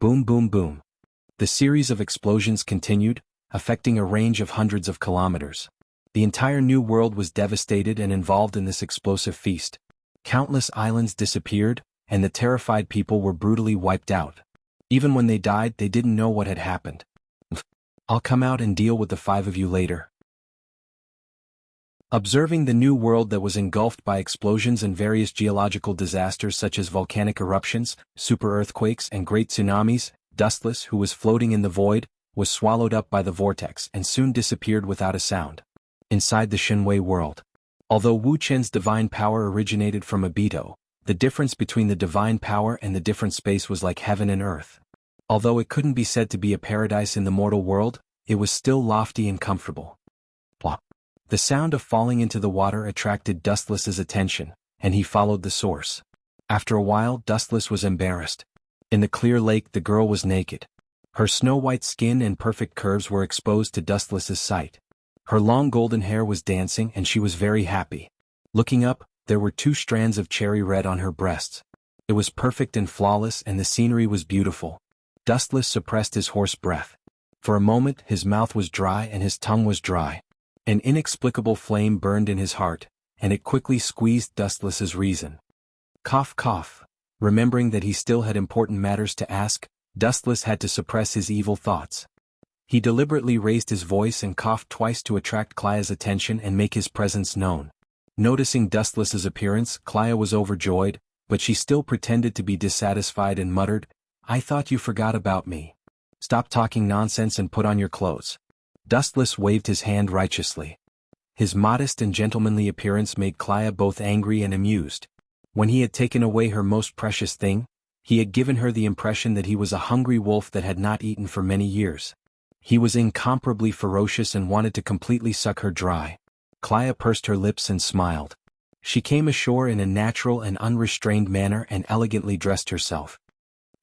Boom boom boom. The series of explosions continued, affecting a range of hundreds of kilometers. The entire new world was devastated and involved in this explosive feast. Countless islands disappeared, and the terrified people were brutally wiped out. Even when they died, they didn't know what had happened. I'll come out and deal with the 5 of you later. Observing the new world that was engulfed by explosions and various geological disasters such as volcanic eruptions, super earthquakes and great tsunamis, Dustless, who was floating in the void, was swallowed up by the vortex and soon disappeared without a sound. Inside the Shinwei world. Although Wu Chen's divine power originated from Obito, the difference between the divine power and the different space was like heaven and earth. Although it couldn't be said to be a paradise in the mortal world, it was still lofty and comfortable. Plop. The sound of falling into the water attracted Dustless's attention, and he followed the source. After a while, Dustless was embarrassed. In the clear lake, the girl was naked. Her snow-white skin and perfect curves were exposed to Dustless's sight. Her long golden hair was dancing and she was very happy. Looking up, there were 2 strands of cherry red on her breasts. It was perfect and flawless and the scenery was beautiful. Dustless suppressed his hoarse breath. For a moment, his mouth was dry and his tongue was dry. An inexplicable flame burned in his heart, and it quickly squeezed Dustless's reason. Cough cough. Remembering that he still had important matters to ask, Dustless had to suppress his evil thoughts. He deliberately raised his voice and coughed twice to attract Klaya's attention and make his presence known. Noticing Dustless's appearance, Klaya was overjoyed, but she still pretended to be dissatisfied and muttered, "I thought you forgot about me. Stop talking nonsense and put on your clothes." Dustless waved his hand righteously. His modest and gentlemanly appearance made Klaya both angry and amused. When he had taken away her most precious thing, he had given her the impression that he was a hungry wolf that had not eaten for many years. He was incomparably ferocious and wanted to completely suck her dry. Klaya pursed her lips and smiled. She came ashore in a natural and unrestrained manner and elegantly dressed herself.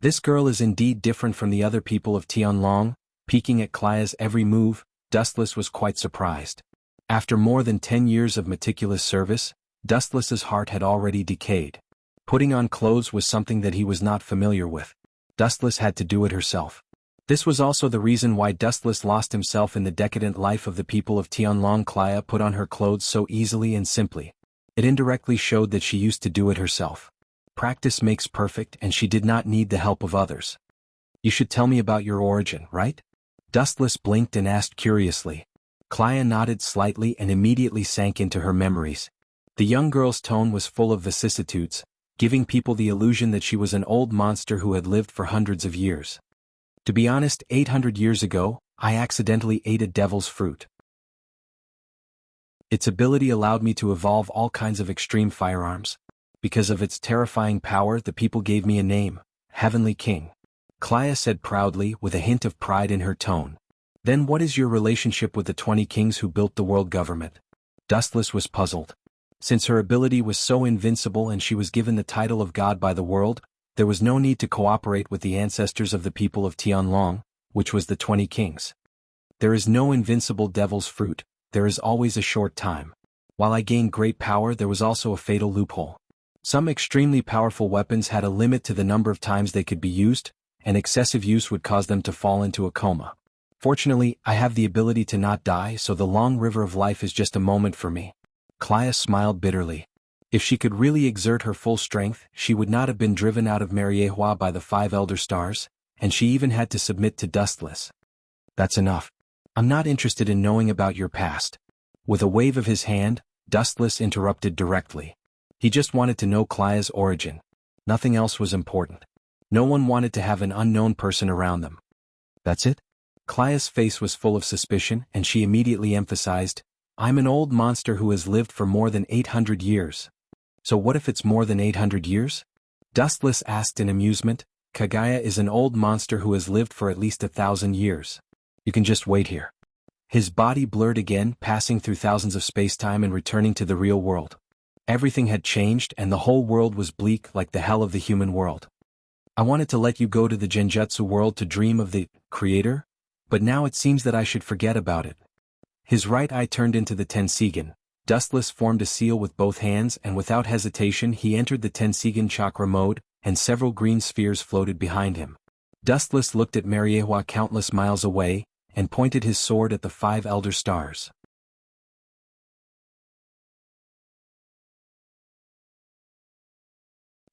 This girl is indeed different from the other people of Tianlong. Peeking at Klaya's every move, Dustless was quite surprised. After more than 10 years of meticulous service, Dustless's heart had already decayed. Putting on clothes was something that he was not familiar with. Dustless had to do it herself. This was also the reason why Dustless lost himself in the decadent life of the people of Tianlong. Klaya put on her clothes so easily and simply. It indirectly showed that she used to do it herself. Practice makes perfect, and she did not need the help of others. "You should tell me about your origin, right?" Dustless blinked and asked curiously. Klaya nodded slightly and immediately sank into her memories. The young girl's tone was full of vicissitudes, giving people the illusion that she was an old monster who had lived for hundreds of years. To be honest, 800 years ago, I accidentally ate a devil's fruit. Its ability allowed me to evolve all kinds of extreme firearms. Because of its terrifying power, the people gave me a name, Heavenly King. Clea said proudly, with a hint of pride in her tone. Then what is your relationship with the 20 kings who built the world government? Dustless was puzzled. Since her ability was so invincible and she was given the title of God by the world, there was no need to cooperate with the ancestors of the people of Tianlong, which was the 20 kings. There is no invincible devil's fruit, there is always a short time. While I gained great power, there was also a fatal loophole. Some extremely powerful weapons had a limit to the number of times they could be used, and excessive use would cause them to fall into a coma. Fortunately, I have the ability to not die, so the long river of life is just a moment for me. Clea smiled bitterly. If she could really exert her full strength, she would not have been driven out of Mariehua by the 5 elder stars, and she even had to submit to Dustless. That's enough. I'm not interested in knowing about your past. With a wave of his hand, Dustless interrupted directly. He just wanted to know Clea's origin. Nothing else was important. No one wanted to have an unknown person around them. That's it? Clea's face was full of suspicion, and she immediately emphasized, I'm an old monster who has lived for more than 800 years. So what if it's more than 800 years? Dustless asked in amusement. Kagaya is an old monster who has lived for at least 1,000 years. You can just wait here. His body blurred again, passing through thousands of space-time and returning to the real world. Everything had changed and the whole world was bleak like the hell of the human world. I wanted to let you go to the Genjutsu world to dream of the Creator, but now it seems that I should forget about it. His right eye turned into the Tensigen. Dustless formed a seal with both hands and without hesitation he entered the Tensigen chakra mode, and several green spheres floated behind him. Dustless looked at Mariehua countless miles away, and pointed his sword at the 5 elder stars.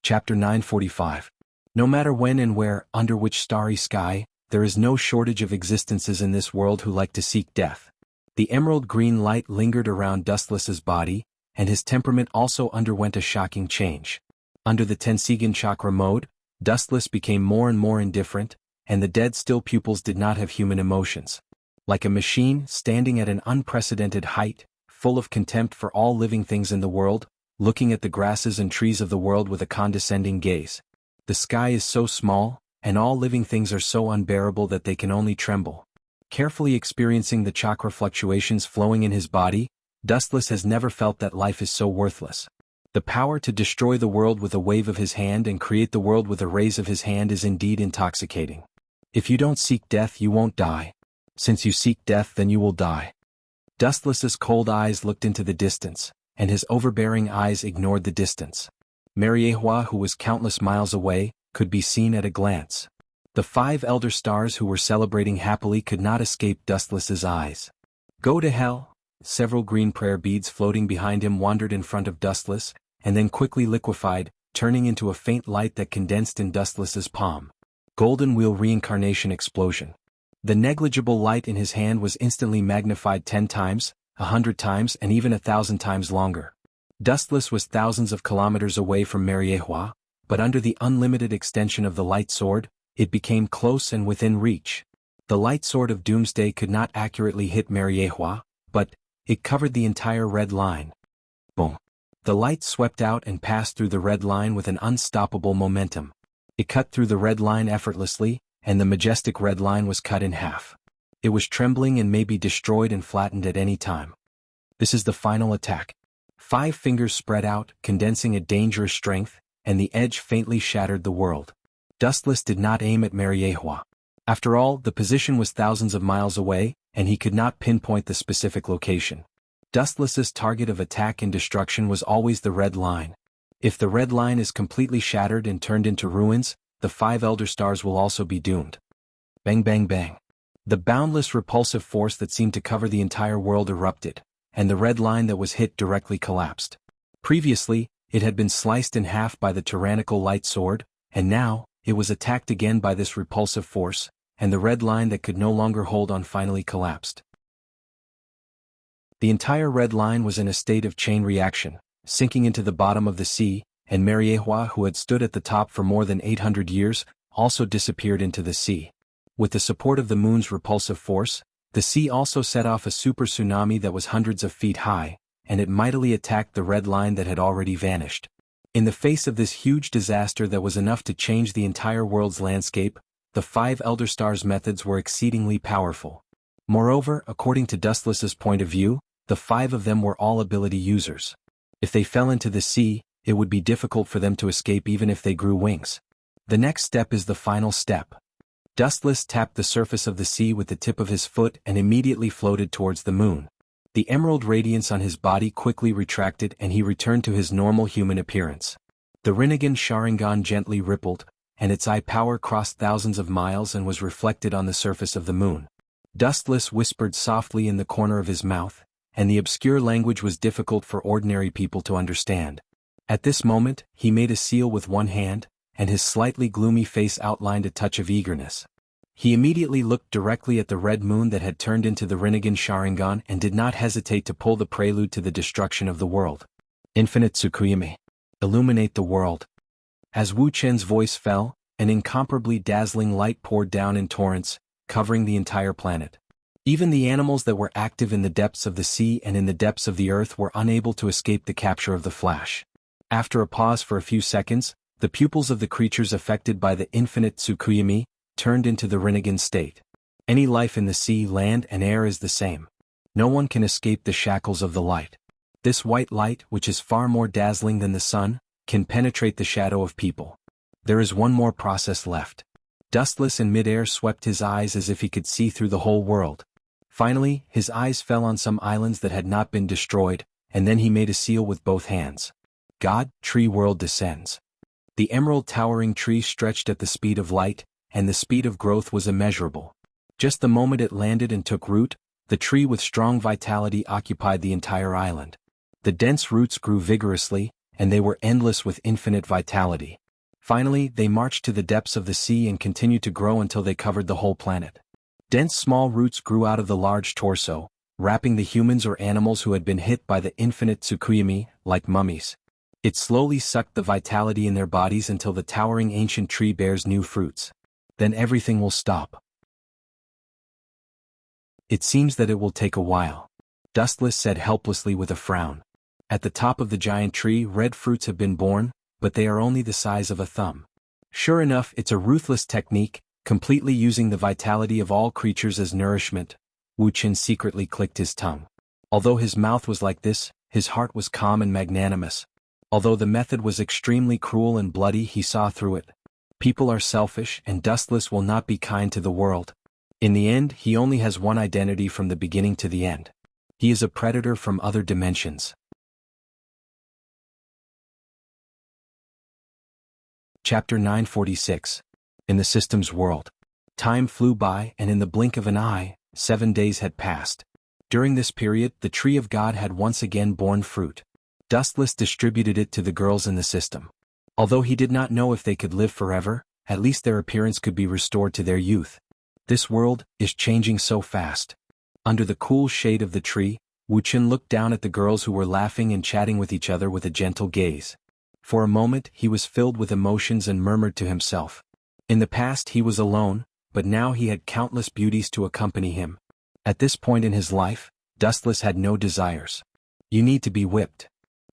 Chapter 945. No matter when and where, under which starry sky, there is no shortage of existences in this world who like to seek death. The emerald green light lingered around Dustless's body, and his temperament also underwent a shocking change. Under the Tensigen chakra mode, Dustless became more and more indifferent, and the dead still pupils did not have human emotions. Like a machine standing at an unprecedented height, full of contempt for all living things in the world, looking at the grasses and trees of the world with a condescending gaze. The sky is so small, and all living things are so unbearable that they can only tremble. Carefully experiencing the chakra fluctuations flowing in his body, Dustless has never felt that life is so worthless. The power to destroy the world with a wave of his hand and create the world with a raise of his hand is indeed intoxicating. If you don't seek death, you won't die. Since you seek death, then you will die. Dustless's cold eyes looked into the distance, and his overbearing eyes ignored the distance. Mariehua, who was countless miles away, could be seen at a glance. The 5 elder stars who were celebrating happily could not escape Dustless's eyes. Go to hell! Several green prayer beads floating behind him wandered in front of Dustless, and then quickly liquefied, turning into a faint light that condensed in Dustless's palm. Golden Wheel Reincarnation Explosion. The negligible light in his hand was instantly magnified 10 times, 100 times, and even 1,000 times longer. Dustless was thousands of kilometers away from Mariehua, but under the unlimited extension of the light sword, it became close and within reach. The light sword of Doomsday could not accurately hit Mariehua, but it covered the entire red line. Boom. The light swept out and passed through the red line with an unstoppable momentum. It cut through the red line effortlessly, and the majestic red line was cut in half. It was trembling and may be destroyed and flattened at any time. This is the final attack. 5 fingers spread out, condensing a dangerous strength, and the edge faintly shattered the world. Dustless did not aim at Mariehua. After all, the position was thousands of miles away, and he could not pinpoint the specific location. Dustless's target of attack and destruction was always the red line. If the red line is completely shattered and turned into ruins, the 5 elder stars will also be doomed. Bang bang bang. The boundless repulsive force that seemed to cover the entire world erupted, and the red line that was hit directly collapsed. Previously, it had been sliced in half by the tyrannical light sword, and now, it was attacked again by this repulsive force, and the red line that could no longer hold on finally collapsed. The entire red line was in a state of chain reaction, sinking into the bottom of the sea, and Mariehua, who had stood at the top for more than 800 years, also disappeared into the sea. With the support of the moon's repulsive force, the sea also set off a super tsunami that was hundreds of feet high, and it mightily attacked the red line that had already vanished. In the face of this huge disaster that was enough to change the entire world's landscape, the 5 Elder Stars' methods were exceedingly powerful. Moreover, according to Dustless's point of view, the 5 of them were all ability users. If they fell into the sea, it would be difficult for them to escape even if they grew wings. The next step is the final step. Dustless tapped the surface of the sea with the tip of his foot and immediately floated towards the moon. The emerald radiance on his body quickly retracted and he returned to his normal human appearance. The Rinnegan Sharingan gently rippled, and its eye power crossed thousands of miles and was reflected on the surface of the moon. Dustless whispered softly in the corner of his mouth, and the obscure language was difficult for ordinary people to understand. At this moment, he made a seal with one hand, and his slightly gloomy face outlined a touch of eagerness. He immediately looked directly at the red moon that had turned into the Rinnegan Sharingan and did not hesitate to pull the prelude to the destruction of the world. Infinite Tsukuyomi. Illuminate the world. As Wu Chen's voice fell, an incomparably dazzling light poured down in torrents, covering the entire planet. Even the animals that were active in the depths of the sea and in the depths of the earth were unable to escape the capture of the flash. After a pause for a few seconds, the pupils of the creatures affected by the infinite Tsukuyomi turned into the Rinnegan state. Any life in the sea, land, and air is the same. No one can escape the shackles of the light. This white light, which is far more dazzling than the sun, can penetrate the shadow of people. There is one more process left. Dustless in midair swept his eyes as if he could see through the whole world. Finally, his eyes fell on some islands that had not been destroyed, and then he made a seal with both hands. God, tree world descends. The emerald towering tree stretched at the speed of light, and the speed of growth was immeasurable. Just the moment it landed and took root, the tree with strong vitality occupied the entire island. The dense roots grew vigorously, and they were endless with infinite vitality. Finally, they marched to the depths of the sea and continued to grow until they covered the whole planet. Dense small roots grew out of the large torso, wrapping the humans or animals who had been hit by the infinite Tsukuyomi, like mummies. It slowly sucked the vitality in their bodies until the towering ancient tree bears new fruits. Then everything will stop. It seems that it will take a while. Dustless said helplessly with a frown. At the top of the giant tree, red fruits have been born, but they are only the size of a thumb. Sure enough, it's a ruthless technique, completely using the vitality of all creatures as nourishment. Wu Chen secretly clicked his tongue. Although his mouth was like this, his heart was calm and magnanimous. Although the method was extremely cruel and bloody, he saw through it. People are selfish, and Dustless will not be kind to the world. In the end, he only has one identity from the beginning to the end. He is a predator from other dimensions. Chapter 946. In the system's world. Time flew by, and in the blink of an eye, 7 days had passed. During this period, the tree of God had once again borne fruit. Dustless distributed it to the girls in the system. Although he did not know if they could live forever, at least their appearance could be restored to their youth. This world is changing so fast. Under the cool shade of the tree, Wu Chen looked down at the girls who were laughing and chatting with each other with a gentle gaze. For a moment, he was filled with emotions and murmured to himself. In the past he was alone, but now he had countless beauties to accompany him. At this point in his life, Dustless had no desires. You need to be whipped.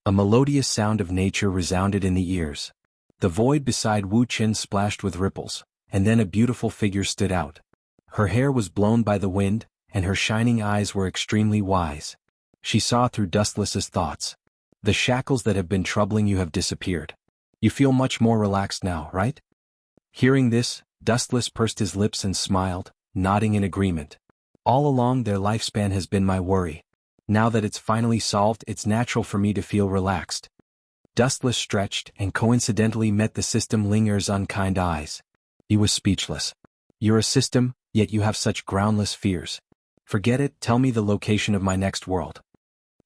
A melodious sound of nature resounded in the ears. The void beside Wu Chen splashed with ripples, and then a beautiful figure stood out. Her hair was blown by the wind, and her shining eyes were extremely wise. She saw through Dustless's thoughts. The shackles that have been troubling you have disappeared. You feel much more relaxed now, right? Hearing this, Dustless pursed his lips and smiled, nodding in agreement. All along their lifespan has been my worry. Now that it's finally solved, it's natural for me to feel relaxed. Dustless stretched and coincidentally met the system linger's unkind eyes. He was speechless. You're a system, yet you have such groundless fears. Forget it, tell me the location of my next world.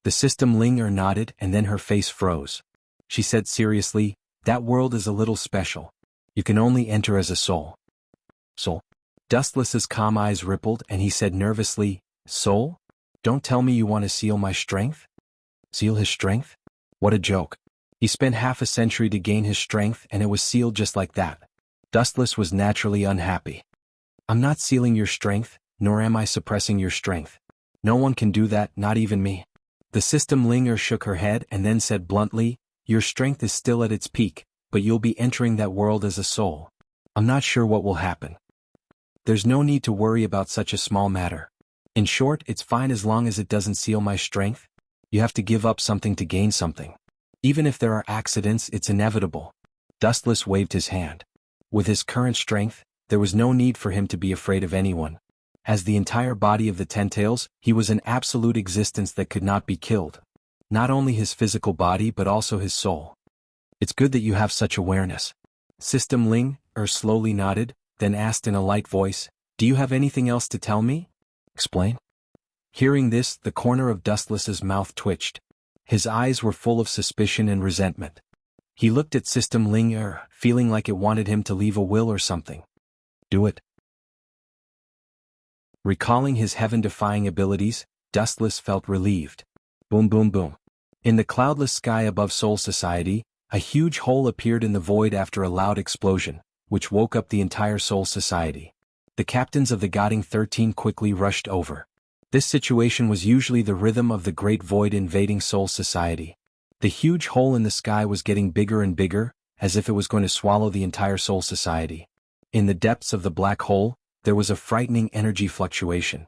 The system linger nodded and then her face froze. She said seriously, that world is a little special. You can only enter as a soul. Soul? Dustless's calm eyes rippled and he said nervously, soul? Don't tell me you want to seal my strength? Seal his strength? What a joke. He spent half a century to gain his strength and it was sealed just like that. Dustless was naturally unhappy. I'm not sealing your strength, nor am I suppressing your strength. No one can do that, not even me. The system Linger shook her head and then said bluntly, your strength is still at its peak, but you'll be entering that world as a soul. I'm not sure what will happen. There's no need to worry about such a small matter. In short, it's fine as long as it doesn't seal my strength. You have to give up something to gain something. Even if there are accidents, it's inevitable. Dustless waved his hand. With his current strength, there was no need for him to be afraid of anyone. As the entire body of the Tentails, he was an absolute existence that could not be killed. Not only his physical body but also his soul. It's good that you have such awareness. System Ling slowly nodded, then asked in a light voice, do you have anything else to tell me? Explain. Hearing this, the corner of Dustless's mouth twitched. His eyes were full of suspicion and resentment. He looked at System Ling feeling like it wanted him to leave a will or something. Do it. Recalling his heaven-defying abilities, Dustless felt relieved. Boom boom boom. In the cloudless sky above Soul Society, a huge hole appeared in the void after a loud explosion, which woke up the entire Soul Society. The captains of the Guiding 13 quickly rushed over. This situation was usually the rhythm of the Great Void invading Soul Society. The huge hole in the sky was getting bigger and bigger, as if it was going to swallow the entire Soul Society. In the depths of the black hole, there was a frightening energy fluctuation.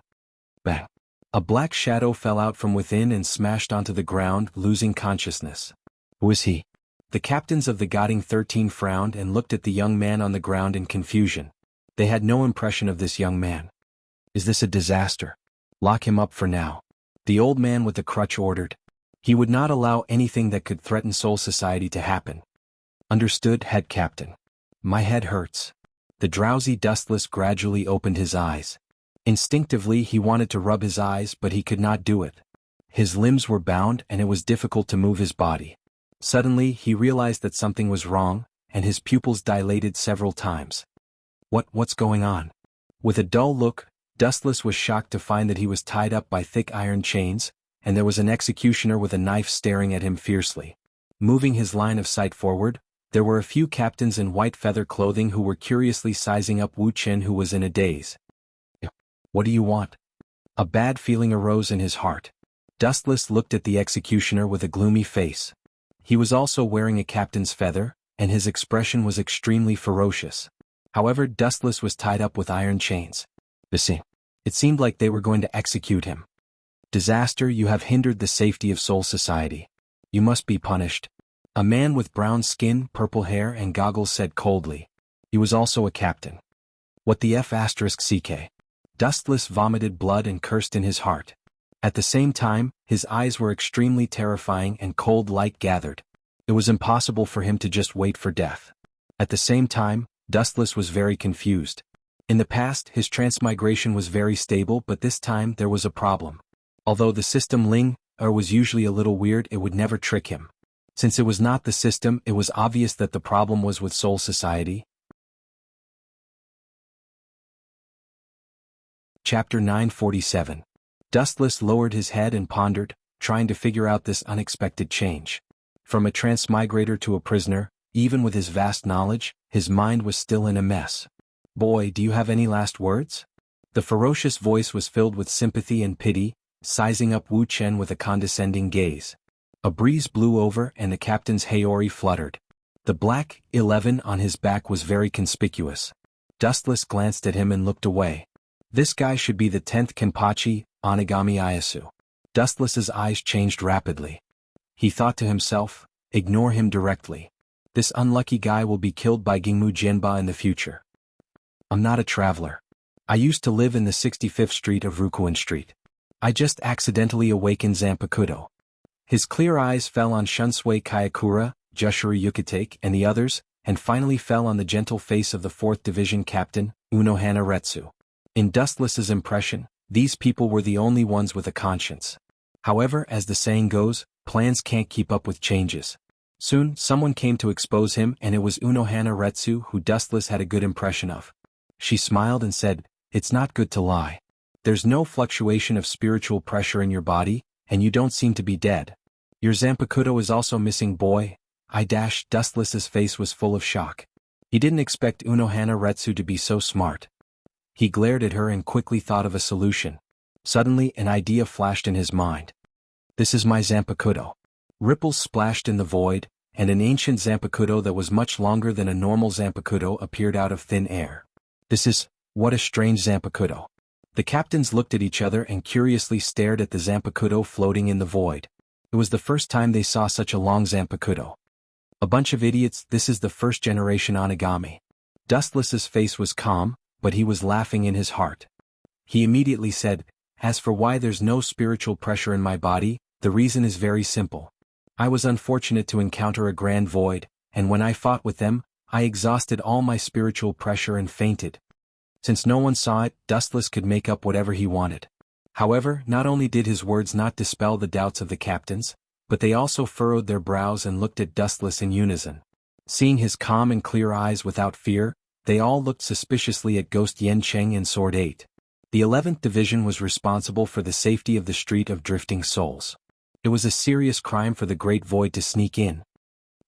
Bang! A black shadow fell out from within and smashed onto the ground, losing consciousness. Who is he? The captains of the Guiding 13 frowned and looked at the young man on the ground in confusion. They had no impression of this young man. Is this a disaster? Lock him up for now. The old man with the crutch ordered. He would not allow anything that could threaten Soul Society to happen. Understood, head captain. My head hurts. The drowsy Dustless gradually opened his eyes. Instinctively he wanted to rub his eyes, but he could not do it. His limbs were bound and it was difficult to move his body. Suddenly he realized that something was wrong, and his pupils dilated several times. What's going on? With a dull look, Dustless was shocked to find that he was tied up by thick iron chains, and there was an executioner with a knife staring at him fiercely. Moving his line of sight forward, there were a few captains in white feather clothing who were curiously sizing up Wu Chen, who was in a daze. What do you want? A bad feeling arose in his heart. Dustless looked at the executioner with a gloomy face. He was also wearing a captain's feather, and his expression was extremely ferocious. However, Dustless was tied up with iron chains. It seemed like they were going to execute him. Disaster, you have hindered the safety of Soul Society. You must be punished. A man with brown skin, purple hair and goggles said coldly. He was also a captain. What the F***ck? Dustless vomited blood and cursed in his heart. At the same time, his eyes were extremely terrifying and cold light gathered. It was impossible for him to just wait for death. At the same time, Dustless was very confused. In the past, his transmigration was very stable, but this time there was a problem. Although the system Ling was usually a little weird, it would never trick him. Since it was not the system, it was obvious that the problem was with Soul Society. Chapter 947. Dustless lowered his head and pondered, trying to figure out this unexpected change. From a transmigrator to a prisoner, even with his vast knowledge, his mind was still in a mess. Boy, do you have any last words? The ferocious voice was filled with sympathy and pity, sizing up Wu Chen with a condescending gaze. A breeze blew over and the captain's Haori fluttered. The black 11 on his back was very conspicuous. Dustless glanced at him and looked away. This guy should be the 10th Kenpachi, Onigami Iasu. Dustless's eyes changed rapidly. He thought to himself, ignore him directly. This unlucky guy will be killed by Gingmu Jianba in the future. I'm not a traveler. I used to live in the 65th Street of Rukuin Street. I just accidentally awakened Zanpakuto. His clear eyes fell on Shunsui Kayakura, Jushiro Yukitake and the others, and finally fell on the gentle face of the 4th Division Captain, Unohana Retsu. In Dustless's impression, these people were the only ones with a conscience. However, as the saying goes, plans can't keep up with changes. Soon, someone came to expose him, and it was Unohana Retsu, who Dustless had a good impression of. She smiled and said, "It's not good to lie. There's no fluctuation of spiritual pressure in your body, and you don't seem to be dead. Your Zanpakuto is also missing, boy." Dustless's face was full of shock. He didn't expect Unohana Retsu to be so smart. He glared at her and quickly thought of a solution. Suddenly, an idea flashed in his mind. This is my Zanpakuto. Ripples splashed in the void, and an ancient Zanpakuto that was much longer than a normal Zanpakuto appeared out of thin air. What a strange Zanpakuto. The captains looked at each other and curiously stared at the Zanpakuto floating in the void. It was the first time they saw such a long Zanpakuto. A bunch of idiots, this is the first generation Onigami. Dustless's face was calm, but he was laughing in his heart. He immediately said, as for why there's no spiritual pressure in my body, the reason is very simple. I was unfortunate to encounter a grand void, and when I fought with them, I exhausted all my spiritual pressure and fainted. Since no one saw it, Dustless could make up whatever he wanted. However, not only did his words not dispel the doubts of the captains, but they also furrowed their brows and looked at Dustless in unison. Seeing his calm and clear eyes without fear, they all looked suspiciously at Ghost Yancheng and Sword 8. The 11th Division was responsible for the safety of the Street of Drifting Souls. It was a serious crime for the Great Void to sneak in.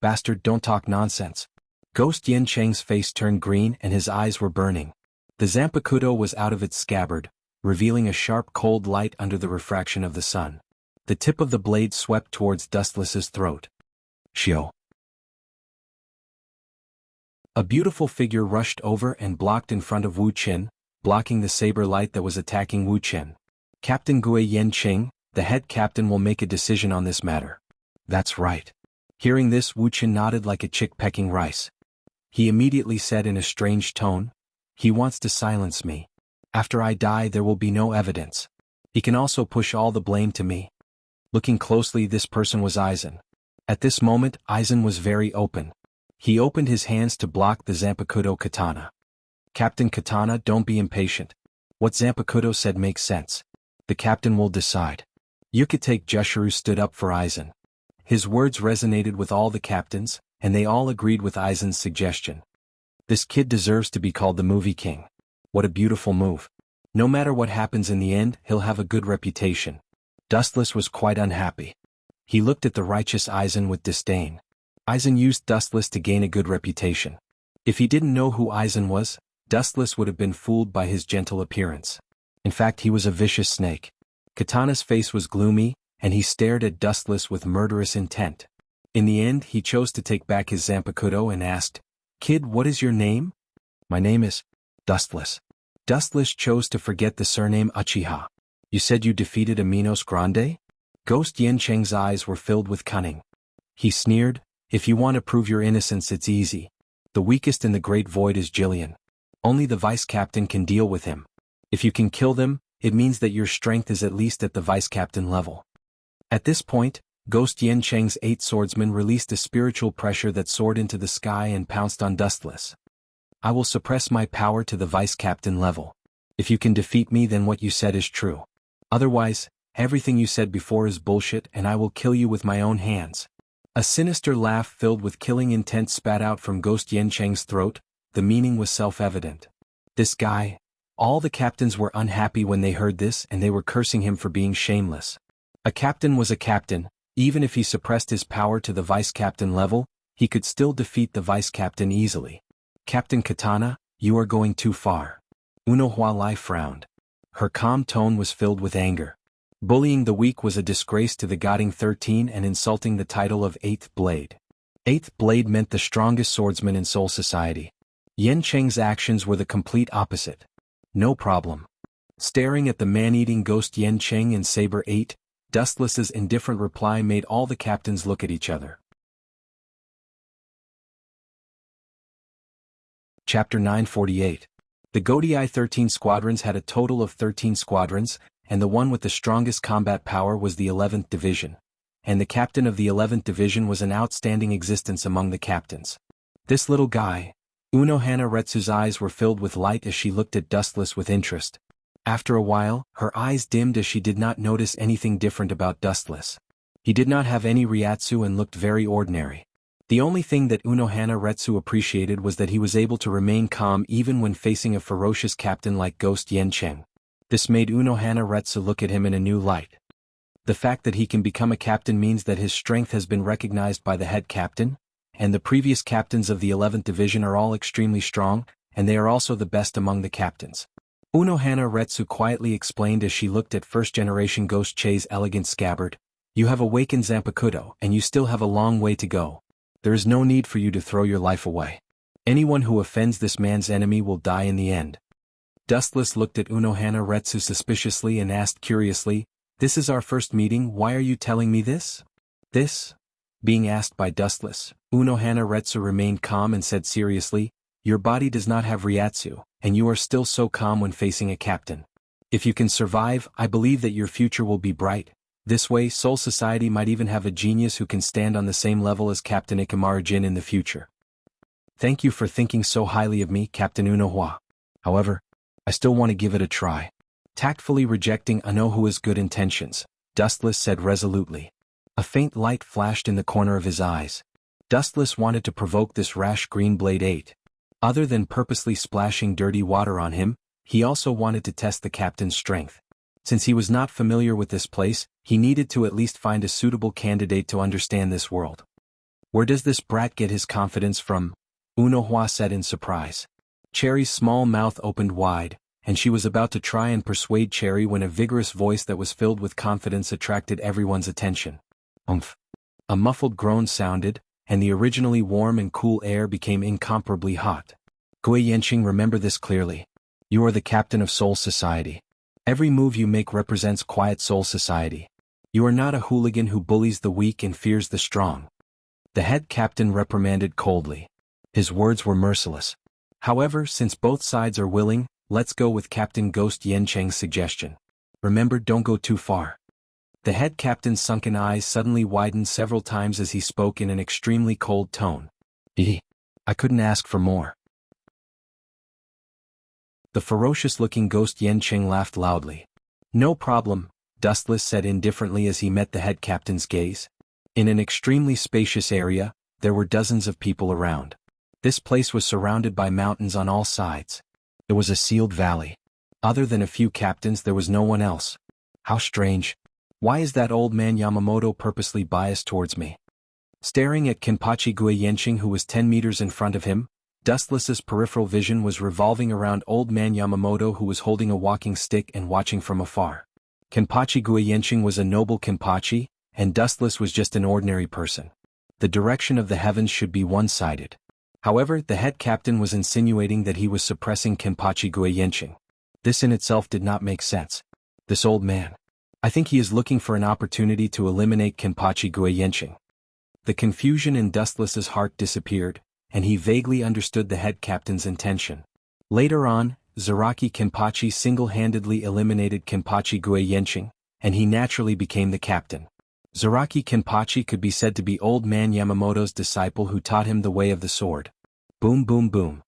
Bastard, don't talk nonsense. Ghost Yancheng's face turned green and his eyes were burning. The Zanpakuto was out of its scabbard, revealing a sharp cold light under the refraction of the sun. The tip of the blade swept towards Dustless's throat. Shio. A beautiful figure rushed over and blocked in front of Wu Qin, blocking the saber light that was attacking Wu Qin. Captain Gui Yanqing, the head captain, will make a decision on this matter. That's right. Hearing this, Wu Qin nodded like a chick pecking rice. He immediately said in a strange tone, he wants to silence me. After I die there will be no evidence. He can also push all the blame to me. Looking closely, this person was Aizen. At this moment, Aizen was very open. He opened his hands to block the Zanpakuto katana. Captain Katana, don't be impatient. What Zanpakuto said makes sense. The captain will decide. Yukitake Jushuru stood up for Aizen. His words resonated with all the captains, and they all agreed with Aizen's suggestion. This kid deserves to be called the Movie King. What a beautiful move. No matter what happens in the end, he'll have a good reputation. Dustless was quite unhappy. He looked at the righteous Aizen with disdain. Aizen used Dustless to gain a good reputation. If he didn't know who Aizen was, Dustless would have been fooled by his gentle appearance. In fact, he was a vicious snake. Katana's face was gloomy, and he stared at Dustless with murderous intent. In the end, he chose to take back his Zanpakuto and asked, Kid, what is your name? My name is Dustless. Dustless chose to forget the surname Uchiha. You said you defeated a Minos Grande? Ghost Yancheng's eyes were filled with cunning. He sneered, if you want to prove your innocence, it's easy. The weakest in the Great Void is Jillian. Only the vice captain can deal with him. If you can kill them, it means that your strength is at least at the vice captain level. At this point, Ghost Yancheng's 8 swordsmen released a spiritual pressure that soared into the sky and pounced on Dustless. I will suppress my power to the vice captain level. If you can defeat me, then what you said is true. Otherwise, everything you said before is bullshit and I will kill you with my own hands. A sinister laugh filled with killing intent spat out from Ghost Yancheng's throat. The meaning was self-evident. This guy. All the captains were unhappy when they heard this and they were cursing him for being shameless. A captain was a captain. Even if he suppressed his power to the vice captain level, he could still defeat the vice captain easily. Captain Katana, you are going too far. Uno Hualai frowned. Her calm tone was filled with anger. Bullying the weak was a disgrace to the Goding 13 and insulting the title of 8th Blade. 8th Blade meant the strongest swordsman in Soul Society. Yancheng's actions were the complete opposite. No problem. Staring at the man-eating Ghost Yancheng and Saber 8, Dustless's indifferent reply made all the captains look at each other. Chapter 948. The Godii 13 squadrons had a total of 13 squadrons, and the one with the strongest combat power was the 11th Division. And the captain of the 11th Division was an outstanding existence among the captains. This little guy. Unohana Retsu's eyes were filled with light as she looked at Dustless with interest. After a while, her eyes dimmed as she did not notice anything different about Dustless. He did not have any Ryatsu and looked very ordinary. The only thing that Unohana Retsu appreciated was that he was able to remain calm even when facing a ferocious captain like Ghost Yancheng. This made Unohana Retsu look at him in a new light. The fact that he can become a captain means that his strength has been recognized by the head captain, and the previous captains of the 11th Division are all extremely strong, and they are also the best among the captains. Unohana Retsu quietly explained as she looked at first-generation Ghost Che's elegant scabbard. You have awakened Zanpakuto, and you still have a long way to go. There is no need for you to throw your life away. Anyone who offends this man's enemy will die in the end. Dustless looked at Unohana Retsu suspiciously and asked curiously, This is our first meeting, why are you telling me this? This? Being asked by Dustless, Unohana Retsu remained calm and said seriously, Your body does not have Ryatsu, and you are still so calm when facing a captain. If you can survive, I believe that your future will be bright. This way, Soul Society might even have a genius who can stand on the same level as Captain Ikamaru Jin in the future. Thank you for thinking so highly of me, Captain Unohua. However, I still want to give it a try. Tactfully rejecting Unohua's good intentions, Dustless said resolutely. A faint light flashed in the corner of his eyes. Dustless wanted to provoke this rash green blade 8. Other than purposely splashing dirty water on him, he also wanted to test the captain's strength. Since he was not familiar with this place, he needed to at least find a suitable candidate to understand this world. Where does this brat get his confidence from? Unohua said in surprise. Cherry's small mouth opened wide, and she was about to try and persuade Cherry when a vigorous voice that was filled with confidence attracted everyone's attention. Umph. A muffled groan sounded, and the originally warm and cool air became incomparably hot. Gui Yenqing, remember this clearly. You are the captain of Soul Society. Every move you make represents quiet Soul Society. You are not a hooligan who bullies the weak and fears the strong. The head captain reprimanded coldly. His words were merciless. However, since both sides are willing, let's go with Captain Ghost Yencheng's suggestion. Remember, don't go too far. The head captain's sunken eyes suddenly widened several times as he spoke in an extremely cold tone. I couldn't ask for more. The ferocious-looking Ghost Yencheng laughed loudly. No problem, Dustless said indifferently as he met the head captain's gaze. In an extremely spacious area, there were dozens of people around. This place was surrounded by mountains on all sides. It was a sealed valley. Other than a few captains, there was no one else. How strange. Why is that old man Yamamoto purposely biased towards me? Staring at Kenpachi Gui Yenching, who was 10 meters in front of him, Dustless's peripheral vision was revolving around old man Yamamoto, who was holding a walking stick and watching from afar. Kenpachi Gui Yenching was a noble Kenpachi, and Dustless was just an ordinary person. The direction of the heavens should be one-sided. However, the head captain was insinuating that he was suppressing Kenpachi Gui Yenching. This in itself did not make sense. This old man. I think he is looking for an opportunity to eliminate Kenpachi Gui Yenching. The confusion in Dustless's heart disappeared, and he vaguely understood the head captain's intention. Later on, Zaraki Kenpachi single-handedly eliminated Kenpachi Gui Yenching, and he naturally became the captain. Zaraki Kenpachi could be said to be old man Yamamoto's disciple who taught him the way of the sword. Boom boom boom.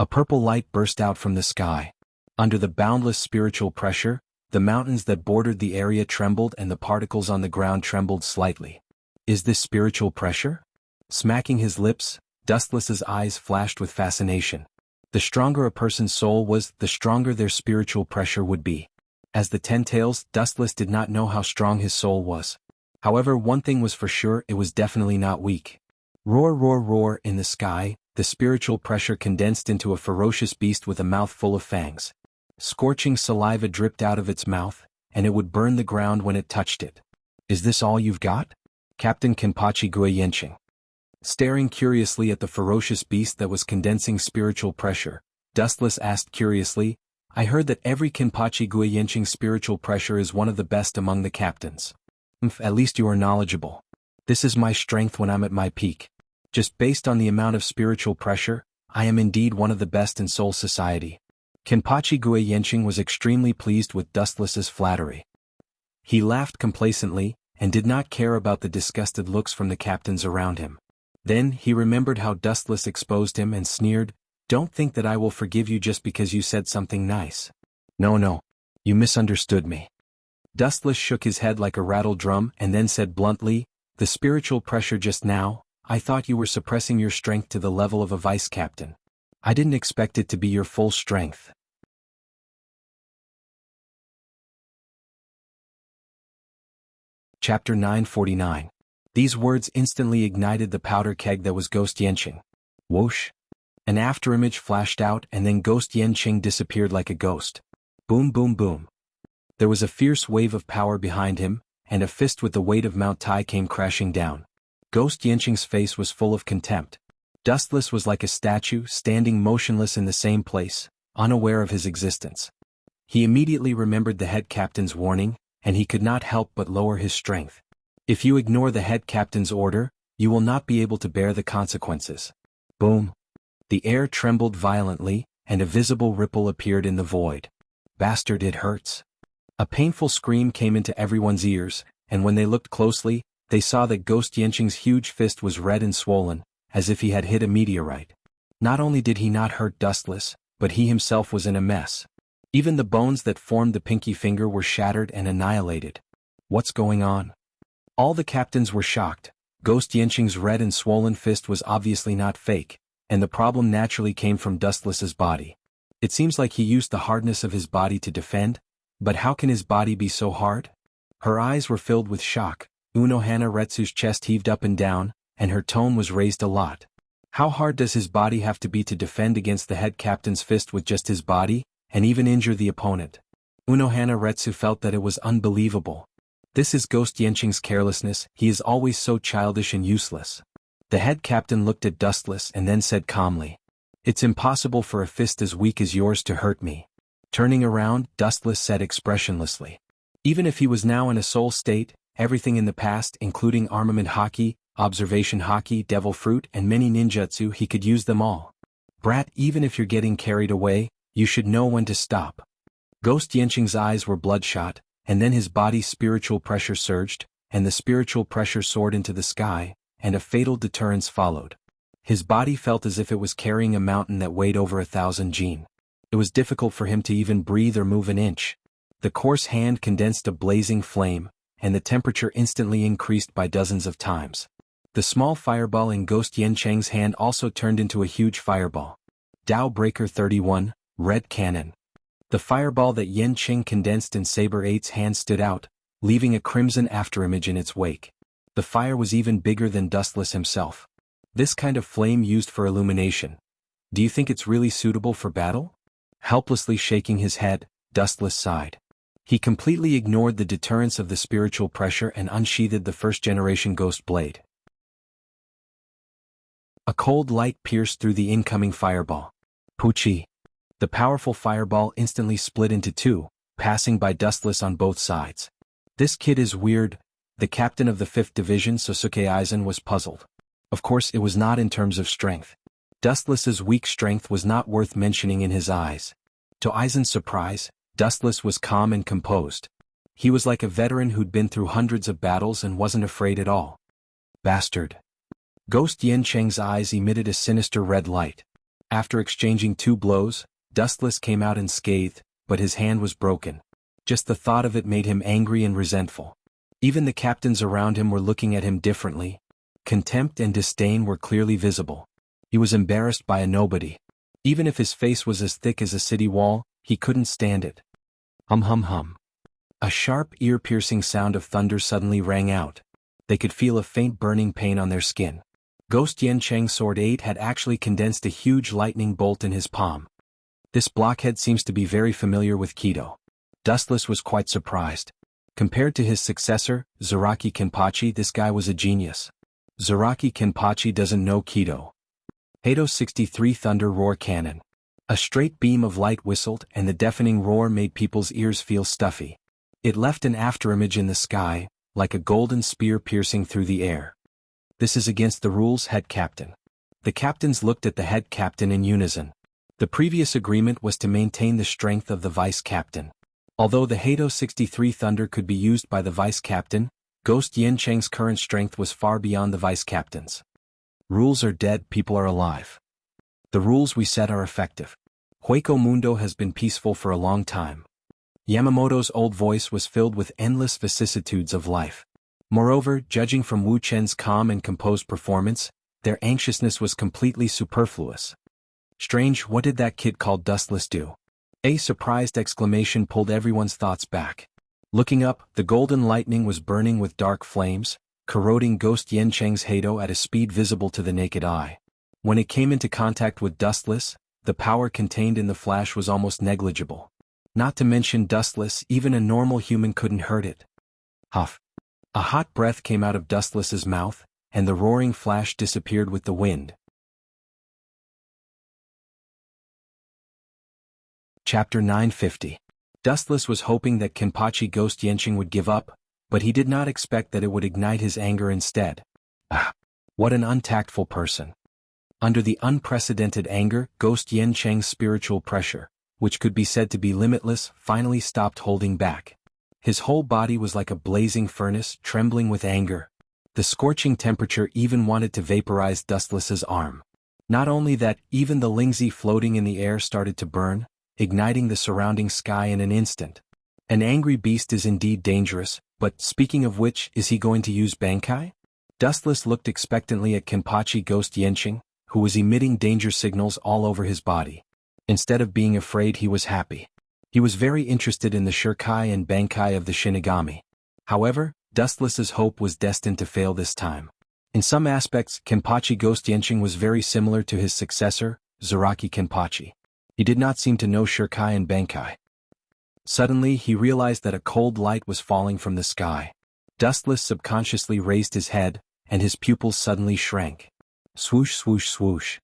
A purple light burst out from the sky. Under the boundless spiritual pressure, the mountains that bordered the area trembled and the particles on the ground trembled slightly. Is this spiritual pressure? Smacking his lips, Dustless's eyes flashed with fascination. The stronger a person's soul was, the stronger their spiritual pressure would be. As the Ten Tails, Dustless did not know how strong his soul was. However, one thing was for sure, it was definitely not weak. Roar roar roar in the sky, the spiritual pressure condensed into a ferocious beast with a mouth full of fangs. Scorching saliva dripped out of its mouth, and it would burn the ground when it touched it. Is this all you've got? Captain Kenpachi Gui Yenching. Staring curiously at the ferocious beast that was condensing spiritual pressure, Dustless asked curiously, I heard that every Kenpachi Gui Yenching spiritual pressure is one of the best among the captains. At least you are knowledgeable. This is my strength when I'm at my peak. Just based on the amount of spiritual pressure, I am indeed one of the best in Soul Society. Kenpachi Gui Yenching was extremely pleased with Dustless's flattery. He laughed complacently, and did not care about the disgusted looks from the captains around him. Then he remembered how Dustless exposed him and sneered, Don't think that I will forgive you just because you said something nice. No, you misunderstood me. Dustless shook his head like a rattle drum and then said bluntly, The spiritual pressure just now, I thought you were suppressing your strength to the level of a vice captain. I didn't expect it to be your full strength. Chapter 949. These words instantly ignited the powder keg that was Ghost Yenching. Whoosh! An afterimage flashed out and then Ghost Yenching disappeared like a ghost. Boom boom boom. There was a fierce wave of power behind him, and a fist with the weight of Mount Tai came crashing down. Ghost Yanqing's face was full of contempt. Dustless was like a statue, standing motionless in the same place, unaware of his existence. He immediately remembered the head captain's warning, and he could not help but lower his strength. If you ignore the head captain's order, you will not be able to bear the consequences. Boom. The air trembled violently, and a visible ripple appeared in the void. Bastard, it hurts. A painful scream came into everyone's ears, and when they looked closely, they saw that Ghost Yanqing's huge fist was red and swollen, as if he had hit a meteorite. Not only did he not hurt Dustless, but he himself was in a mess. Even the bones that formed the pinky finger were shattered and annihilated. What's going on? All the captains were shocked. Ghost Yanqing's red and swollen fist was obviously not fake, and the problem naturally came from Dustless's body. It seems like he used the hardness of his body to defend, but how can his body be so hard? Her eyes were filled with shock. Unohana Retsu's chest heaved up and down, and her tone was raised a lot. How hard does his body have to be to defend against the head captain's fist with just his body, and even injure the opponent? Unohana Retsu felt that it was unbelievable. This is Ghost Yanqing's carelessness, he is always so childish and useless. The head captain looked at Dustless and then said calmly, "It's impossible for a fist as weak as yours to hurt me." Turning around, Dustless said expressionlessly. Even if he was now in a soul state, everything in the past, including armament hockey, observation hockey, devil fruit, and many ninjutsu, he could use them all. Brat, even if you're getting carried away, you should know when to stop. Ghost Yanqing's eyes were bloodshot, and then his body's spiritual pressure surged, and the spiritual pressure soared into the sky, and a fatal deterrence followed. His body felt as if it was carrying a mountain that weighed over 1,000 jin. It was difficult for him to even breathe or move an inch. The coarse hand condensed a blazing flame, and the temperature instantly increased by dozens of times. The small fireball in Ghost Yanqing's hand also turned into a huge fireball. Dao Breaker 31, Red Cannon. The fireball that Yanqing condensed in Saber 8's hand stood out, leaving a crimson afterimage in its wake. The fire was even bigger than Dustless himself. This kind of flame used for illumination. Do you think it's really suitable for battle? Helplessly shaking his head, Dustless sighed. He completely ignored the deterrence of the spiritual pressure and unsheathed the first-generation ghost blade. A cold light pierced through the incoming fireball. Puchi. The powerful fireball instantly split into two, passing by Dustless on both sides. This kid is weird. The captain of the 5th Division, Sosuke Aizen, was puzzled. Of course, it was not in terms of strength. Dustless's weak strength was not worth mentioning in his eyes. To Aizen's surprise, Dustless was calm and composed. He was like a veteran who'd been through hundreds of battles and wasn't afraid at all. Bastard. Ghost Yanqing's eyes emitted a sinister red light. After exchanging 2 blows, Dustless came out unscathed, but his hand was broken. Just the thought of it made him angry and resentful. Even the captains around him were looking at him differently. Contempt and disdain were clearly visible. He was embarrassed by a nobody. Even if his face was as thick as a city wall, he couldn't stand it. Hum hum hum. A sharp, ear-piercing sound of thunder suddenly rang out. They could feel a faint burning pain on their skin. Ghost Yanqing's Sword 8 had actually condensed a huge lightning bolt in his palm. This blockhead seems to be very familiar with Kido. Dustless was quite surprised. Compared to his successor, Zaraki Kenpachi, this guy was a genius. Zaraki Kenpachi doesn't know Kido. Hado 63 Thunder Roar Cannon. A straight beam of light whistled, and the deafening roar made people's ears feel stuffy. It left an afterimage in the sky, like a golden spear piercing through the air. This is against the rules, head captain. The captains looked at the head captain in unison. The previous agreement was to maintain the strength of the vice captain. Although the Hado 63 Thunder could be used by the vice captain, Ghost Yanqing's current strength was far beyond the vice captain's. Rules are dead, people are alive. The rules we set are effective. Hueco Mundo has been peaceful for a long time. Yamamoto's old voice was filled with endless vicissitudes of life. Moreover, judging from Wu Chen's calm and composed performance, their anxiousness was completely superfluous. Strange, what did that kid called Dustless do? A surprised exclamation pulled everyone's thoughts back. Looking up, the golden lightning was burning with dark flames, corroding Ghost Yanqing's Hado at a speed visible to the naked eye. When it came into contact with Dustless, the power contained in the flash was almost negligible. Not to mention dustless, even a normal human couldn't hurt it. Huff. A hot breath came out of Dustless's mouth, and the roaring flash disappeared with the wind. Chapter 950. Dustless was hoping that Kenpachi Ghost Yenching would give up, but he did not expect that it would ignite his anger instead. Ah! What an untactful person. Under the unprecedented anger, Ghost Yencheng's spiritual pressure, which could be said to be limitless, finally stopped holding back. His whole body was like a blazing furnace, trembling with anger. The scorching temperature even wanted to vaporize Dustless's arm. Not only that, even the Lingzi floating in the air started to burn, igniting the surrounding sky in an instant. An angry beast is indeed dangerous, but speaking of which, is he going to use Bankai? Dustless looked expectantly at Kenpachi Ghost Yenching, who was emitting danger signals all over his body. Instead of being afraid, he was happy. He was very interested in the Shurkai and Bankai of the Shinigami. However, Dustless's hope was destined to fail this time. In some aspects, Kenpachi Ghost Yenching was very similar to his successor, Zaraki Kenpachi. He did not seem to know Shurkai and Bankai. Suddenly, he realized that a cold light was falling from the sky. Dustless subconsciously raised his head, and his pupils suddenly shrank. Swoosh, swoosh, swoosh.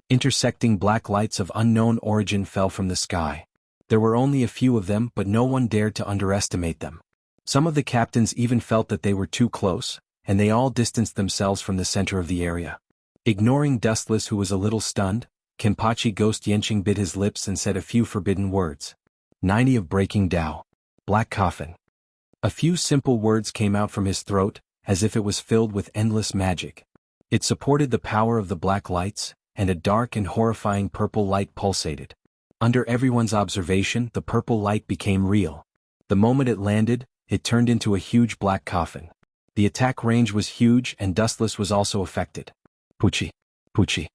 Intersecting black lights of unknown origin fell from the sky. There were only a few of them, but no one dared to underestimate them. Some of the captains even felt that they were too close, and they all distanced themselves from the center of the area. Ignoring Dustless, who was a little stunned, Kenpachi Ghost Yenching bit his lips and said a few forbidden words. 90 of Breaking Tao. Black Coffin. A few simple words came out from his throat, as if it was filled with endless magic. It supported the power of the black lights, and a dark and horrifying purple light pulsated. Under everyone's observation, the purple light became real. The moment it landed, it turned into a huge black coffin. The attack range was huge, and Dustless was also affected. Poochie. Poochie.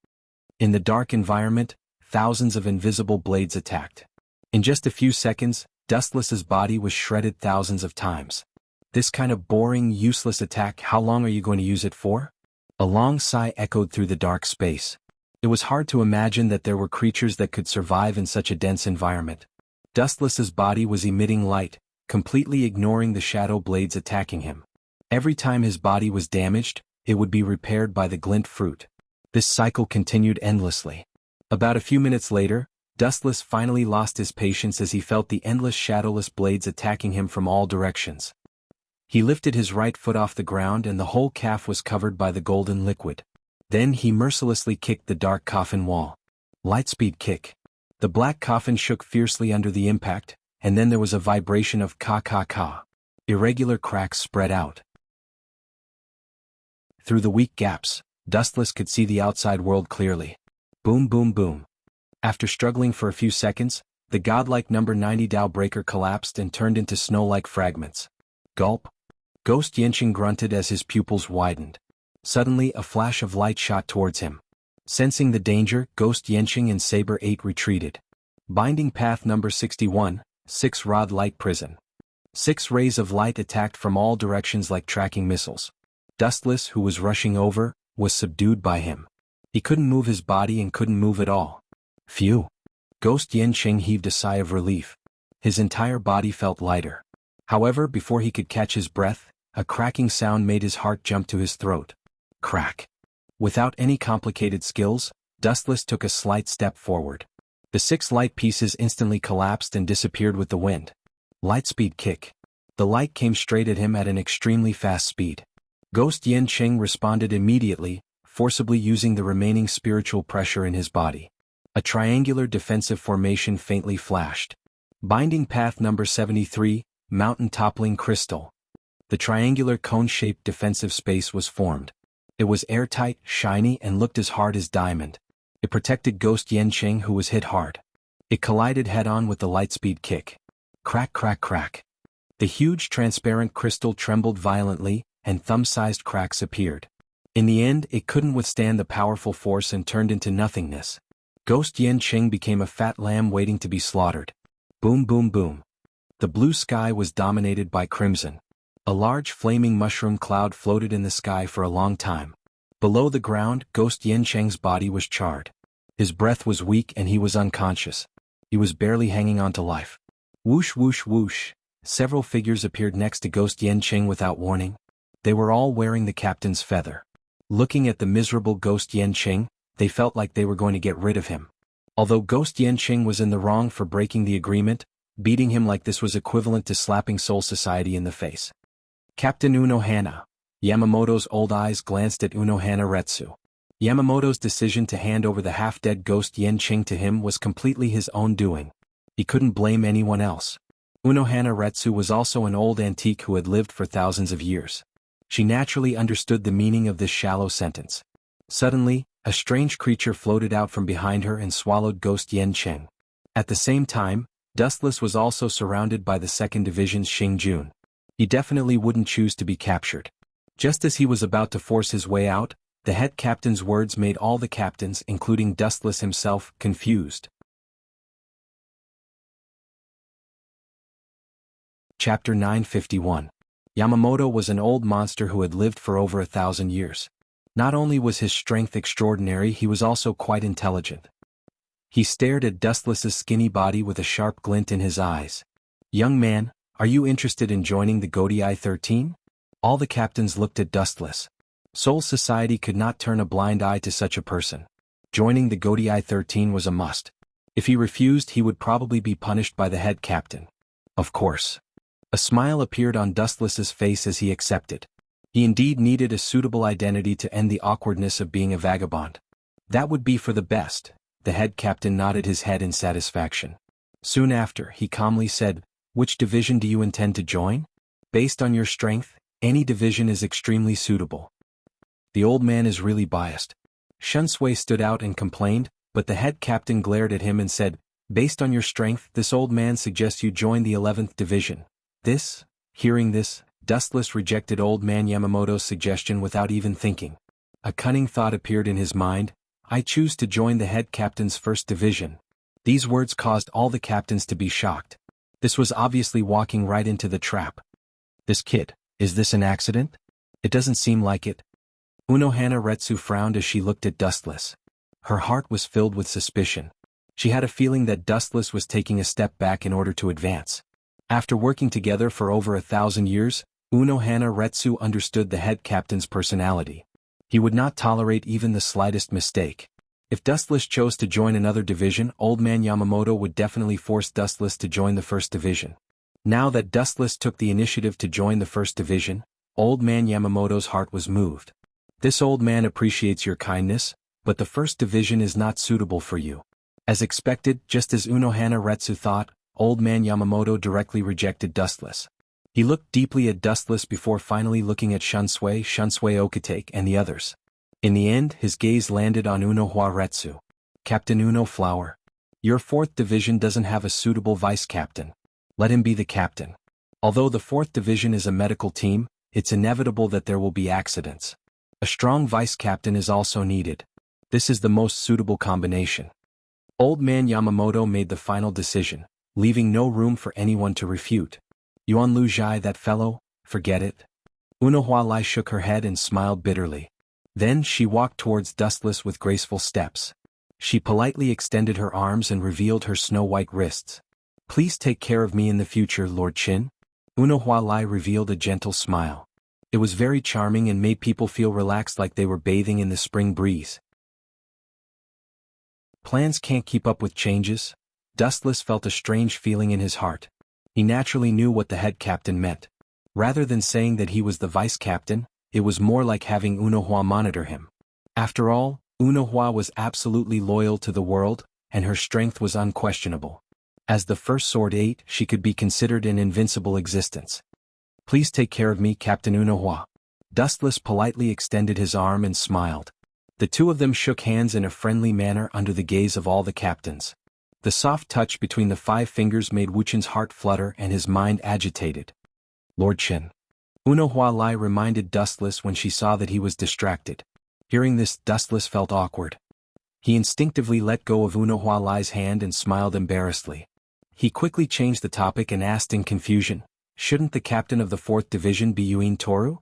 In the dark environment, thousands of invisible blades attacked. In just a few seconds, Dustless's body was shredded thousands of times. This kind of boring, useless attack, how long are you going to use it for? A long sigh echoed through the dark space. It was hard to imagine that there were creatures that could survive in such a dense environment. Dustless's body was emitting light, completely ignoring the shadow blades attacking him. Every time his body was damaged, it would be repaired by the glint fruit. This cycle continued endlessly. About a few minutes later, Dustless finally lost his patience as he felt the endless shadowless blades attacking him from all directions. He lifted his right foot off the ground and the whole calf was covered by the golden liquid. Then he mercilessly kicked the dark coffin wall. Lightspeed kick. The black coffin shook fiercely under the impact, and then there was a vibration of ka-ka-ka. Irregular cracks spread out. Through the weak gaps, Dustless could see the outside world clearly. Boom, boom, boom. After struggling for a few seconds, the godlike number 90 Tao breaker collapsed and turned into snow-like fragments. Gulp. Ghost Yenching grunted as his pupils widened. Suddenly, a flash of light shot towards him. Sensing the danger, Ghost Yenching and Saber 8 retreated. Binding path number 61, 6-rod light prison. 6 rays of light attacked from all directions like tracking missiles. Dustless, who was rushing over, was subdued by him. He couldn't move his body and couldn't move at all. Phew. Ghost Yenching heaved a sigh of relief. His entire body felt lighter. However, before he could catch his breath, a cracking sound made his heart jump to his throat. Crack. Without any complicated skills, Dustless took a slight step forward. The 6 light pieces instantly collapsed and disappeared with the wind. Lightspeed kick. The light came straight at him at an extremely fast speed. Ghost Yenching responded immediately, forcibly using the remaining spiritual pressure in his body. A triangular defensive formation faintly flashed. Binding path number 73, Mountain Toppling Crystal. The triangular cone-shaped defensive space was formed. It was airtight, shiny, and looked as hard as diamond. It protected Ghost Yenching, who was hit hard. It collided head-on with the lightspeed kick. Crack, crack, crack. The huge transparent crystal trembled violently, and thumb-sized cracks appeared. In the end, it couldn't withstand the powerful force and turned into nothingness. Ghost Yenching became a fat lamb waiting to be slaughtered. Boom, boom, boom. The blue sky was dominated by crimson. A large flaming mushroom cloud floated in the sky for a long time. Below the ground, Ghost Yencheng's body was charred. His breath was weak and he was unconscious. He was barely hanging on to life. Whoosh whoosh whoosh, several figures appeared next to Ghost Yanqing without warning. They were all wearing the captain's feather. Looking at the miserable Ghost Yanqing, they felt like they were going to get rid of him. Although Ghost Yanqing was in the wrong for breaking the agreement, beating him like this was equivalent to slapping Soul Society in the face. Captain Unohana. Yamamoto's old eyes glanced at Unohana Retsu. Yamamoto's decision to hand over the half-dead Ghost Yanqing to him was completely his own doing. He couldn't blame anyone else. Unohana Retsu was also an old antique who had lived for thousands of years. She naturally understood the meaning of this shallow sentence. Suddenly, a strange creature floated out from behind her and swallowed Ghost Yanqing. At the same time, Dustless was also surrounded by the 2nd Division's Xing Jun. He definitely wouldn't choose to be captured. Just as he was about to force his way out, the head captain's words made all the captains, including Dustless himself, confused. Chapter 951. Yamamoto was an old monster who had lived for over 1,000 years. Not only was his strength extraordinary, he was also quite intelligent. He stared at Dustless's skinny body with a sharp glint in his eyes. "Young man, are you interested in joining the Godii 13? All the captains looked at Dustless. Soul Society could not turn a blind eye to such a person. Joining the Godii 13 was a must. If he refused, he would probably be punished by the head captain. Of course. A smile appeared on Dustless's face as he accepted. He indeed needed a suitable identity to end the awkwardness of being a vagabond. That would be for the best. The head captain nodded his head in satisfaction. Soon after, he calmly said, "Which division do you intend to join? Based on your strength, any division is extremely suitable." The old man is really biased. Shunsui stood out and complained, but the head captain glared at him and said, "Based on your strength, this old man suggests you join the 11th division. Hearing this, Dustless rejected old man Yamamoto's suggestion without even thinking. A cunning thought appeared in his mind: "I choose to join the head captain's 1st division." These words caused all the captains to be shocked. This was obviously walking right into the trap. "This kid, is this an accident? It doesn't seem like it." Unohana Retsu frowned as she looked at Dustless. Her heart was filled with suspicion. She had a feeling that Dustless was taking a step back in order to advance. After working together for over 1,000 years, Unohana Retsu understood the head captain's personality. He would not tolerate even the slightest mistake. If Dustless chose to join another division, old man Yamamoto would definitely force Dustless to join the 1st division. Now that Dustless took the initiative to join the 1st division, old man Yamamoto's heart was moved. "This old man appreciates your kindness, but the 1st division is not suitable for you." As expected, just as Unohana Retsu thought, old man Yamamoto directly rejected Dustless. He looked deeply at Dustless before finally looking at Shunsui Okatake, and the others. In the end, his gaze landed on Unohana Retsu. "Captain Uno Flower. Your 4th division doesn't have a suitable vice-captain. Let him be the captain. Although the 4th division is a medical team, it's inevitable that there will be accidents. A strong vice-captain is also needed. This is the most suitable combination." Old man Yamamoto made the final decision, leaving no room for anyone to refute. "Yuan Lu Zhai, that fellow, forget it." Unohua Lai shook her head and smiled bitterly. Then she walked towards Dustless with graceful steps. She politely extended her arms and revealed her snow-white wrists. "Please take care of me in the future, Lord Qin." Unohua Lai revealed a gentle smile. It was very charming and made people feel relaxed, like they were bathing in the spring breeze. Plans can't keep up with changes. Dustless felt a strange feeling in his heart. He naturally knew what the head captain meant. Rather than saying that he was the vice-captain, it was more like having Unohua monitor him. After all, Unohua was absolutely loyal to the world, and her strength was unquestionable. As the first Sword 8, she could be considered an invincible existence. "Please take care of me, Captain Unohua." Dustless politely extended his arm and smiled. The two of them shook hands in a friendly manner under the gaze of all the captains. The soft touch between the 5 fingers made Wuchin's heart flutter and his mind agitated. "Lord Qin." Unohua Lai reminded Dustless when she saw that he was distracted. Hearing this, Dustless felt awkward. He instinctively let go of Unohua Lai's hand and smiled embarrassedly. He quickly changed the topic and asked in confusion, "Shouldn't the captain of the 4th division be Yuin Toru?"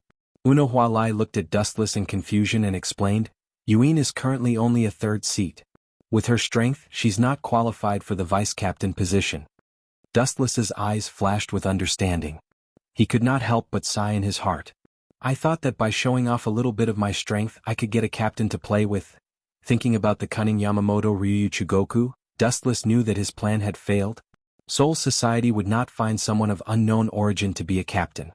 Unohua Lai looked at Dustless in confusion and explained, "Yuin is currently only a 3rd seat. With her strength, she's not qualified for the vice-captain position." Dustless's eyes flashed with understanding. He could not help but sigh in his heart. I thought that by showing off a little bit of my strength I could get a captain to play with. Thinking about the cunning Yamamoto Ryuchugoku, Dustless knew that his plan had failed. Soul Society would not find someone of unknown origin to be a captain.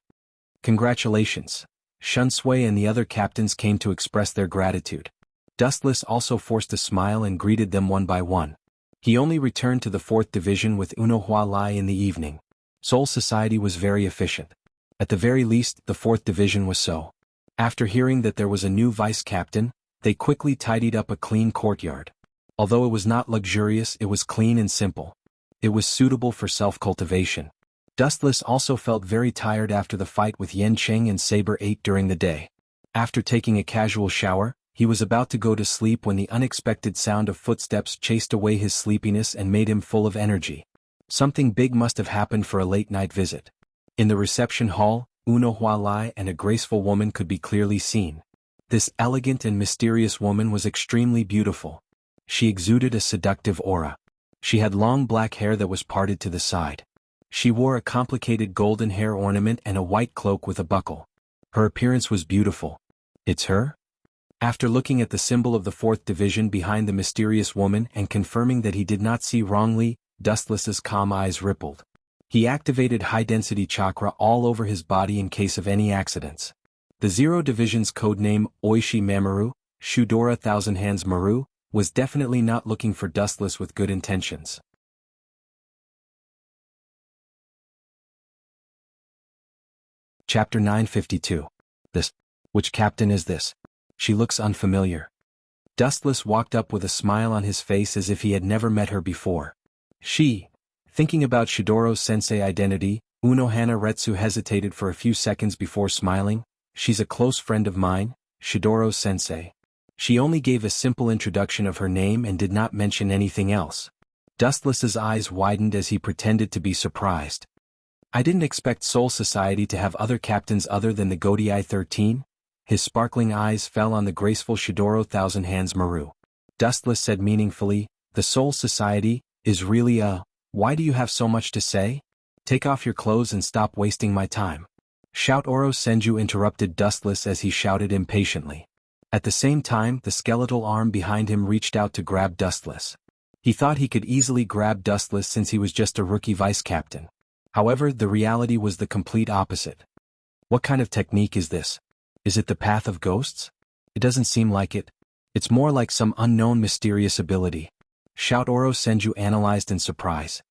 Congratulations. Shunsui and the other captains came to express their gratitude. Dustless also forced a smile and greeted them one by one. He only returned to the 4th Division with Unohua Lai in the evening. Soul Society was very efficient. At the very least, the 4th Division was so. After hearing that there was a new vice-captain, they quickly tidied up a clean courtyard. Although it was not luxurious, it was clean and simple. It was suitable for self-cultivation. Dustless also felt very tired after the fight with Yen Cheng and Saber 8 during the day. After taking a casual shower, he was about to go to sleep when the unexpected sound of footsteps chased away his sleepiness and made him full of energy. Something big must have happened for a late-night visit. In the reception hall, Unohua Lai and a graceful woman could be clearly seen. This elegant and mysterious woman was extremely beautiful. She exuded a seductive aura. She had long black hair that was parted to the side. She wore a complicated golden hair ornament and a white cloak with a buckle. Her appearance was beautiful. It's her? After looking at the symbol of the 4th Division behind the mysterious woman and confirming that he did not see wrongly, Dustless's calm eyes rippled. He activated high-density chakra all over his body in case of any accidents. The 0 Division's codename, Oishi Mamoru, Shudora Thousand Hands Maru, was definitely not looking for Dustless with good intentions. Chapter 952. Which captain is this? She looks unfamiliar. Dustless walked up with a smile on his face as if he had never met her before. Thinking about Shidoro's sensei identity, Unohana Retsu hesitated for a few seconds before smiling. She's a close friend of mine, Shidoro's sensei. She only gave a simple introduction of her name and did not mention anything else. Dustless's eyes widened as he pretended to be surprised. I didn't expect Soul Society to have other captains other than the Godii 13. His sparkling eyes fell on the graceful Shidoro Thousand Hands Maru. Dustless said meaningfully, the Soul Society is really why do you have so much to say? Take off your clothes and stop wasting my time. Shout Oro Senju interrupted Dustless as he shouted impatiently. At the same time, the skeletal arm behind him reached out to grab Dustless. He thought he could easily grab Dustless since he was just a rookie vice-captain. However, the reality was the complete opposite. What kind of technique is this? Is it the path of ghosts? It doesn't seem like it. It's more like some unknown mysterious ability. Shout Oro Senju analyzed in surprise.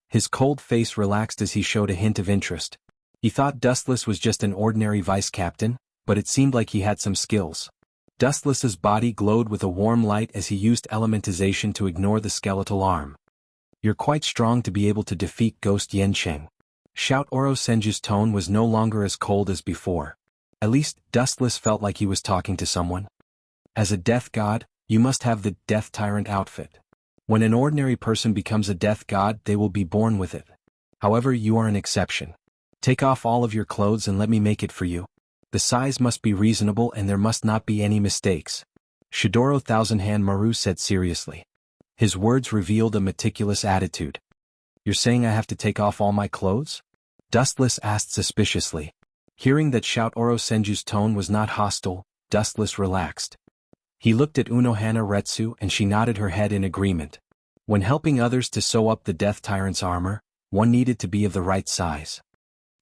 His cold face relaxed as he showed a hint of interest. He thought Dustless was just an ordinary vice-captain, but it seemed like he had some skills. Dustless's body glowed with a warm light as he used elementization to ignore the skeletal arm. You're quite strong to be able to defeat Ghost Yen Cheng. Shout Oro Senju's tone was no longer as cold as before. At least, Dustless felt like he was talking to someone. As a death god, you must have the Death Tyrant outfit. When an ordinary person becomes a death god, they will be born with it. However, you are an exception. Take off all of your clothes and let me make it for you. The size must be reasonable and there must not be any mistakes. Shidoro Thousand Hand Maru said seriously. His words revealed a meticulous attitude. You're saying I have to take off all my clothes? Dustless asked suspiciously. Hearing that Shout Oro Senju's tone was not hostile, Dustless relaxed. He looked at Unohana Retsu and she nodded her head in agreement. When helping others to sew up the Death Tyrant's armor, one needed to be of the right size.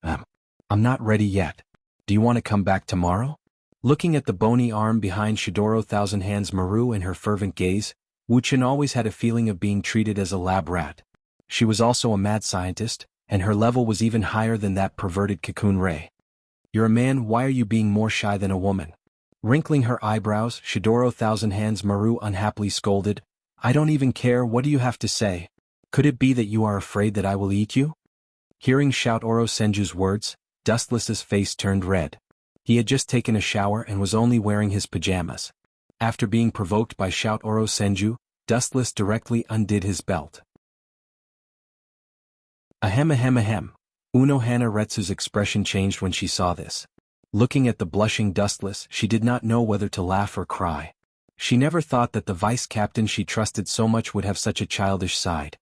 I'm not ready yet. Do you want to come back tomorrow? Looking at the bony arm behind Shidoro Thousand Hands Maru and her fervent gaze, Wuchin always had a feeling of being treated as a lab rat. She was also a mad scientist, and her level was even higher than that perverted Cocoon Ray. You're a man, why are you being more shy than a woman? Wrinkling her eyebrows, Shidoro Thousand Hands Maru unhappily scolded, I don't even care, what do you have to say? Could it be that you are afraid that I will eat you? Hearing Shout Oro Senju's words, Dustless's face turned red. He had just taken a shower and was only wearing his pajamas. After being provoked by Shout Oro Senju, Dustless directly undid his belt. Ahem ahem ahem. Unohana Retsu's expression changed when she saw this. Looking at the blushing Dustless, she did not know whether to laugh or cry. She never thought that the vice-captain she trusted so much would have such a childish side.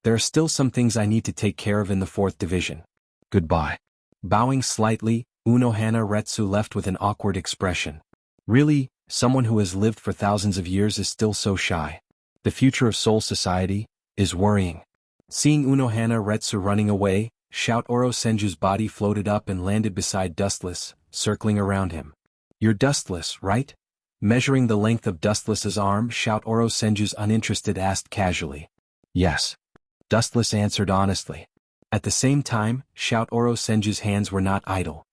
There are still some things I need to take care of in the 4th division. Goodbye. Bowing slightly, Unohana Retsu left with an awkward expression. Really, someone who has lived for thousands of years is still so shy. The future of Soul Society is worrying. Seeing Unohana Retsu running away, Shout Oro Senju's body floated up and landed beside Dustless, circling around him. You're Dustless, right? Measuring the length of Dustless's arm, Shout Oro Senju's uninterested asked casually. Yes. Dustless answered honestly. At the same time, Shout Oro Senju's hands were not idle.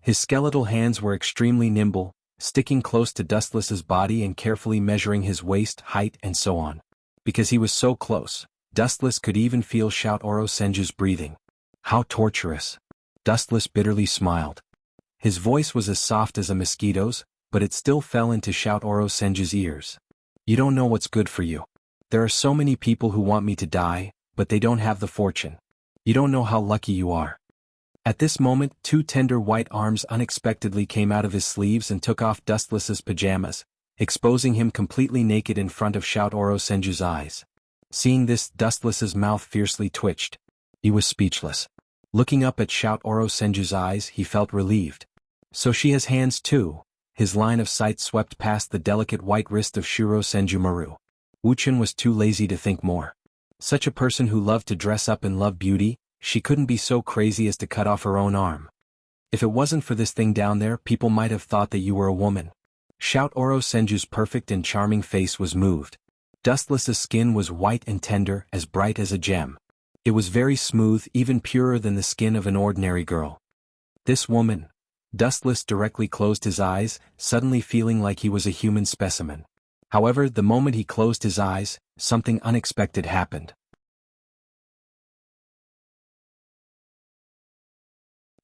His skeletal hands were extremely nimble, sticking close to Dustless's body and carefully measuring his waist, height and so on. Because he was so close, Dustless could even feel Shout Oro Senju's breathing. How torturous. Dustless bitterly smiled. His voice was as soft as a mosquito's, but it still fell into Shout Oro Senju's ears. You don't know what's good for you. There are so many people who want me to die, but they don't have the fortune. You don't know how lucky you are. At this moment, 2 tender white arms unexpectedly came out of his sleeves and took off Dustless's pajamas, exposing him completely naked in front of Shout Oro Senju's eyes. Seeing this, Dustless's mouth fiercely twitched. He was speechless. Looking up at Shout Oro Senju's eyes, he felt relieved. So she has hands too. His line of sight swept past the delicate white wrist of Shuro Senju Maru. Wuchen was too lazy to think more. Such a person who loved to dress up and loved beauty, she couldn't be so crazy as to cut off her own arm. If it wasn't for this thing down there, people might have thought that you were a woman. Shout Oro Senju's perfect and charming face was moved. Dustless's skin was white and tender, as bright as a gem. It was very smooth, even purer than the skin of an ordinary girl. This woman. Dustless directly closed his eyes, suddenly feeling like he was a human specimen. However, the moment he closed his eyes, something unexpected happened.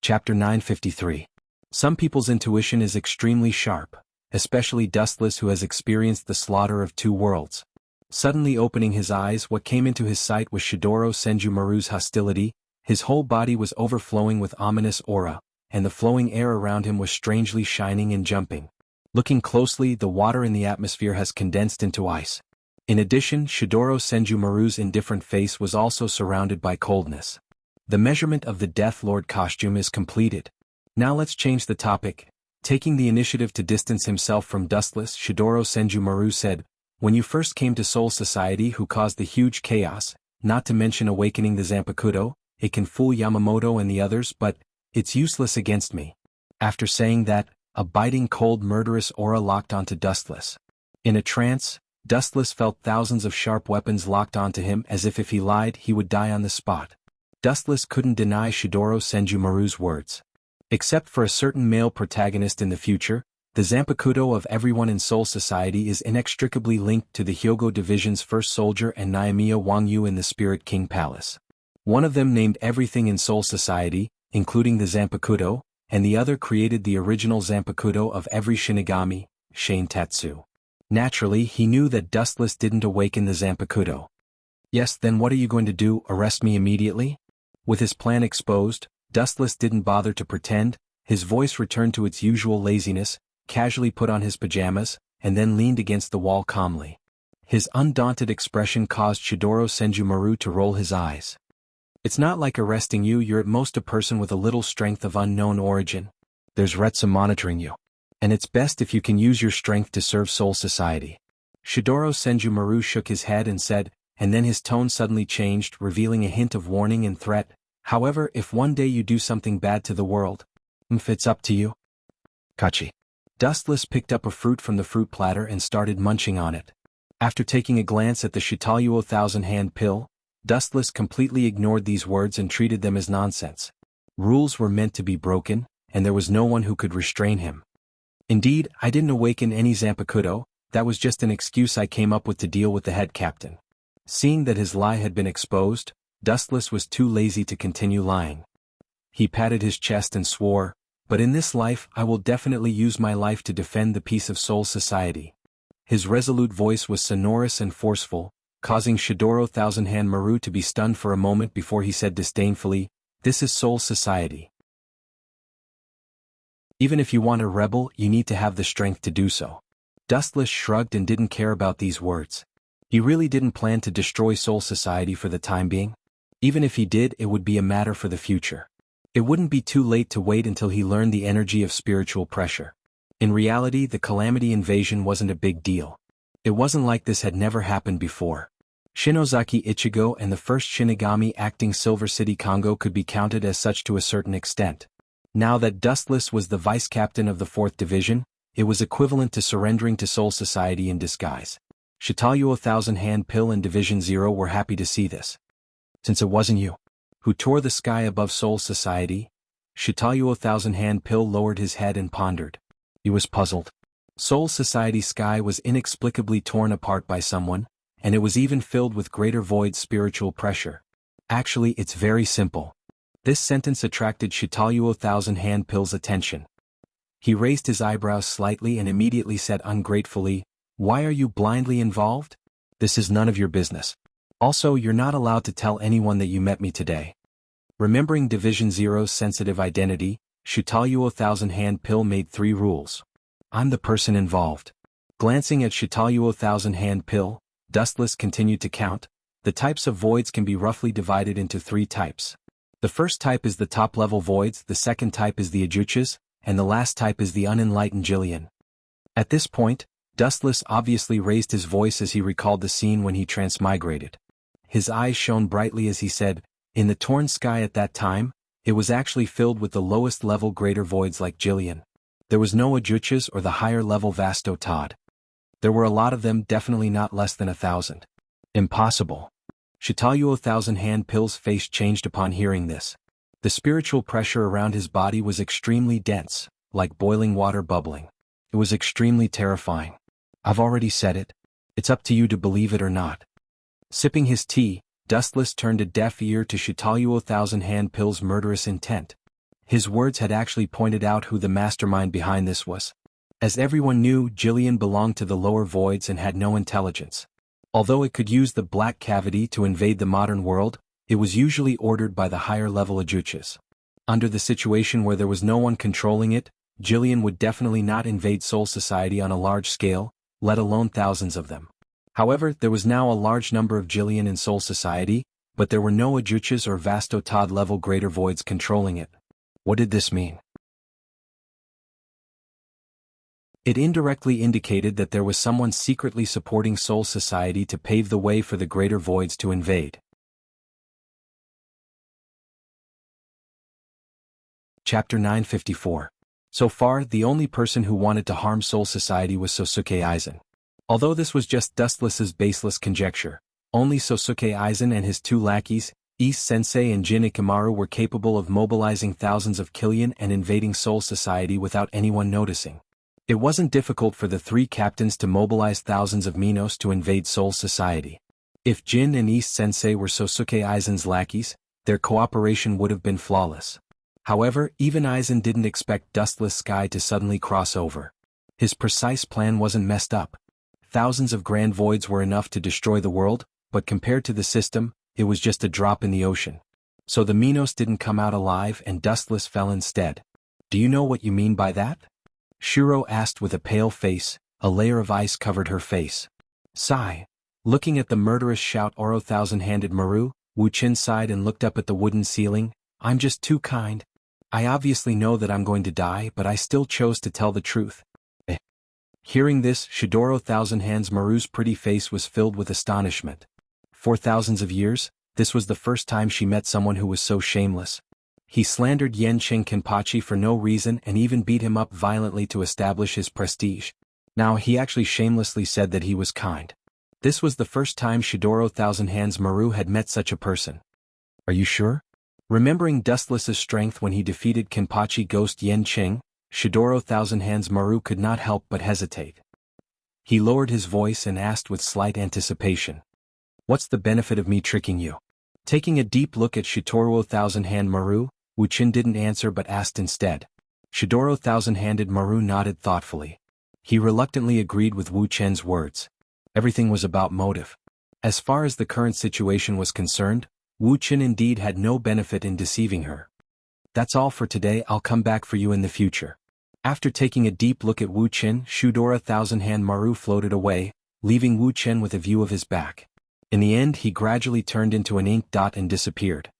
Chapter 953. Some people's intuition is extremely sharp, especially Dustless, who has experienced the slaughter of 2 worlds. Suddenly opening his eyes, what came into his sight was Shidoro Senju Maru's hostility. His whole body was overflowing with ominous aura, and the flowing air around him was strangely shining and jumping. Looking closely, the water in the atmosphere has condensed into ice. In addition, Shidoro Senju Maru's indifferent face was also surrounded by coldness. The measurement of the Death Lord costume is completed. Now let's change the topic. Taking the initiative to distance himself from Dustless, Shidoro Senju Maru said, when you first came to Soul Society, who caused the huge chaos, not to mention awakening the Zanpakuto, it can fool Yamamoto and the others, but it's useless against me. After saying that, a biting cold murderous aura locked onto Dustless. In a trance, Dustless felt thousands of sharp weapons locked onto him, as if he lied he would die on the spot. Dustless couldn't deny Shidoro Senju Maru's words. Except for a certain male protagonist in the future, the Zanpakuto of everyone in Soul Society is inextricably linked to the Hyogo Division's first soldier and Naomiya Wangyu in the Spirit King Palace. One of them named everything in Soul Society, including the Zanpakuto, and the other created the original Zanpakuto of every Shinigami, Shane Tatsu. Naturally, he knew that Dustless didn't awaken the Zanpakuto. Yes, then what are you going to do, arrest me immediately? With his plan exposed, Dustless didn't bother to pretend. His voice returned to its usual laziness, casually put on his pajamas, and then leaned against the wall calmly. His undaunted expression caused Shidoro Senju Maru to roll his eyes. It's not like arresting you, you're at most a person with a little strength of unknown origin. There's Retsu monitoring you. And it's best if you can use your strength to serve Soul Society. Shidoro Senju Maru shook his head and said, and then his tone suddenly changed, revealing a hint of warning and threat. However, if one day you do something bad to the world, it's up to you. Kachi. Dustless picked up a fruit from the fruit platter and started munching on it. After taking a glance at the Shitalyuo thousand-hand pill, Dustless completely ignored these words and treated them as nonsense. Rules were meant to be broken, and there was no one who could restrain him. Indeed, I didn't awaken any Zanpakuto, that was just an excuse I came up with to deal with the head captain. Seeing that his lie had been exposed, Dustless was too lazy to continue lying. He patted his chest and swore, but in this life I will definitely use my life to defend the peace of Soul Society. His resolute voice was sonorous and forceful, causing Shidoro Thousand-Hand Maru to be stunned for a moment before he said disdainfully, "This is Soul Society. Even if you want to rebel, you need to have the strength to do so." Dustless shrugged and didn't care about these words. He really didn't plan to destroy Soul Society for the time being. Even if he did, it would be a matter for the future. It wouldn't be too late to wait until he learned the energy of spiritual pressure. In reality, the Calamity invasion wasn't a big deal. It wasn't like this had never happened before. Shinozaki Ichigo and the first Shinigami acting Silver City Kongo could be counted as such to a certain extent. Now that Dustless was the vice-captain of the 4th Division, it was equivalent to surrendering to Soul Society in disguise. Shitayuo Thousand Hand Pill and Division 0 were happy to see this. Since it wasn't you who tore the sky above Soul Society, Shitayuo Thousand Hand Pill lowered his head and pondered. He was puzzled. Soul Society's sky was inexplicably torn apart by someone, and it was even filled with greater void spiritual pressure. Actually, it's very simple. This sentence attracted Shitayuo Thousand Hand Pill's attention. He raised his eyebrows slightly and immediately said ungratefully, "Why are you blindly involved? This is none of your business. Also, you're not allowed to tell anyone that you met me today." Remembering Division 0's sensitive identity, Shitayuo Thousand Hand Pill made 3 rules. I'm the person involved. Glancing at Shitayuo Thousand Hand Pill, Dustless continued to count. The types of voids can be roughly divided into 3 types. The first type is the top-level voids, the second type is the Ajuchas, and the last type is the unenlightened Jillian. At this point, Dustless obviously raised his voice as he recalled the scene when he transmigrated. His eyes shone brightly as he said, "In the torn sky at that time, it was actually filled with the lowest-level greater voids like Jillian. There was no Ajuchas or the higher-level Vasto Todd. There were a lot of them, definitely not less than 1,000. Impossible." Shitayuo Thousand Hand Pill's face changed upon hearing this. The spiritual pressure around his body was extremely dense, like boiling water bubbling. It was extremely terrifying. I've already said it. It's up to you to believe it or not. Sipping his tea, Dustless turned a deaf ear to Shitayuo Thousand Hand Pill's murderous intent. His words had actually pointed out who the mastermind behind this was. As everyone knew, Jillian belonged to the lower voids and had no intelligence. Although it could use the black cavity to invade the modern world, it was usually ordered by the higher-level Ajuchas. Under the situation where there was no one controlling it, Jillian would definitely not invade Soul Society on a large scale, let alone thousands of them. However, there was now a large number of Jillian in Soul Society, but there were no Ajuchas or Vasto Todd-level greater voids controlling it. What did this mean? It indirectly indicated that there was someone secretly supporting Soul Society to pave the way for the greater voids to invade. Chapter 954. So far, the only person who wanted to harm Soul Society was Sosuke Aizen. Although this was just Dustless's baseless conjecture, only Sosuke Aizen and his 2 lackeys, Ise Sensei and Jin Ikamaru, were capable of mobilizing thousands of Killian and invading Soul Society without anyone noticing. It wasn't difficult for the 3 captains to mobilize thousands of Minos to invade Soul Society. If Jin and Ise Sensei were Sosuke Aizen's lackeys, their cooperation would have been flawless. However, even Aizen didn't expect Dustless Sky to suddenly cross over. His precise plan wasn't messed up. Thousands of grand voids were enough to destroy the world, but compared to the system, it was just a drop in the ocean. So the Minos didn't come out alive and Dustless fell instead. Do you know what you mean by that? Shuro asked with a pale face. A layer of ice covered her face. Sigh. Looking at the murderous shout Oro Thousand-Handed Maru, Wu Qin sighed and looked up at the wooden ceiling. I'm just too kind. I obviously know that I'm going to die, but I still chose to tell the truth. Hearing this, Shidoro Thousand Hands Maru's pretty face was filled with astonishment. For thousands of years, this was the first time she met someone who was so shameless. He slandered Yenching Kenpachi for no reason and even beat him up violently to establish his prestige. Now he actually shamelessly said that he was kind. This was the first time Shidoro Thousand Hands Maru had met such a person. Are you sure? Remembering Dustless's strength when he defeated Kenpachi ghost Yenching, Shidoro Thousand Hands Maru could not help but hesitate. He lowered his voice and asked with slight anticipation. What's the benefit of me tricking you? Taking a deep look at Shidoro Thousand Hand Maru, Wu Qin didn't answer but asked instead. Shidoro Thousand-Handed Maru nodded thoughtfully. He reluctantly agreed with Wu Qin's words. Everything was about motive. As far as the current situation was concerned, Wu Qin indeed had no benefit in deceiving her. That's all for today. I'll come back for you in the future. After taking a deep look at Wu Qin, Shidoro Thousand Hand Maru floated away, leaving Wu Chen with a view of his back. In the end he gradually turned into an ink dot and disappeared.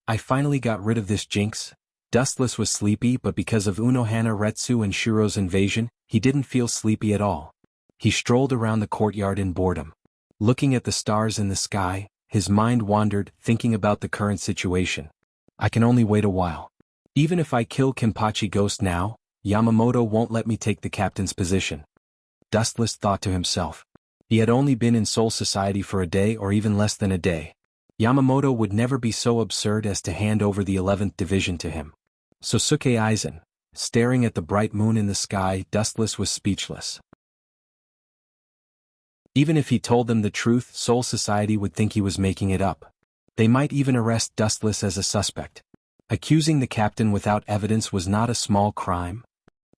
I finally got rid of this jinx. Dustless was sleepy, but because of Unohana Retsu and Shuro's invasion, he didn't feel sleepy at all. He strolled around the courtyard in boredom. Looking at the stars in the sky, his mind wandered, thinking about the current situation. I can only wait a while. Even if I kill Kenpachi Ghost now, Yamamoto won't let me take the captain's position. Dustless thought to himself. He had only been in Soul Society for a day or even less than a day. Yamamoto would never be so absurd as to hand over the 11th division to him. Sosuke Aizen, staring at the bright moon in the sky, Dustless was speechless. Even if he told them the truth, Soul Society would think he was making it up. They might even arrest Dustless as a suspect. Accusing the captain without evidence was not a small crime.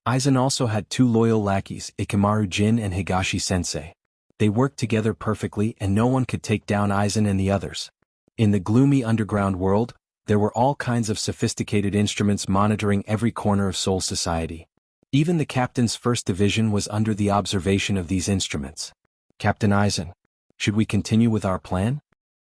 Aizen also had two loyal lackeys, Ikemaru Jin and Higashi-sensei. They worked together perfectly and no one could take down Aizen and the others. In the gloomy underground world, there were all kinds of sophisticated instruments monitoring every corner of Soul Society. Even the captain's first division was under the observation of these instruments. Captain Aizen, should we continue with our plan?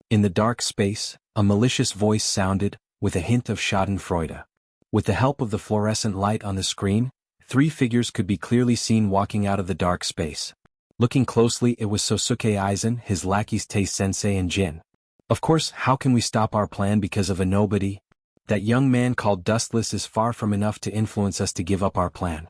In the dark space, a malicious voice sounded, with a hint of schadenfreude. With the help of the fluorescent light on the screen, 3 figures could be clearly seen walking out of the dark space. Looking closely, it was Sosuke Aizen, his lackeys Tae-sensei and Jin. Of course, how can we stop our plan because of a nobody? That young man called Dustless is far from enough to influence us to give up our plan.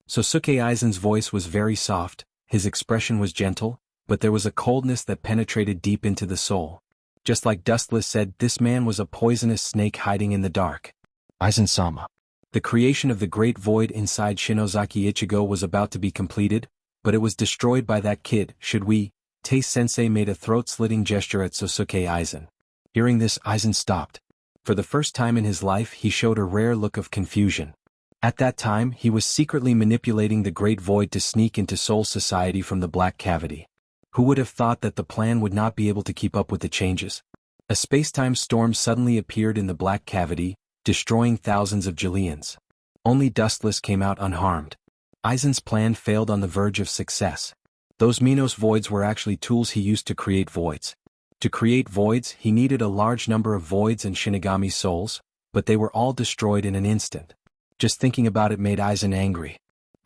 Sosuke Aizen's voice was very soft, his expression was gentle, but there was a coldness that penetrated deep into the soul. Just like Dustless said, this man was a poisonous snake hiding in the dark. Aizen-sama. The creation of the great void inside Shinozaki Ichigo was about to be completed, but it was destroyed by that kid. Should we? Tae-sensei made a throat-slitting gesture at Sosuke Aizen. Hearing this, Aizen stopped. For the first time in his life he showed a rare look of confusion. At that time he was secretly manipulating the Great Void to sneak into Soul Society from the Black Cavity. Who would have thought that the plan would not be able to keep up with the changes? A space-time storm suddenly appeared in the Black Cavity, destroying thousands of Jillians. Only Dustless came out unharmed. Aizen's plan failed on the verge of success. Those Minos voids were actually tools he used to create voids. To create voids, he needed a large number of voids and Shinigami souls, but they were all destroyed in an instant. Just thinking about it made Aizen angry.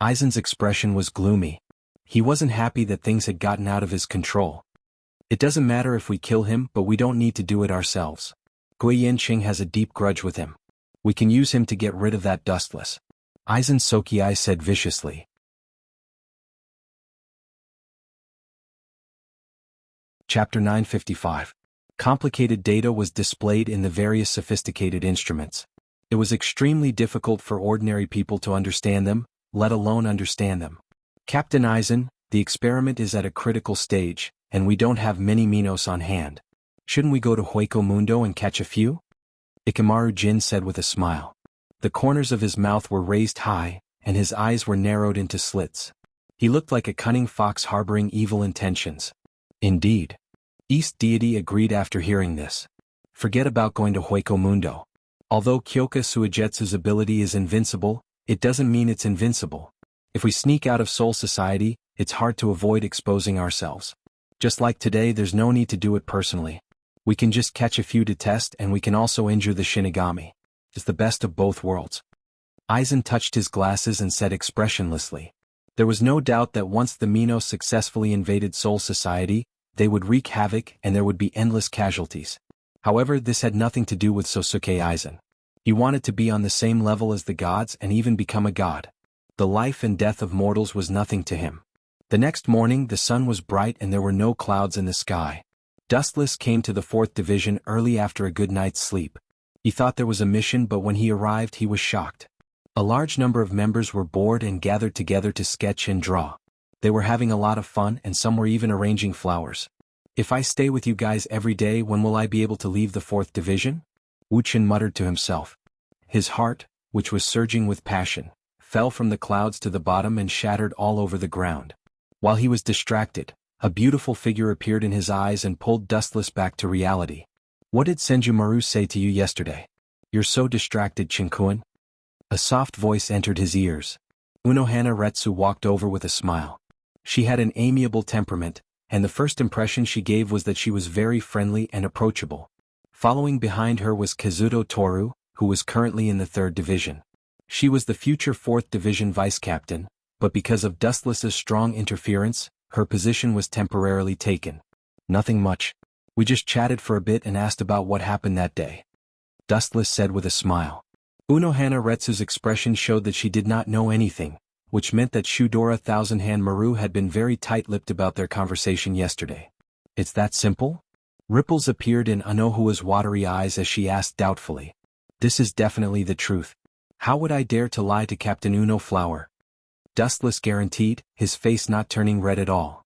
Aizen's expression was gloomy. He wasn't happy that things had gotten out of his control. It doesn't matter if we kill him, but we don't need to do it ourselves. Gui Yanqing has a deep grudge with him. We can use him to get rid of that Dustless. Aizen Sokiai said viciously. Chapter 955. Complicated data was displayed in the various sophisticated instruments. It was extremely difficult for ordinary people to understand them, let alone understand them. Captain Aizen, the experiment is at a critical stage, and we don't have many Minos on hand. Shouldn't we go to Hueco Mundo and catch a few? Ikemaru Jin said with a smile. The corners of his mouth were raised high, and his eyes were narrowed into slits. He looked like a cunning fox harboring evil intentions. Indeed. East Deity agreed after hearing this. Forget about going to Hueco Mundo. Although Kyoka Suigetsu's ability is invincible, it doesn't mean it's invincible. If we sneak out of Soul Society, it's hard to avoid exposing ourselves. Just like today, there's no need to do it personally. We can just catch a few to test, and we can also injure the Shinigami. It's the best of both worlds. Aizen touched his glasses and said expressionlessly. There was no doubt that once the Minos successfully invaded Soul Society, they would wreak havoc and there would be endless casualties. However, this had nothing to do with Sosuke Aizen. He wanted to be on the same level as the gods and even become a god. The life and death of mortals was nothing to him. The next morning the sun was bright and there were no clouds in the sky. Dustless came to the 4th Division early after a good night's sleep. He thought there was a mission, but when he arrived he was shocked. A large number of members were bored and gathered together to sketch and draw. They were having a lot of fun and some were even arranging flowers. If I stay with you guys every day, when will I be able to leave the 4th Division? Wu Chen muttered to himself. His heart, which was surging with passion, fell from the clouds to the bottom and shattered all over the ground. While he was distracted, a beautiful figure appeared in his eyes and pulled Dustless back to reality. What did Senjumaru say to you yesterday? You're so distracted, Chinkuen. A soft voice entered his ears. Unohana Retsu walked over with a smile. She had an amiable temperament, and the first impression she gave was that she was very friendly and approachable. Following behind her was Kazuto Toru, who was currently in the 3rd Division. She was the future 4th Division vice-captain, but because of Dustless's strong interference, her position was temporarily taken. Nothing much. We just chatted for a bit and asked about what happened that day, Dustless said with a smile. Unohana Retsu's expression showed that she did not know anything, which meant that Shudora Thousandhand Maru had been very tight-lipped about their conversation yesterday. It's that simple? Ripples appeared in Unohua's watery eyes as she asked doubtfully. This is definitely the truth. How would I dare to lie to Captain Uno Flower? Dustless guaranteed, his face not turning red at all.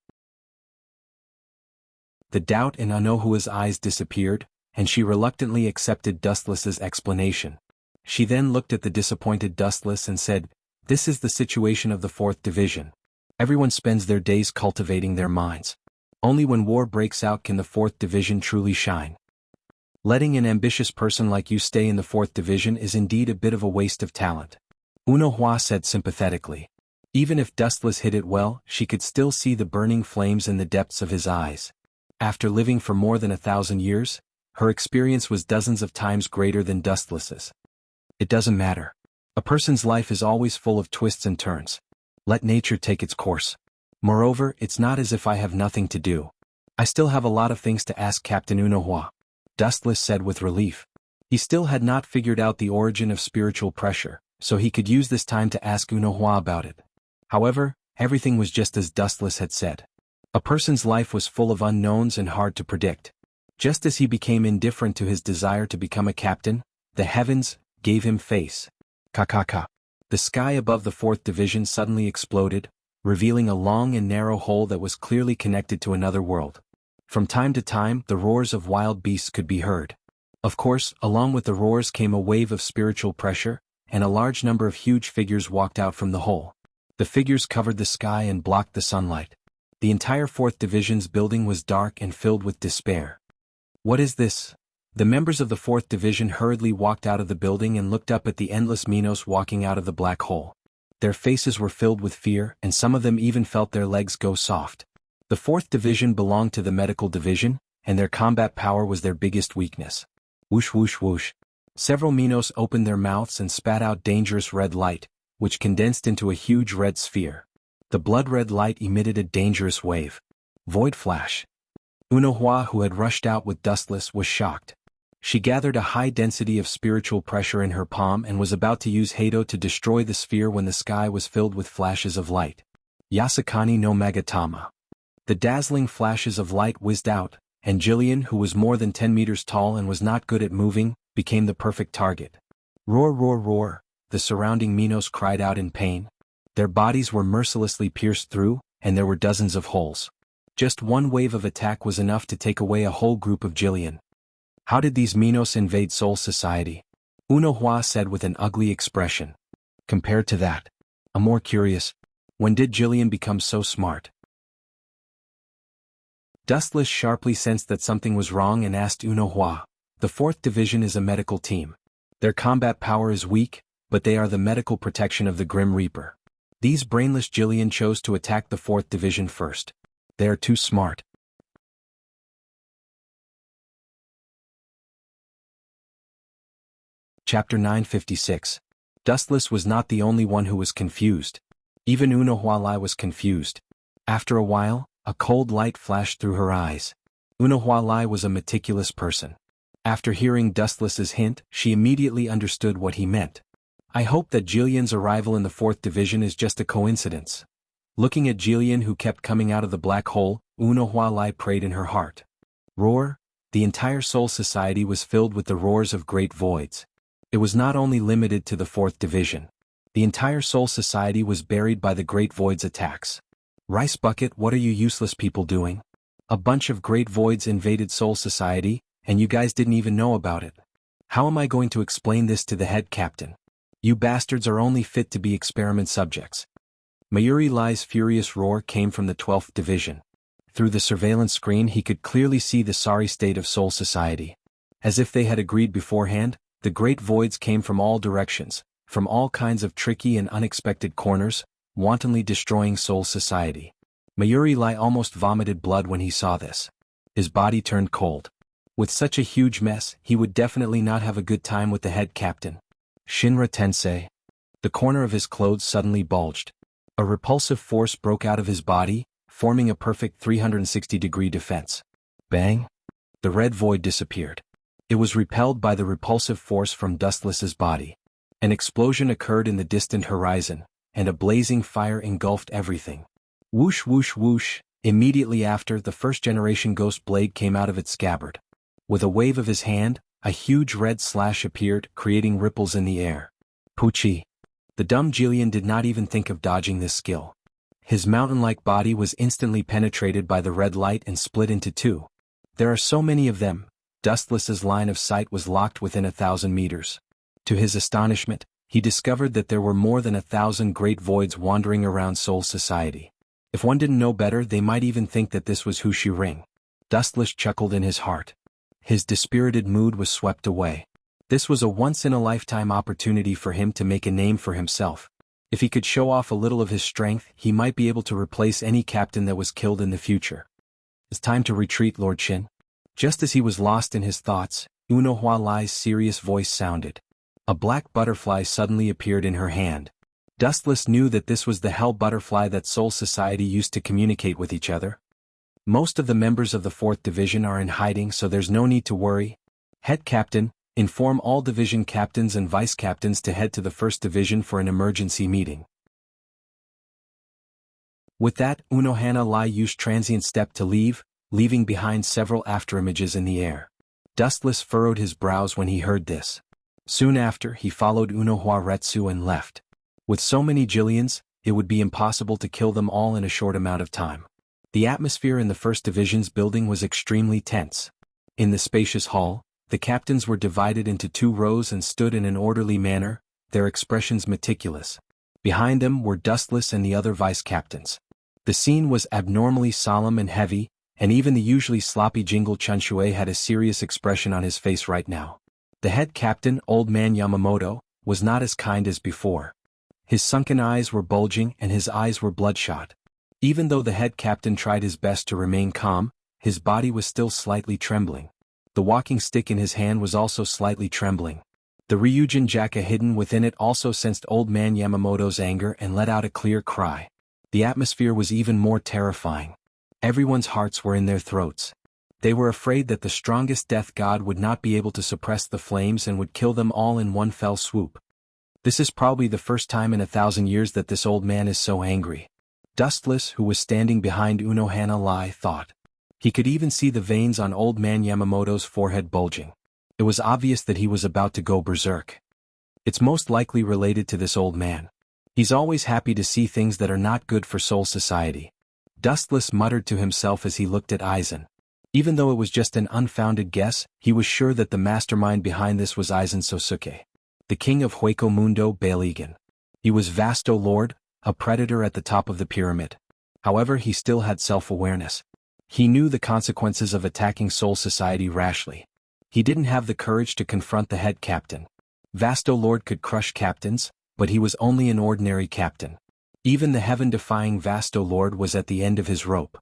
The doubt in Unohua's eyes disappeared, and she reluctantly accepted Dustless's explanation. She then looked at the disappointed Dustless and said, "This is the situation of the 4th Division. Everyone spends their days cultivating their minds. Only when war breaks out can the 4th Division truly shine. Letting an ambitious person like you stay in the 4th Division is indeed a bit of a waste of talent," Unohua said sympathetically. Even if Dustless hit it well, she could still see the burning flames in the depths of his eyes. After living for more than 1,000 years, her experience was dozens of times greater than Dustless's. It doesn't matter. A person's life is always full of twists and turns. Let nature take its course. Moreover, it's not as if I have nothing to do. I still have a lot of things to ask Captain Unohua, Dustless said with relief. He still had not figured out the origin of spiritual pressure, so he could use this time to ask Unohua about it. However, everything was just as Dustless had said. A person's life was full of unknowns and hard to predict. Just as he became indifferent to his desire to become a captain, the heavens gave him face. Kakaka. The sky above the 4th Division suddenly exploded, revealing a long and narrow hole that was clearly connected to another world. From time to time, the roars of wild beasts could be heard. Of course, along with the roars came a wave of spiritual pressure, and a large number of huge figures walked out from the hole. The figures covered the sky and blocked the sunlight. The entire 4th Division's building was dark and filled with despair. What is this? The members of the 4th Division hurriedly walked out of the building and looked up at the endless Minos walking out of the black hole. Their faces were filled with fear, and some of them even felt their legs go soft. The 4th Division belonged to the medical division, and their combat power was their biggest weakness. Whoosh whoosh whoosh. Several Minos opened their mouths and spat out dangerous red light, which condensed into a huge red sphere. The blood-red light emitted a dangerous wave. Void flash. Unohua, who had rushed out with Dustless, was shocked. She gathered a high density of spiritual pressure in her palm and was about to use Hado to destroy the sphere when the sky was filled with flashes of light. Yasukani no Magatama. The dazzling flashes of light whizzed out, and Jillian, who was more than 10 meters tall and was not good at moving, became the perfect target. Roar roar roar, the surrounding Minos cried out in pain. Their bodies were mercilessly pierced through, and there were dozens of holes. Just one wave of attack was enough to take away a whole group of Jillian. How did these Minos invade Soul Society? Unohua said with an ugly expression. Compared to that, I'm more curious. When did Jillian become so smart? Dustless sharply sensed that something was wrong and asked Unohua. The 4th Division is a medical team. Their combat power is weak, but they are the medical protection of the Grim Reaper. These brainless Jillian chose to attack the 4th Division first. They are too smart. Chapter 956. Dustless was not the only one who was confused. Even Unohua was confused. After a while, a cold light flashed through her eyes. Unohua was a meticulous person. After hearing Dustless's hint, she immediately understood what he meant. I hope that Jillian's arrival in the 4th Division is just a coincidence. Looking at Jillian, who kept coming out of the black hole, Unohua prayed in her heart. Roar. The entire Soul Society was filled with the roars of great voids. It was not only limited to the 4th Division. The entire Soul Society was buried by the Great Void's attacks. Rice Bucket, what are you useless people doing? A bunch of Great Voids invaded Soul Society, and you guys didn't even know about it. How am I going to explain this to the head captain? You bastards are only fit to be experiment subjects. Mayuri Lai's furious roar came from the 12th Division. Through the surveillance screen he could clearly see the sorry state of Soul Society. As if they had agreed beforehand, the Great Voids came from all directions, from all kinds of tricky and unexpected corners, wantonly destroying Soul Society. Mayuri Lai almost vomited blood when he saw this. His body turned cold. With such a huge mess, he would definitely not have a good time with the head captain. Shinra Tensei. The corner of his clothes suddenly bulged. A repulsive force broke out of his body, forming a perfect 360-degree defense. Bang! The red void disappeared. It was repelled by the repulsive force from Dustless's body. An explosion occurred in the distant horizon, and a blazing fire engulfed everything. Whoosh whoosh whoosh! Immediately after, the first-generation ghost blade came out of its scabbard. With a wave of his hand, a huge red slash appeared, creating ripples in the air. Poochie! The dumb Jillian did not even think of dodging this skill. His mountain-like body was instantly penetrated by the red light and split into two. There are so many of them. Dustless's line of sight was locked within 1,000 meters. To his astonishment, he discovered that there were more than 1,000 great voids wandering around Soul Society. If one didn't know better, they might even think that this was Hushi Ring. Dustless chuckled in his heart. His dispirited mood was swept away. This was a once-in-a-lifetime opportunity for him to make a name for himself. If he could show off a little of his strength, he might be able to replace any captain that was killed in the future. It's time to retreat, Lord Shin. Just as he was lost in his thoughts, Unohua Lai's serious voice sounded. A black butterfly suddenly appeared in her hand. Dustless knew that this was the hell butterfly that Soul Society used to communicate with each other. Most of the members of the 4th Division are in hiding, so there's no need to worry. Head Captain, inform all division captains and vice captains to head to the 1st Division for an emergency meeting. With that, Unohana Lai used transient step to leave, leaving behind several afterimages in the air. Dustless furrowed his brows when he heard this. Soon after, he followed Unohua Retsu and left. With so many Jillians, it would be impossible to kill them all in a short amount of time. The atmosphere in the 1st Division's building was extremely tense. In the spacious hall, the captains were divided into 2 rows and stood in an orderly manner, their expressions meticulous. Behind them were Dustless and the other vice captains. The scene was abnormally solemn and heavy, and even the usually sloppy Jingle Chunshue had a serious expression on his face right now. The head captain, Old Man Yamamoto, was not as kind as before. His sunken eyes were bulging and his eyes were bloodshot. Even though the head captain tried his best to remain calm, his body was still slightly trembling. The walking stick in his hand was also slightly trembling. The Ryujin Jaka hidden within it also sensed Old Man Yamamoto's anger and let out a clear cry. The atmosphere was even more terrifying. Everyone's hearts were in their throats. They were afraid that the strongest death god would not be able to suppress the flames and would kill them all in one fell swoop. This is probably the first time in 1,000 years that this old man is so angry. Dustless, who was standing behind Unohana Lai, thought. He could even see the veins on Old Man Yamamoto's forehead bulging. It was obvious that he was about to go berserk. It's most likely related to this old man. He's always happy to see things that are not good for Soul Society. Dustless muttered to himself as he looked at Aizen. Even though it was just an unfounded guess, he was sure that the mastermind behind this was Aizen Sosuke, the king of Hueco Mundo Balegan. He was Vasto Lord, a predator at the top of the pyramid. However, he still had self-awareness. He knew the consequences of attacking Soul Society rashly. He didn't have the courage to confront the head captain. Vasto Lord could crush captains, but he was only an ordinary captain. Even the heaven-defying Vasto Lord was at the end of his rope.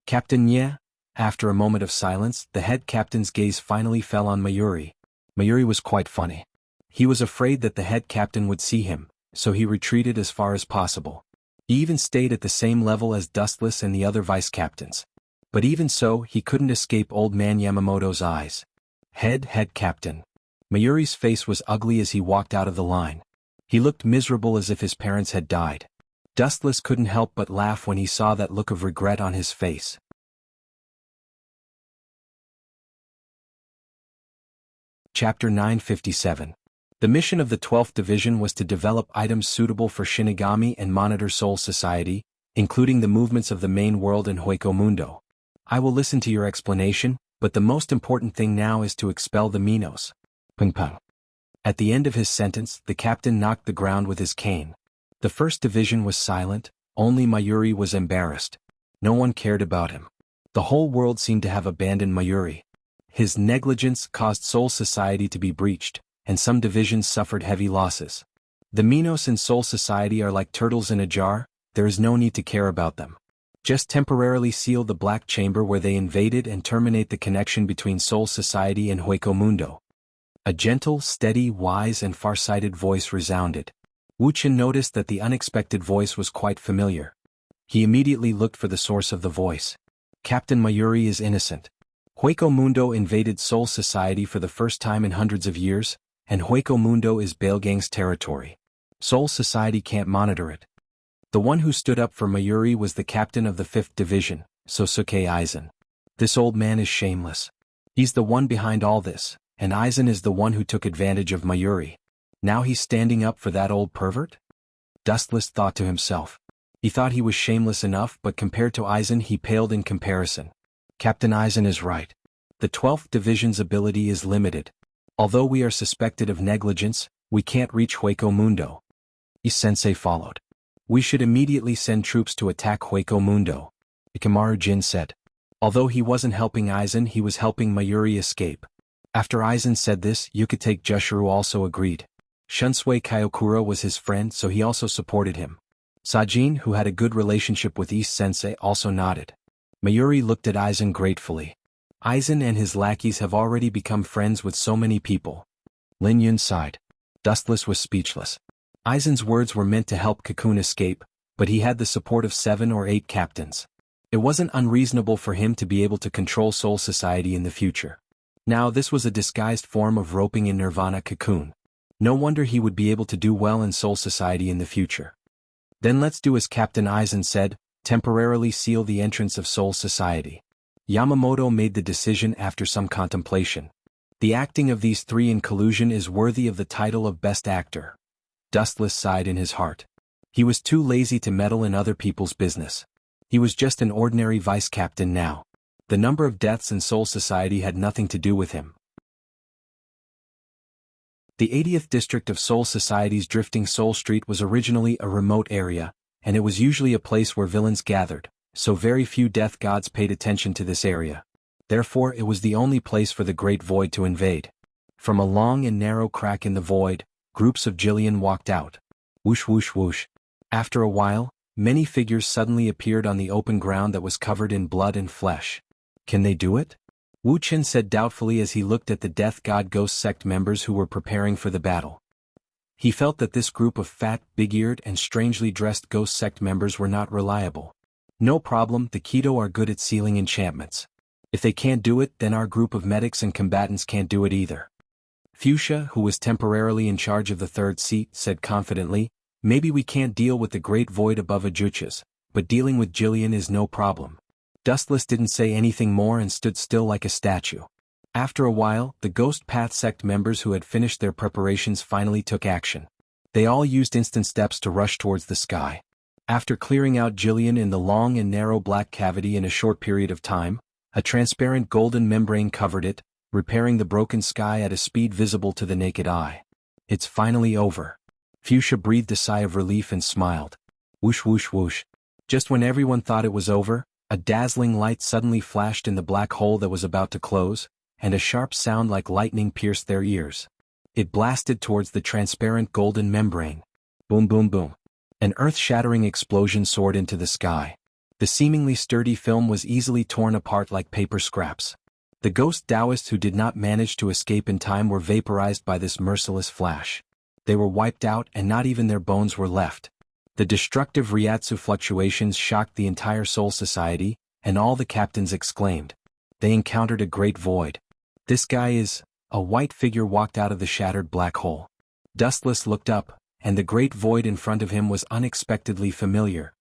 Captain Nye? After a moment of silence, the head captain's gaze finally fell on Mayuri. Mayuri was quite funny. He was afraid that the head captain would see him, so he retreated as far as possible. He even stayed at the same level as Dustless and the other vice captains. But even so, he couldn't escape Old Man Yamamoto's eyes. Head captain. Mayuri's face was ugly as he walked out of the line. He looked miserable as if his parents had died. Dustless couldn't help but laugh when he saw that look of regret on his face. Chapter 957. The mission of the 12th Division was to develop items suitable for Shinigami and monitor Soul Society, including the movements of the main world in Hueco Mundo. I will listen to your explanation, but the most important thing now is to expel the Minos. Ping pong. At the end of his sentence, the captain knocked the ground with his cane. The 1st Division was silent, only Mayuri was embarrassed. No one cared about him. The whole world seemed to have abandoned Mayuri. His negligence caused Soul Society to be breached, and some divisions suffered heavy losses. The Minos in Soul Society are like turtles in a jar, there is no need to care about them. Just temporarily seal the black chamber where they invaded and terminate the connection between Soul Society and Hueco Mundo. A gentle, steady, wise and far-sighted voice resounded. Wuxia noticed that the unexpected voice was quite familiar. He immediately looked for the source of the voice. Captain Mayuri is innocent. Hueco Mundo invaded Soul Society for the first time in hundreds of years, and Hueco Mundo is Baelgang's territory. Soul Society can't monitor it. The one who stood up for Mayuri was the captain of the 5th Division, Sosuke Aizen. This old man is shameless. He's the one behind all this, and Aizen is the one who took advantage of Mayuri. Now he's standing up for that old pervert? Dustless thought to himself. He thought he was shameless enough, but compared to Aizen he paled in comparison. Captain Aizen is right. The 12th Division's ability is limited. Although we are suspected of negligence, we can't reach Hueco Mundo. Sensei followed. We should immediately send troops to attack Hueco Mundo, Ikamaru Jin said. Although he wasn't helping Aizen, he was helping Mayuri escape. After Aizen said this, Yukitake Jushiro also agreed. Shunsui Kyokura was his friend, so he also supported him. Sajin, who had a good relationship with East Sensei, also nodded. Mayuri looked at Aizen gratefully. Aizen and his lackeys have already become friends with so many people. Lin Yun sighed. Dustless was speechless. Aizen's words were meant to help Cocoon escape, but he had the support of 7 or 8 captains. It wasn't unreasonable for him to be able to control Soul Society in the future. Now this was a disguised form of roping in Nirvana Cocoon. No wonder he would be able to do well in Soul Society in the future. Then let's do as Captain Aizen said, temporarily seal the entrance of Soul Society. Yamamoto made the decision after some contemplation. The acting of these 3 in collusion is worthy of the title of Best Actor. Dustless sighed in his heart. He was too lazy to meddle in other people's business. He was just an ordinary vice captain now. The number of deaths in Soul Society had nothing to do with him. The 80th district of Soul Society's Drifting Soul Street was originally a remote area, and it was usually a place where villains gathered, so very few death gods paid attention to this area. Therefore it was the only place for the Great Void to invade. From a long and narrow crack in the void, groups of Jillian walked out. Whoosh whoosh whoosh. After a while, many figures suddenly appeared on the open ground that was covered in blood and flesh. Can they do it? Wu Chen said doubtfully as he looked at the Death God Ghost Sect members who were preparing for the battle. He felt that this group of fat, big-eared and strangely dressed Ghost Sect members were not reliable. No problem, the Keto are good at sealing enchantments. If they can't do it, then our group of medics and combatants can't do it either. Fuchsia, who was temporarily in charge of the 3rd seat, said confidently, maybe we can't deal with the Great Void above Ajuchas, but dealing with Jillian is no problem. Dustless didn't say anything more and stood still like a statue. After a while, the Ghost Path sect members who had finished their preparations finally took action. They all used instant steps to rush towards the sky. After clearing out Jillian in the long and narrow black cavity in a short period of time, a transparent golden membrane covered it, repairing the broken sky at a speed visible to the naked eye. It's finally over. Fuchsia breathed a sigh of relief and smiled. Whoosh whoosh whoosh. Just when everyone thought it was over, a dazzling light suddenly flashed in the black hole that was about to close, and a sharp sound like lightning pierced their ears. It blasted towards the transparent golden membrane. Boom boom boom. An earth-shattering explosion soared into the sky. The seemingly sturdy film was easily torn apart like paper scraps. The ghost Taoists who did not manage to escape in time were vaporized by this merciless flash. They were wiped out and not even their bones were left. The destructive Ryatsu fluctuations shocked the entire Soul Society, and all the captains exclaimed. They encountered a great void. This guy is... A white figure walked out of the shattered black hole. Dustless looked up, and the great void in front of him was unexpectedly familiar.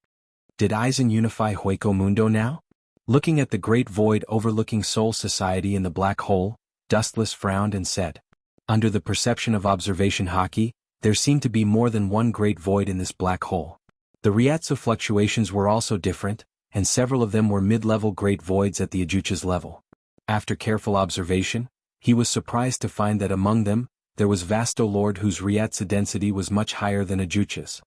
Did Aizen unify Hueco Mundo now? Looking at the great void overlooking Soul Society in the black hole, Dustless frowned and said, under the perception of observation haki, there seemed to be more than one great void in this black hole. The Ryatsu fluctuations were also different, and several of them were mid-level great voids at the Ajuchas level. After careful observation, he was surprised to find that among them, there was Vasto Lord whose Ryatsu density was much higher than Ajuchas.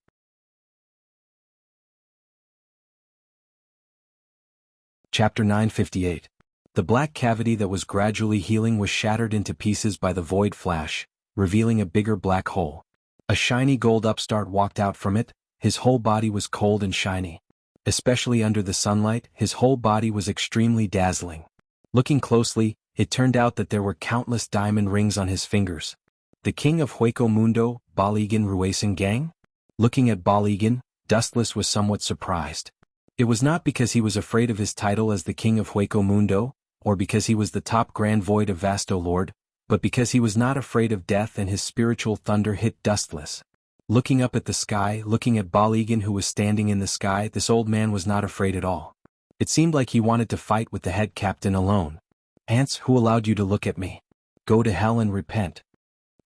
Chapter 958. The black cavity that was gradually healing was shattered into pieces by the void flash, revealing a bigger black hole. A shiny gold upstart walked out from it, his whole body was cold and shiny. Especially under the sunlight, his whole body was extremely dazzling. Looking closely, it turned out that there were countless diamond rings on his fingers. The king of Hueco Mundo, Baligan Ruesan Gang? Looking at Baligan, Dustless was somewhat surprised. It was not because he was afraid of his title as the king of Hueco Mundo, or because he was the top grand void of Vasto Lord, but because he was not afraid of death, and his spiritual thunder hit Dustless. Looking up at the sky, looking at Baligan who was standing in the sky, this old man was not afraid at all. It seemed like he wanted to fight with the head captain alone. Ants, who allowed you to look at me? Go to hell and repent.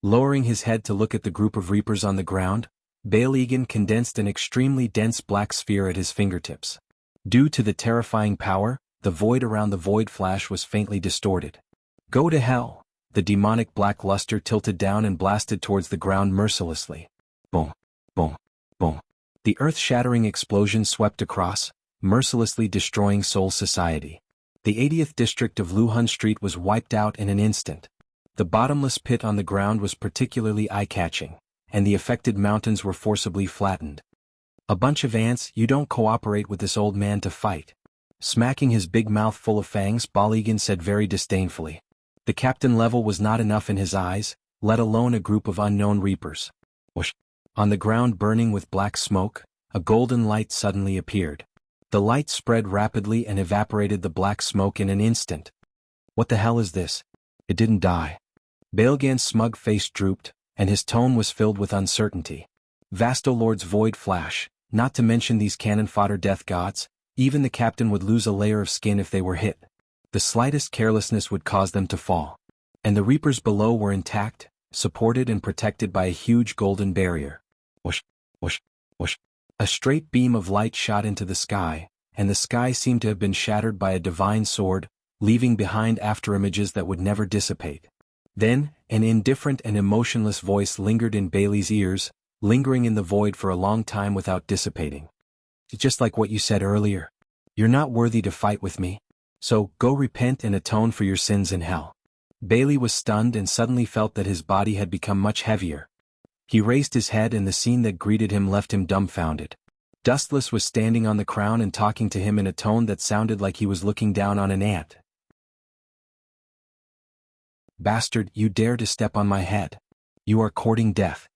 Lowering his head to look at the group of reapers on the ground, Baligan condensed an extremely dense black sphere at his fingertips. Due to the terrifying power, the void around the void flash was faintly distorted. Go to hell! The demonic black luster tilted down and blasted towards the ground mercilessly. Boom, boom, boom. The earth-shattering explosion swept across, mercilessly destroying Seoul society. The 80th district of Luhun Street was wiped out in an instant. The bottomless pit on the ground was particularly eye-catching, and the affected mountains were forcibly flattened. A bunch of ants, you don't cooperate with this old man to fight. Smacking his big mouth full of fangs, Baligan said very disdainfully. The captain level was not enough in his eyes, let alone a group of unknown reapers. Whoosh! On the ground burning with black smoke, a golden light suddenly appeared. The light spread rapidly and evaporated the black smoke in an instant. What the hell is this? It didn't die. Baligan's smug face drooped, and his tone was filled with uncertainty. Vasto Lord's void flash, not to mention these cannon fodder death gods, even the captain would lose a layer of skin if they were hit. The slightest carelessness would cause them to fall. And the reapers below were intact, supported and protected by a huge golden barrier. Whoosh, whoosh, whoosh. A straight beam of light shot into the sky, and the sky seemed to have been shattered by a divine sword, leaving behind afterimages that would never dissipate. Then, an indifferent and emotionless voice lingered in Bailey's ears, lingering in the void for a long time without dissipating. Just like what you said earlier. You're not worthy to fight with me. So, go repent and atone for your sins in hell. Bailey was stunned and suddenly felt that his body had become much heavier. He raised his head and the scene that greeted him left him dumbfounded. Dustless was standing on the crown and talking to him in a tone that sounded like he was looking down on an ant. Bastard, you dare to step on my head. You are courting death.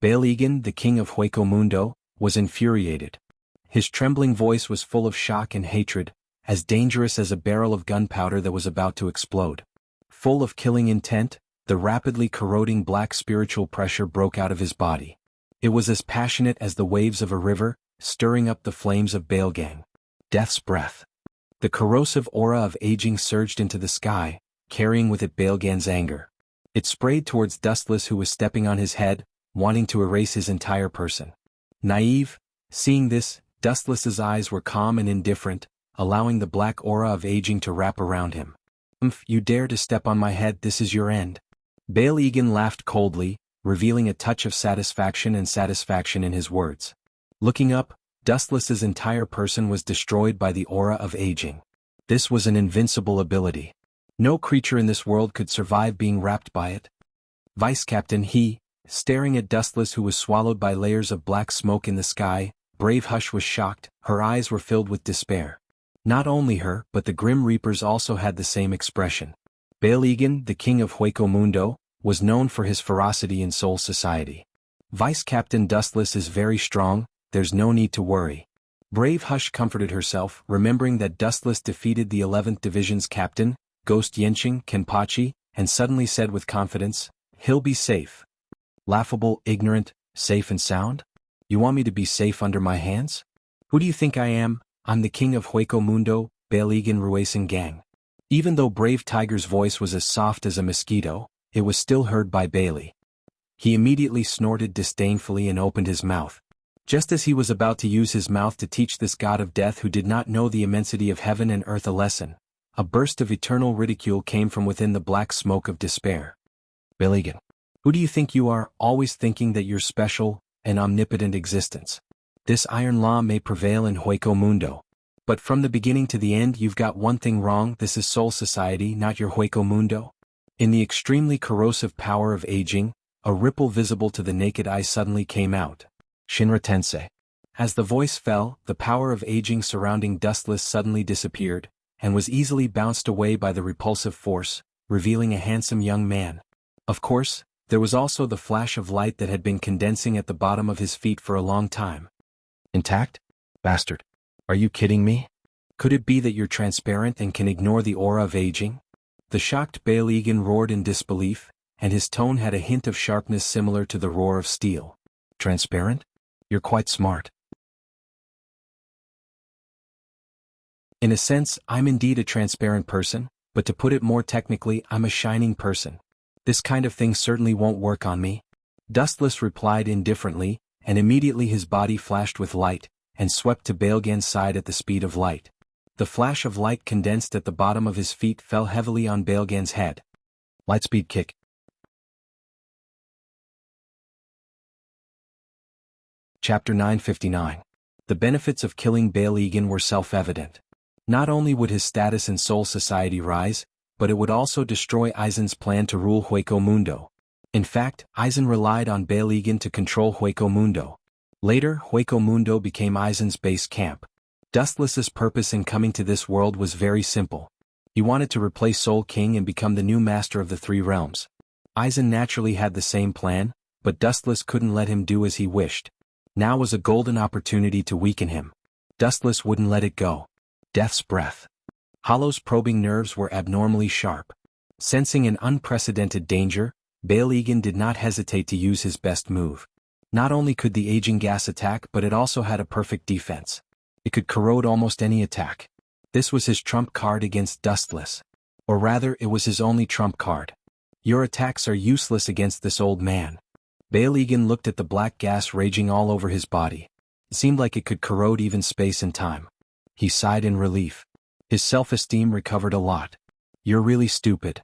Baligan, the king of Hueco Mundo, was infuriated. His trembling voice was full of shock and hatred, as dangerous as a barrel of gunpowder that was about to explode. Full of killing intent, the rapidly corroding black spiritual pressure broke out of his body. It was as passionate as the waves of a river, stirring up the flames of Baligan. Death's breath. The corrosive aura of aging surged into the sky, carrying with it Baligan's anger. It sprayed towards Dustless, who was stepping on his head, wanting to erase his entire person. Naive, seeing this, Dustless's eyes were calm and indifferent, allowing the black aura of aging to wrap around him. You dare to step on my head, this is your end. Baligan laughed coldly, revealing a touch of satisfaction in his words. Looking up, Dustless's entire person was destroyed by the aura of aging. This was an invincible ability. No creature in this world could survive being wrapped by it. Vice Captain he, staring at Dustless, who was swallowed by layers of black smoke in the sky, Brave Hush was shocked, her eyes were filled with despair. Not only her, but the Grim Reapers also had the same expression. Baligan, the king of Hueco Mundo, was known for his ferocity in Seoul society. Vice Captain Dustless is very strong, there's no need to worry. Brave Hush comforted herself, remembering that Dustless defeated the 11th Division's captain, Ghost Yenching Kenpachi, and suddenly said with confidence, he'll be safe. Laughable, ignorant, safe and sound? You want me to be safe under my hands? Who do you think I am? I'm the king of Hueco Mundo, Baligan Ruesan Gang. Even though Brave Tiger's voice was as soft as a mosquito, it was still heard by Bailey. He immediately snorted disdainfully and opened his mouth. Just as he was about to use his mouth to teach this god of death who did not know the immensity of heaven and earth a lesson, a burst of eternal ridicule came from within the black smoke of despair. Baligan, who do you think you are, always thinking that you're special, an omnipotent existence? This iron law may prevail in Hueco Mundo. But from the beginning to the end you've got one thing wrong, this is Seoul society, not your Hueco Mundo. In the extremely corrosive power of aging, a ripple visible to the naked eye suddenly came out. Shinra Tensei. As the voice fell, the power of aging surrounding Dustless suddenly disappeared, and was easily bounced away by the repulsive force, revealing a handsome young man. Of course, there was also the flash of light that had been condensing at the bottom of his feet for a long time. Intact? Bastard. Are you kidding me? Could it be that you're transparent and can ignore the aura of aging? The shocked Bail Egan roared in disbelief, and his tone had a hint of sharpness similar to the roar of steel. Transparent? You're quite smart. In a sense, I'm indeed a transparent person, but to put it more technically, I'm a shining person. This kind of thing certainly won't work on me. Dustless replied indifferently, and immediately his body flashed with light, and swept to Bailgan's side at the speed of light. The flash of light condensed at the bottom of his feet fell heavily on Bailgan's head. Lightspeed kick. Chapter 959. The benefits of killing Bail Egan were self-evident. Not only would his status in Soul Society rise, but it would also destroy Aizen's plan to rule Hueco Mundo. In fact, Aizen relied on Bail Egan to control Hueco Mundo. Later, Hueco Mundo became Aizen's base camp. Dustless's purpose in coming to this world was very simple. He wanted to replace Soul King and become the new master of the three realms. Aizen naturally had the same plan, but Dustless couldn't let him do as he wished. Now was a golden opportunity to weaken him. Dustless wouldn't let it go. Death's breath. Hollow's probing nerves were abnormally sharp. Sensing an unprecedented danger, Bail Egan did not hesitate to use his best move. Not only could the aging gas attack, but it also had a perfect defense. It could corrode almost any attack. This was his trump card against Dustless. Or rather, it was his only trump card. Your attacks are useless against this old man. Bail Egan looked at the black gas raging all over his body. It seemed like it could corrode even space and time. He sighed in relief. His self-esteem recovered a lot. You're really stupid.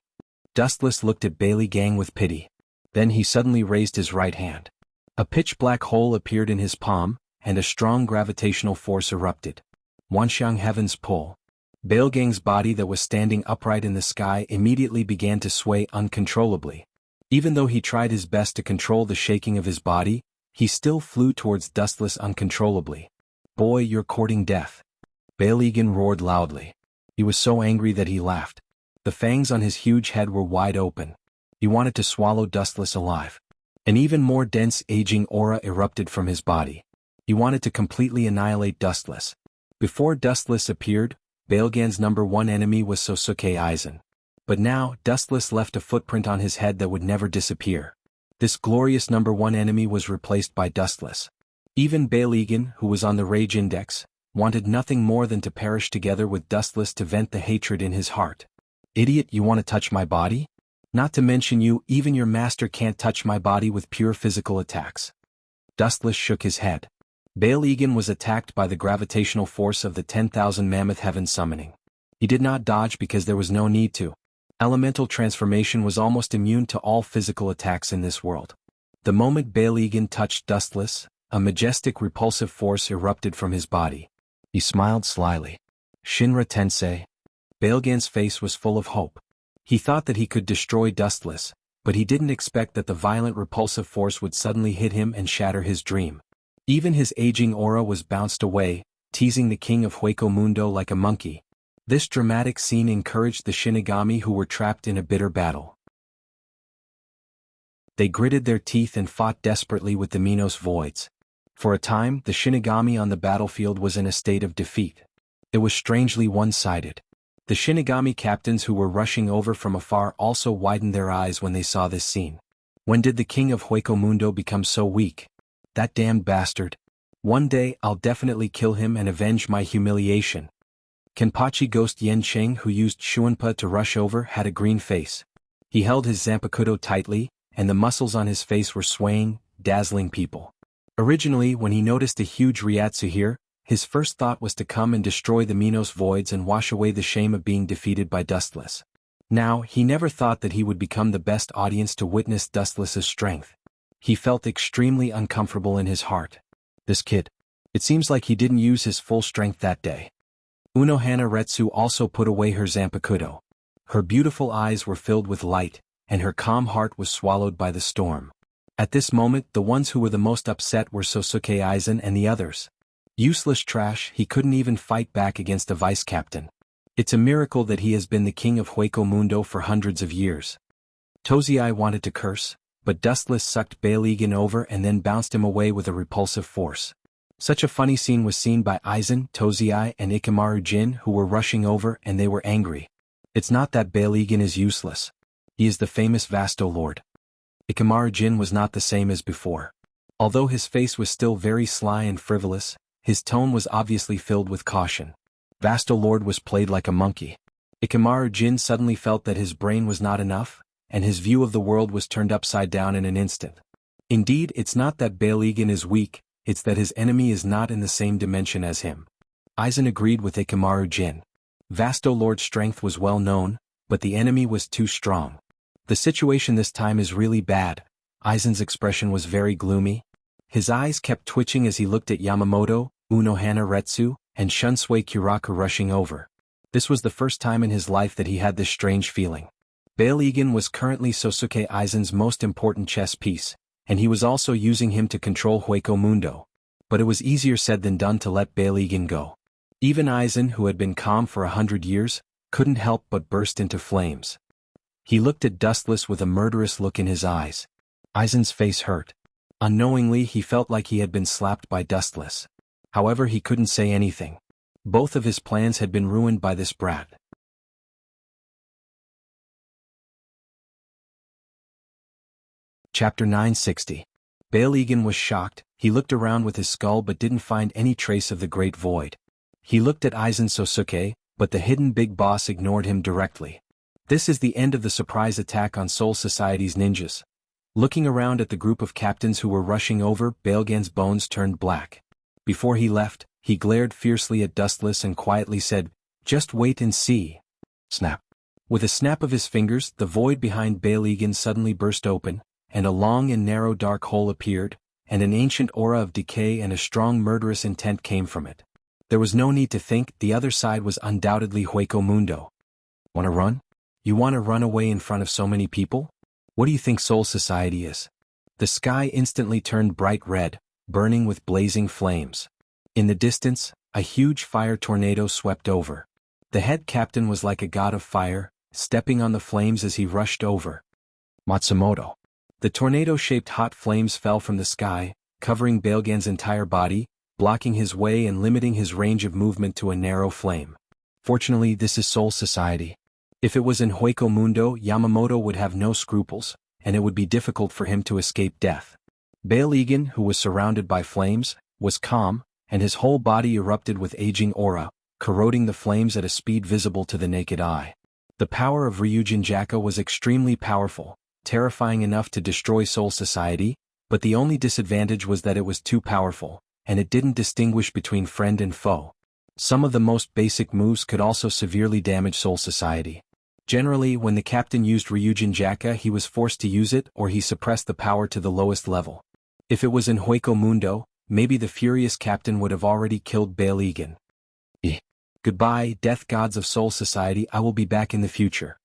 Dustless looked at Bailey Gang with pity. Then he suddenly raised his right hand. A pitch-black hole appeared in his palm, and a strong gravitational force erupted. Wanxiang Heaven's Pull. Bailgang's body that was standing upright in the sky immediately began to sway uncontrollably. Even though he tried his best to control the shaking of his body, he still flew towards Dustless uncontrollably. Boy, you're courting death. Bail Egan roared loudly. He was so angry that he laughed. The fangs on his huge head were wide open. He wanted to swallow Dustless alive. An even more dense aging aura erupted from his body. He wanted to completely annihilate Dustless. Before Dustless appeared, Bailgan's #1 enemy was Sosuke Aizen. But now, Dustless left a footprint on his head that would never disappear. This glorious #1 enemy was replaced by Dustless. Even Bail Egan, who was on the Rage Index, wanted nothing more than to perish together with Dustless to vent the hatred in his heart. Idiot, you want to touch my body? Not to mention you, even your master can't touch my body with pure physical attacks. Dustless shook his head. Bail Egan was attacked by the gravitational force of the 10,000 Mammoth Heaven summoning. He did not dodge because there was no need to. Elemental transformation was almost immune to all physical attacks in this world. The moment Bail Egan touched Dustless, a majestic repulsive force erupted from his body. He smiled slyly. Shinra Tensei. Bailgan's face was full of hope. He thought that he could destroy Dustless, but he didn't expect that the violent repulsive force would suddenly hit him and shatter his dream. Even his aging aura was bounced away, teasing the king of Hueco Mundo like a monkey. This dramatic scene encouraged the Shinigami who were trapped in a bitter battle. They gritted their teeth and fought desperately with the Minos Voids. For a time, the Shinigami on the battlefield was in a state of defeat. It was strangely one-sided. The Shinigami captains who were rushing over from afar also widened their eyes when they saw this scene. When did the king of Hueco Mundo become so weak? That damned bastard. One day I'll definitely kill him and avenge my humiliation. Kenpachi Ghost Yencheng, who used Shuanpa to rush over, had a green face. He held his Zanpakuto tightly, and the muscles on his face were swaying, dazzling people. Originally, when he noticed a huge Ryatsu here, his first thought was to come and destroy the Minos Voids and wash away the shame of being defeated by Dustless. Now, he never thought that he would become the best audience to witness Dustless's strength. He felt extremely uncomfortable in his heart. This kid. It seems like he didn't use his full strength that day. Unohana Retsu also put away her Zanpakuto. Her beautiful eyes were filled with light, and her calm heart was swallowed by the storm. At this moment, the ones who were the most upset were Sosuke Aizen and the others. Useless trash, he couldn't even fight back against a vice-captain. It's a miracle that he has been the king of Hueco Mundo for hundreds of years. Tozai wanted to curse, but Dustless sucked Balegan over and then bounced him away with a repulsive force. Such a funny scene was seen by Aizen, Tozai, and Ikamaru Jin, who were rushing over, and they were angry. It's not that Balegan is useless. He is the famous Vasto Lord. Ikamaru Jin was not the same as before. Although his face was still very sly and frivolous, his tone was obviously filled with caution. Vasto Lord was played like a monkey. Ikamaru Jin suddenly felt that his brain was not enough, and his view of the world was turned upside down in an instant. Indeed, it's not that Balegan is weak, it's that his enemy is not in the same dimension as him. Aizen agreed with Ikamaru Jin. Vasto Lord's strength was well known, but the enemy was too strong. The situation this time is really bad. Aizen's expression was very gloomy. His eyes kept twitching as he looked at Yamamoto, Unohana Retsu, and Shunsui Kiraku rushing over. This was the first time in his life that he had this strange feeling. Balegan was currently Sosuke Aizen's most important chess piece, and he was also using him to control Hueco Mundo. But it was easier said than done to let Balegan go. Even Aizen, who had been calm for 100 years, couldn't help but burst into flames. He looked at Dustless with a murderous look in his eyes. Aizen's face hurt. Unknowingly, he felt like he had been slapped by Dustless. However, he couldn't say anything. Both of his plans had been ruined by this brat. Chapter 960. Balegan was shocked. He looked around with his skull but didn't find any trace of the Great Void. He looked at Aizen Sosuke, but the hidden big boss ignored him directly. This is the end of the surprise attack on Soul Society's ninjas. Looking around at the group of captains who were rushing over, Balegan's bones turned black. Before he left, he glared fiercely at Dustless and quietly said, "Just wait and see." Snap. With a snap of his fingers, the void behind Balegan suddenly burst open, and a long and narrow dark hole appeared, and an ancient aura of decay and a strong murderous intent came from it. There was no need to think, the other side was undoubtedly Hueco Mundo. Wanna run? You wanna run away in front of so many people? What do you think Soul Society is? The sky instantly turned bright red, burning with blazing flames. In the distance, a huge fire tornado swept over. The head captain was like a god of fire, stepping on the flames as he rushed over. Matsumoto. The tornado-shaped hot flames fell from the sky, covering Balegan's entire body, blocking his way and limiting his range of movement to a narrow flame. Fortunately, this is Soul Society. If it was in Hueco Mundo, Yamamoto would have no scruples, and it would be difficult for him to escape death. Balegan, who was surrounded by flames, was calm, and his whole body erupted with aging aura, corroding the flames at a speed visible to the naked eye. The power of Ryujin Jaka was extremely powerful, terrifying enough to destroy Soul Society, but the only disadvantage was that it was too powerful, and it didn't distinguish between friend and foe. Some of the most basic moves could also severely damage Soul Society. Generally, when the captain used Ryujin Jaka, he was forced to use it or he suppressed the power to the lowest level. If it was in Hueco Mundo, maybe the furious captain would have already killed Balegan. Goodbye, death gods of Soul Society, I will be back in the future.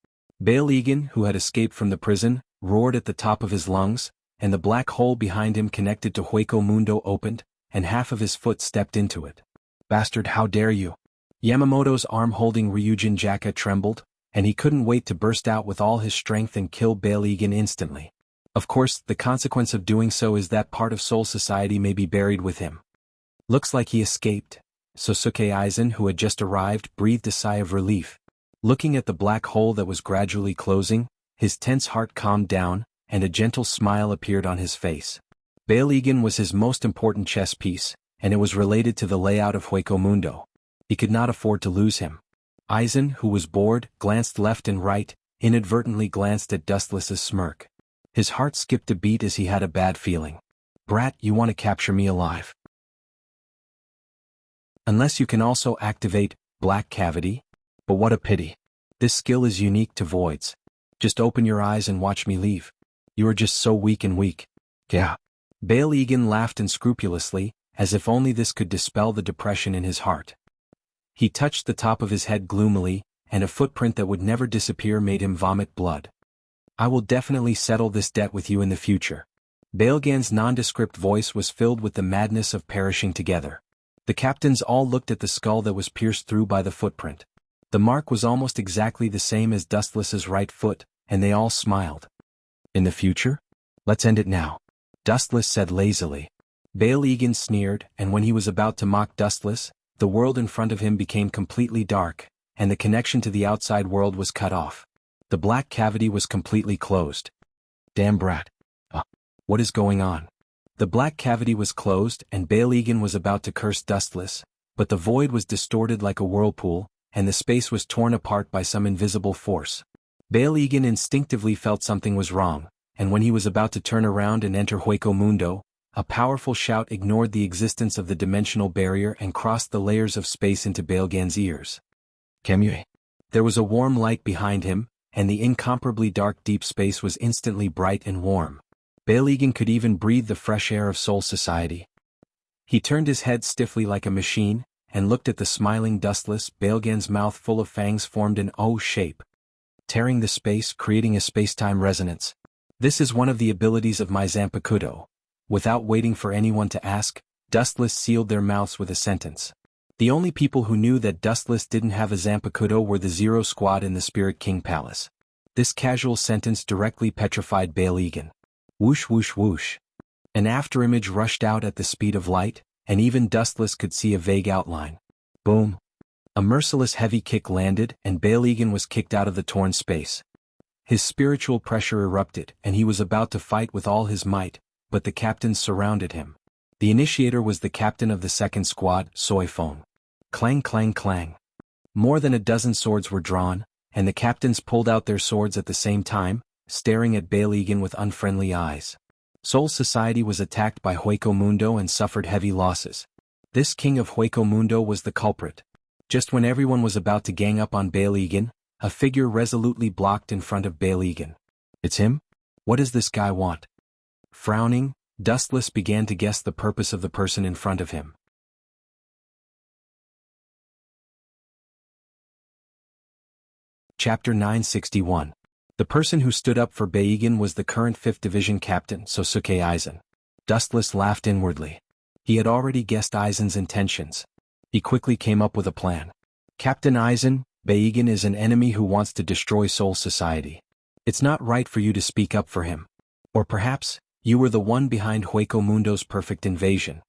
Balegan, who had escaped from the prison, roared at the top of his lungs, and the black hole behind him connected to Hueco Mundo opened, and half of his foot stepped into it. Bastard, how dare you! Yamamoto's arm holding Ryujin Jaka trembled, and he couldn't wait to burst out with all his strength and kill Balegan instantly. Of course, the consequence of doing so is that part of Soul Society may be buried with him. Looks like he escaped. Sosuke Aizen, who had just arrived, breathed a sigh of relief. Looking at the black hole that was gradually closing, his tense heart calmed down, and a gentle smile appeared on his face. Balegan was his most important chess piece, and it was related to the layout of Hueco Mundo. He could not afford to lose him. Aizen, who was bored, glanced left and right, inadvertently glanced at Dustless's smirk. His heart skipped a beat as he had a bad feeling. Brat, you want to capture me alive? Unless you can also activate Black Cavity? But what a pity. This skill is unique to voids. Just open your eyes and watch me leave. You are just so weak and weak. Yeah. Balegan laughed unscrupulously, as if only this could dispel the depression in his heart. He touched the top of his head gloomily, and a footprint that would never disappear made him vomit blood. I will definitely settle this debt with you in the future. Balegan's nondescript voice was filled with the madness of perishing together. The captains all looked at the skull that was pierced through by the footprint. The mark was almost exactly the same as Dustless's right foot, and they all smiled. In the future? Let's end it now, Dustless said lazily. Bail Egan sneered, and when he was about to mock Dustless, the world in front of him became completely dark, and the connection to the outside world was cut off. The black cavity was completely closed. Damn brat. What is going on? The black cavity was closed, and Bail Egan was about to curse Dustless, but the void was distorted like a whirlpool, and the space was torn apart by some invisible force. Bail Egan instinctively felt something was wrong, and when he was about to turn around and enter Hueco Mundo, a powerful shout ignored the existence of the dimensional barrier and crossed the layers of space into Bailgan's ears. Kemue. There was a warm light behind him, and the incomparably dark deep space was instantly bright and warm. Bail Egan could even breathe the fresh air of Soul Society. He turned his head stiffly like a machine, and looked at the smiling Dustless. Bailgan's mouth full of fangs formed an O shape, tearing the space, creating a space-time resonance. This is one of the abilities of my Zanpakuto. Without waiting for anyone to ask, Dustless sealed their mouths with a sentence. The only people who knew that Dustless didn't have a Zanpakuto were the Zero Squad in the Spirit King Palace. This casual sentence directly petrified Bail Egan. Whoosh whoosh whoosh. An afterimage rushed out at the speed of light, and even Dustless could see a vague outline. Boom. A merciless heavy kick landed, and Bail Egan was kicked out of the torn space. His spiritual pressure erupted, and he was about to fight with all his might, but the captains surrounded him. The initiator was the captain of the second squad, Soy Phone. Clang clang clang. More than a dozen swords were drawn, and the captains pulled out their swords at the same time, staring at Bail Egan with unfriendly eyes. Soul Society was attacked by Hueco Mundo and suffered heavy losses. This king of Hueco Mundo was the culprit. Just when everyone was about to gang up on Bail Egan, a figure resolutely blocked in front of Bail Egan. It's him? What does this guy want? Frowning, Dustless began to guess the purpose of the person in front of him. Chapter 961. The person who stood up for Bail Egan was the current 5th Division captain, Sosuke Aizen. Dustless laughed inwardly. He had already guessed Aizen's intentions. He quickly came up with a plan. Captain Aizen, Bail Egan is an enemy who wants to destroy Soul Society. It's not right for you to speak up for him. Or perhaps, you were the one behind Hueco Mundo's perfect invasion.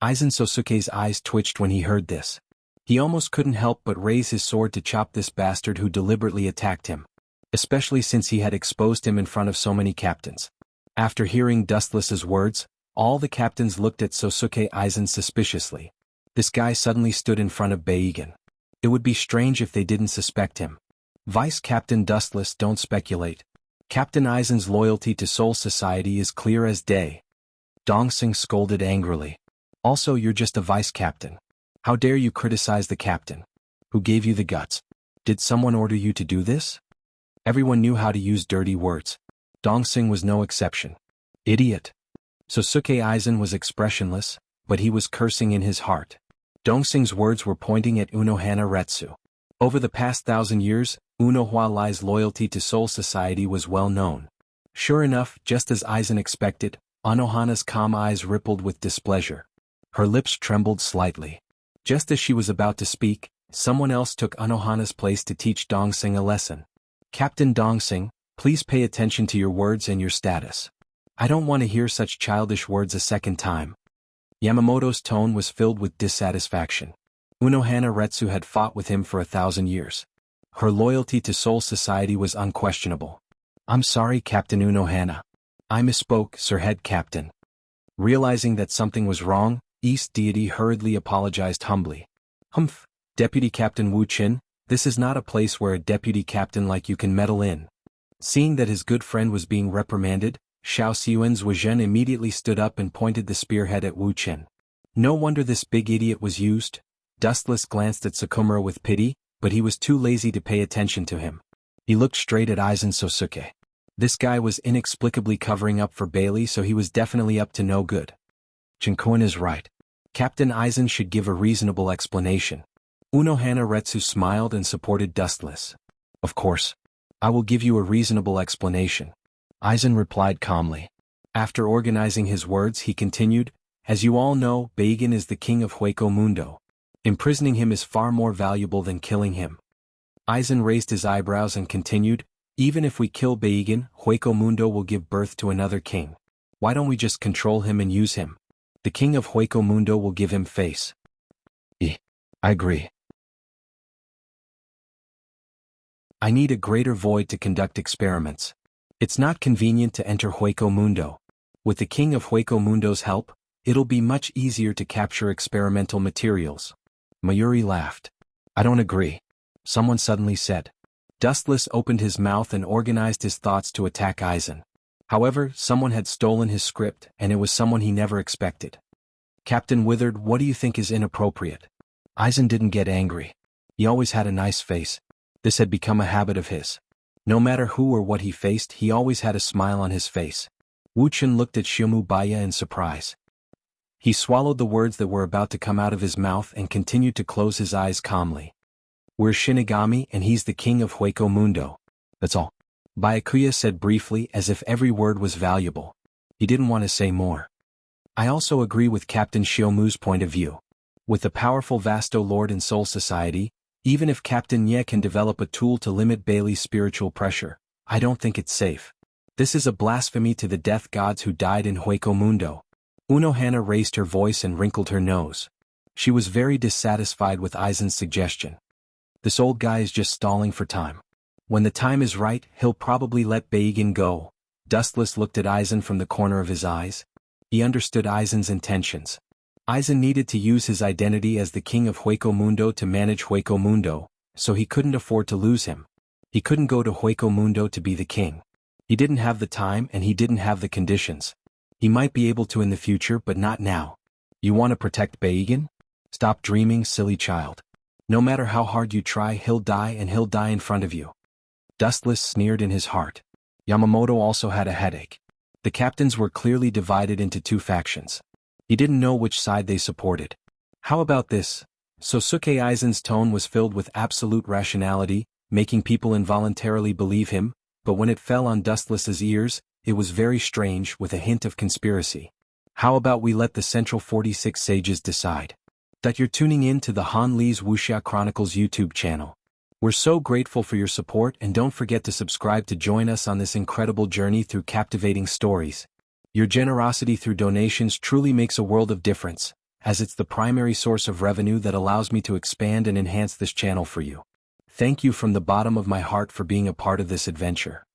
Aizen Sosuke's eyes twitched when he heard this. He almost couldn't help but raise his sword to chop this bastard who deliberately attacked him. Especially since he had exposed him in front of so many captains. After hearing Dustless's words, all the captains looked at Sosuke Aizen suspiciously. This guy suddenly stood in front of Bail Egan. It would be strange if they didn't suspect him. Vice Captain Dustless, don't speculate. Captain Aizen's loyalty to Soul Society is clear as day. Dongsing scolded angrily. Also, you're just a vice captain. How dare you criticize the captain? Who gave you the guts? Did someone order you to do this? Everyone knew how to use dirty words. Dongsing was no exception. Idiot. Sosuke Aizen was expressionless, but he was cursing in his heart. Dongsing's words were pointing at Unohana Retsu. Over the past 1,000 years, Unohana Lai's loyalty to Soul Society was well known. Sure enough, just as Aizen expected, Unohana's calm eyes rippled with displeasure. Her lips trembled slightly. Just as she was about to speak, someone else took Unohana's place to teach Dongsing a lesson. Captain Dongsing, please pay attention to your words and your status. I don't want to hear such childish words a second time. Yamamoto's tone was filled with dissatisfaction. Unohana Retsu had fought with him for 1,000 years. Her loyalty to Soul Society was unquestionable. I'm sorry, Captain Unohana. I misspoke, Sir Head Captain. Realizing that something was wrong, East Deity hurriedly apologized humbly. Humph, Deputy Captain Wu Qin, this is not a place where a deputy captain like you can meddle in. Seeing that his good friend was being reprimanded, Xiao Xiuan's Wuzhen immediately stood up and pointed the spearhead at Wu Qin. No wonder this big idiot was used. Dustless glanced at Sakumura with pity, but he was too lazy to pay attention to him. He looked straight at Aizen Sosuke. This guy was inexplicably covering up for Bailey, so he was definitely up to no good. Chinkoin is right. Captain Aizen should give a reasonable explanation. Unohana Retsu smiled and supported Dustless. Of course. I will give you a reasonable explanation. Aizen replied calmly. After organizing his words, he continued, As you all know, Bagan is the king of Hueco Mundo. Imprisoning him is far more valuable than killing him. Aizen raised his eyebrows and continued, even if we kill Bagan, Hueco Mundo will give birth to another king. Why don't we just control him and use him? The king of Hueco Mundo will give him face. I agree. I need a greater void to conduct experiments. It's not convenient to enter Hueco Mundo. With the king of Hueco Mundo's help, it'll be much easier to capture experimental materials. Mayuri laughed. I don't agree. Someone suddenly said. Dustless opened his mouth and organized his thoughts to attack Aizen. However, someone had stolen his script, and it was someone he never expected. Captain Withered, what do you think is inappropriate? Aizen didn't get angry. He always had a nice face. This had become a habit of his. No matter who or what he faced, he always had a smile on his face. Wuchen looked at Shiomu Baya in surprise. He swallowed the words that were about to come out of his mouth and continued to close his eyes calmly. We're Shinigami and he's the king of Hueco Mundo. That's all. Byakuya said briefly as if every word was valuable. He didn't want to say more. I also agree with Captain Shiomu's point of view. With the powerful Vasto Lord in Soul Society, even if Captain Ye can develop a tool to limit Bailey's spiritual pressure, I don't think it's safe. This is a blasphemy to the death gods who died in Hueco Mundo. Unohana raised her voice and wrinkled her nose. She was very dissatisfied with Aizen's suggestion. This old guy is just stalling for time. When the time is right, he'll probably let Bagan go. Dustless looked at Aizen from the corner of his eyes. He understood Aizen's intentions. Aizen needed to use his identity as the king of Hueco Mundo to manage Hueco Mundo, so he couldn't afford to lose him. He couldn't go to Hueco Mundo to be the king. He didn't have the time and he didn't have the conditions. He might be able to in the future but not now. You want to protect Bagan? Stop dreaming, silly child. No matter how hard you try, he'll die and he'll die in front of you. Dustless sneered in his heart. Yamamoto also had a headache. The captains were clearly divided into two factions. He didn't know which side they supported. How about this? Sosuke Aizen's tone was filled with absolute rationality, making people involuntarily believe him, but when it fell on Dustless's ears, it was very strange with a hint of conspiracy. How about we let the Central 46 Sages decide? That you're tuning in to the Han Lee's Wuxia Chronicles YouTube channel. We're so grateful for your support and don't forget to subscribe to join us on this incredible journey through captivating stories. Your generosity through donations truly makes a world of difference, as it's the primary source of revenue that allows me to expand and enhance this channel for you. Thank you from the bottom of my heart for being a part of this adventure.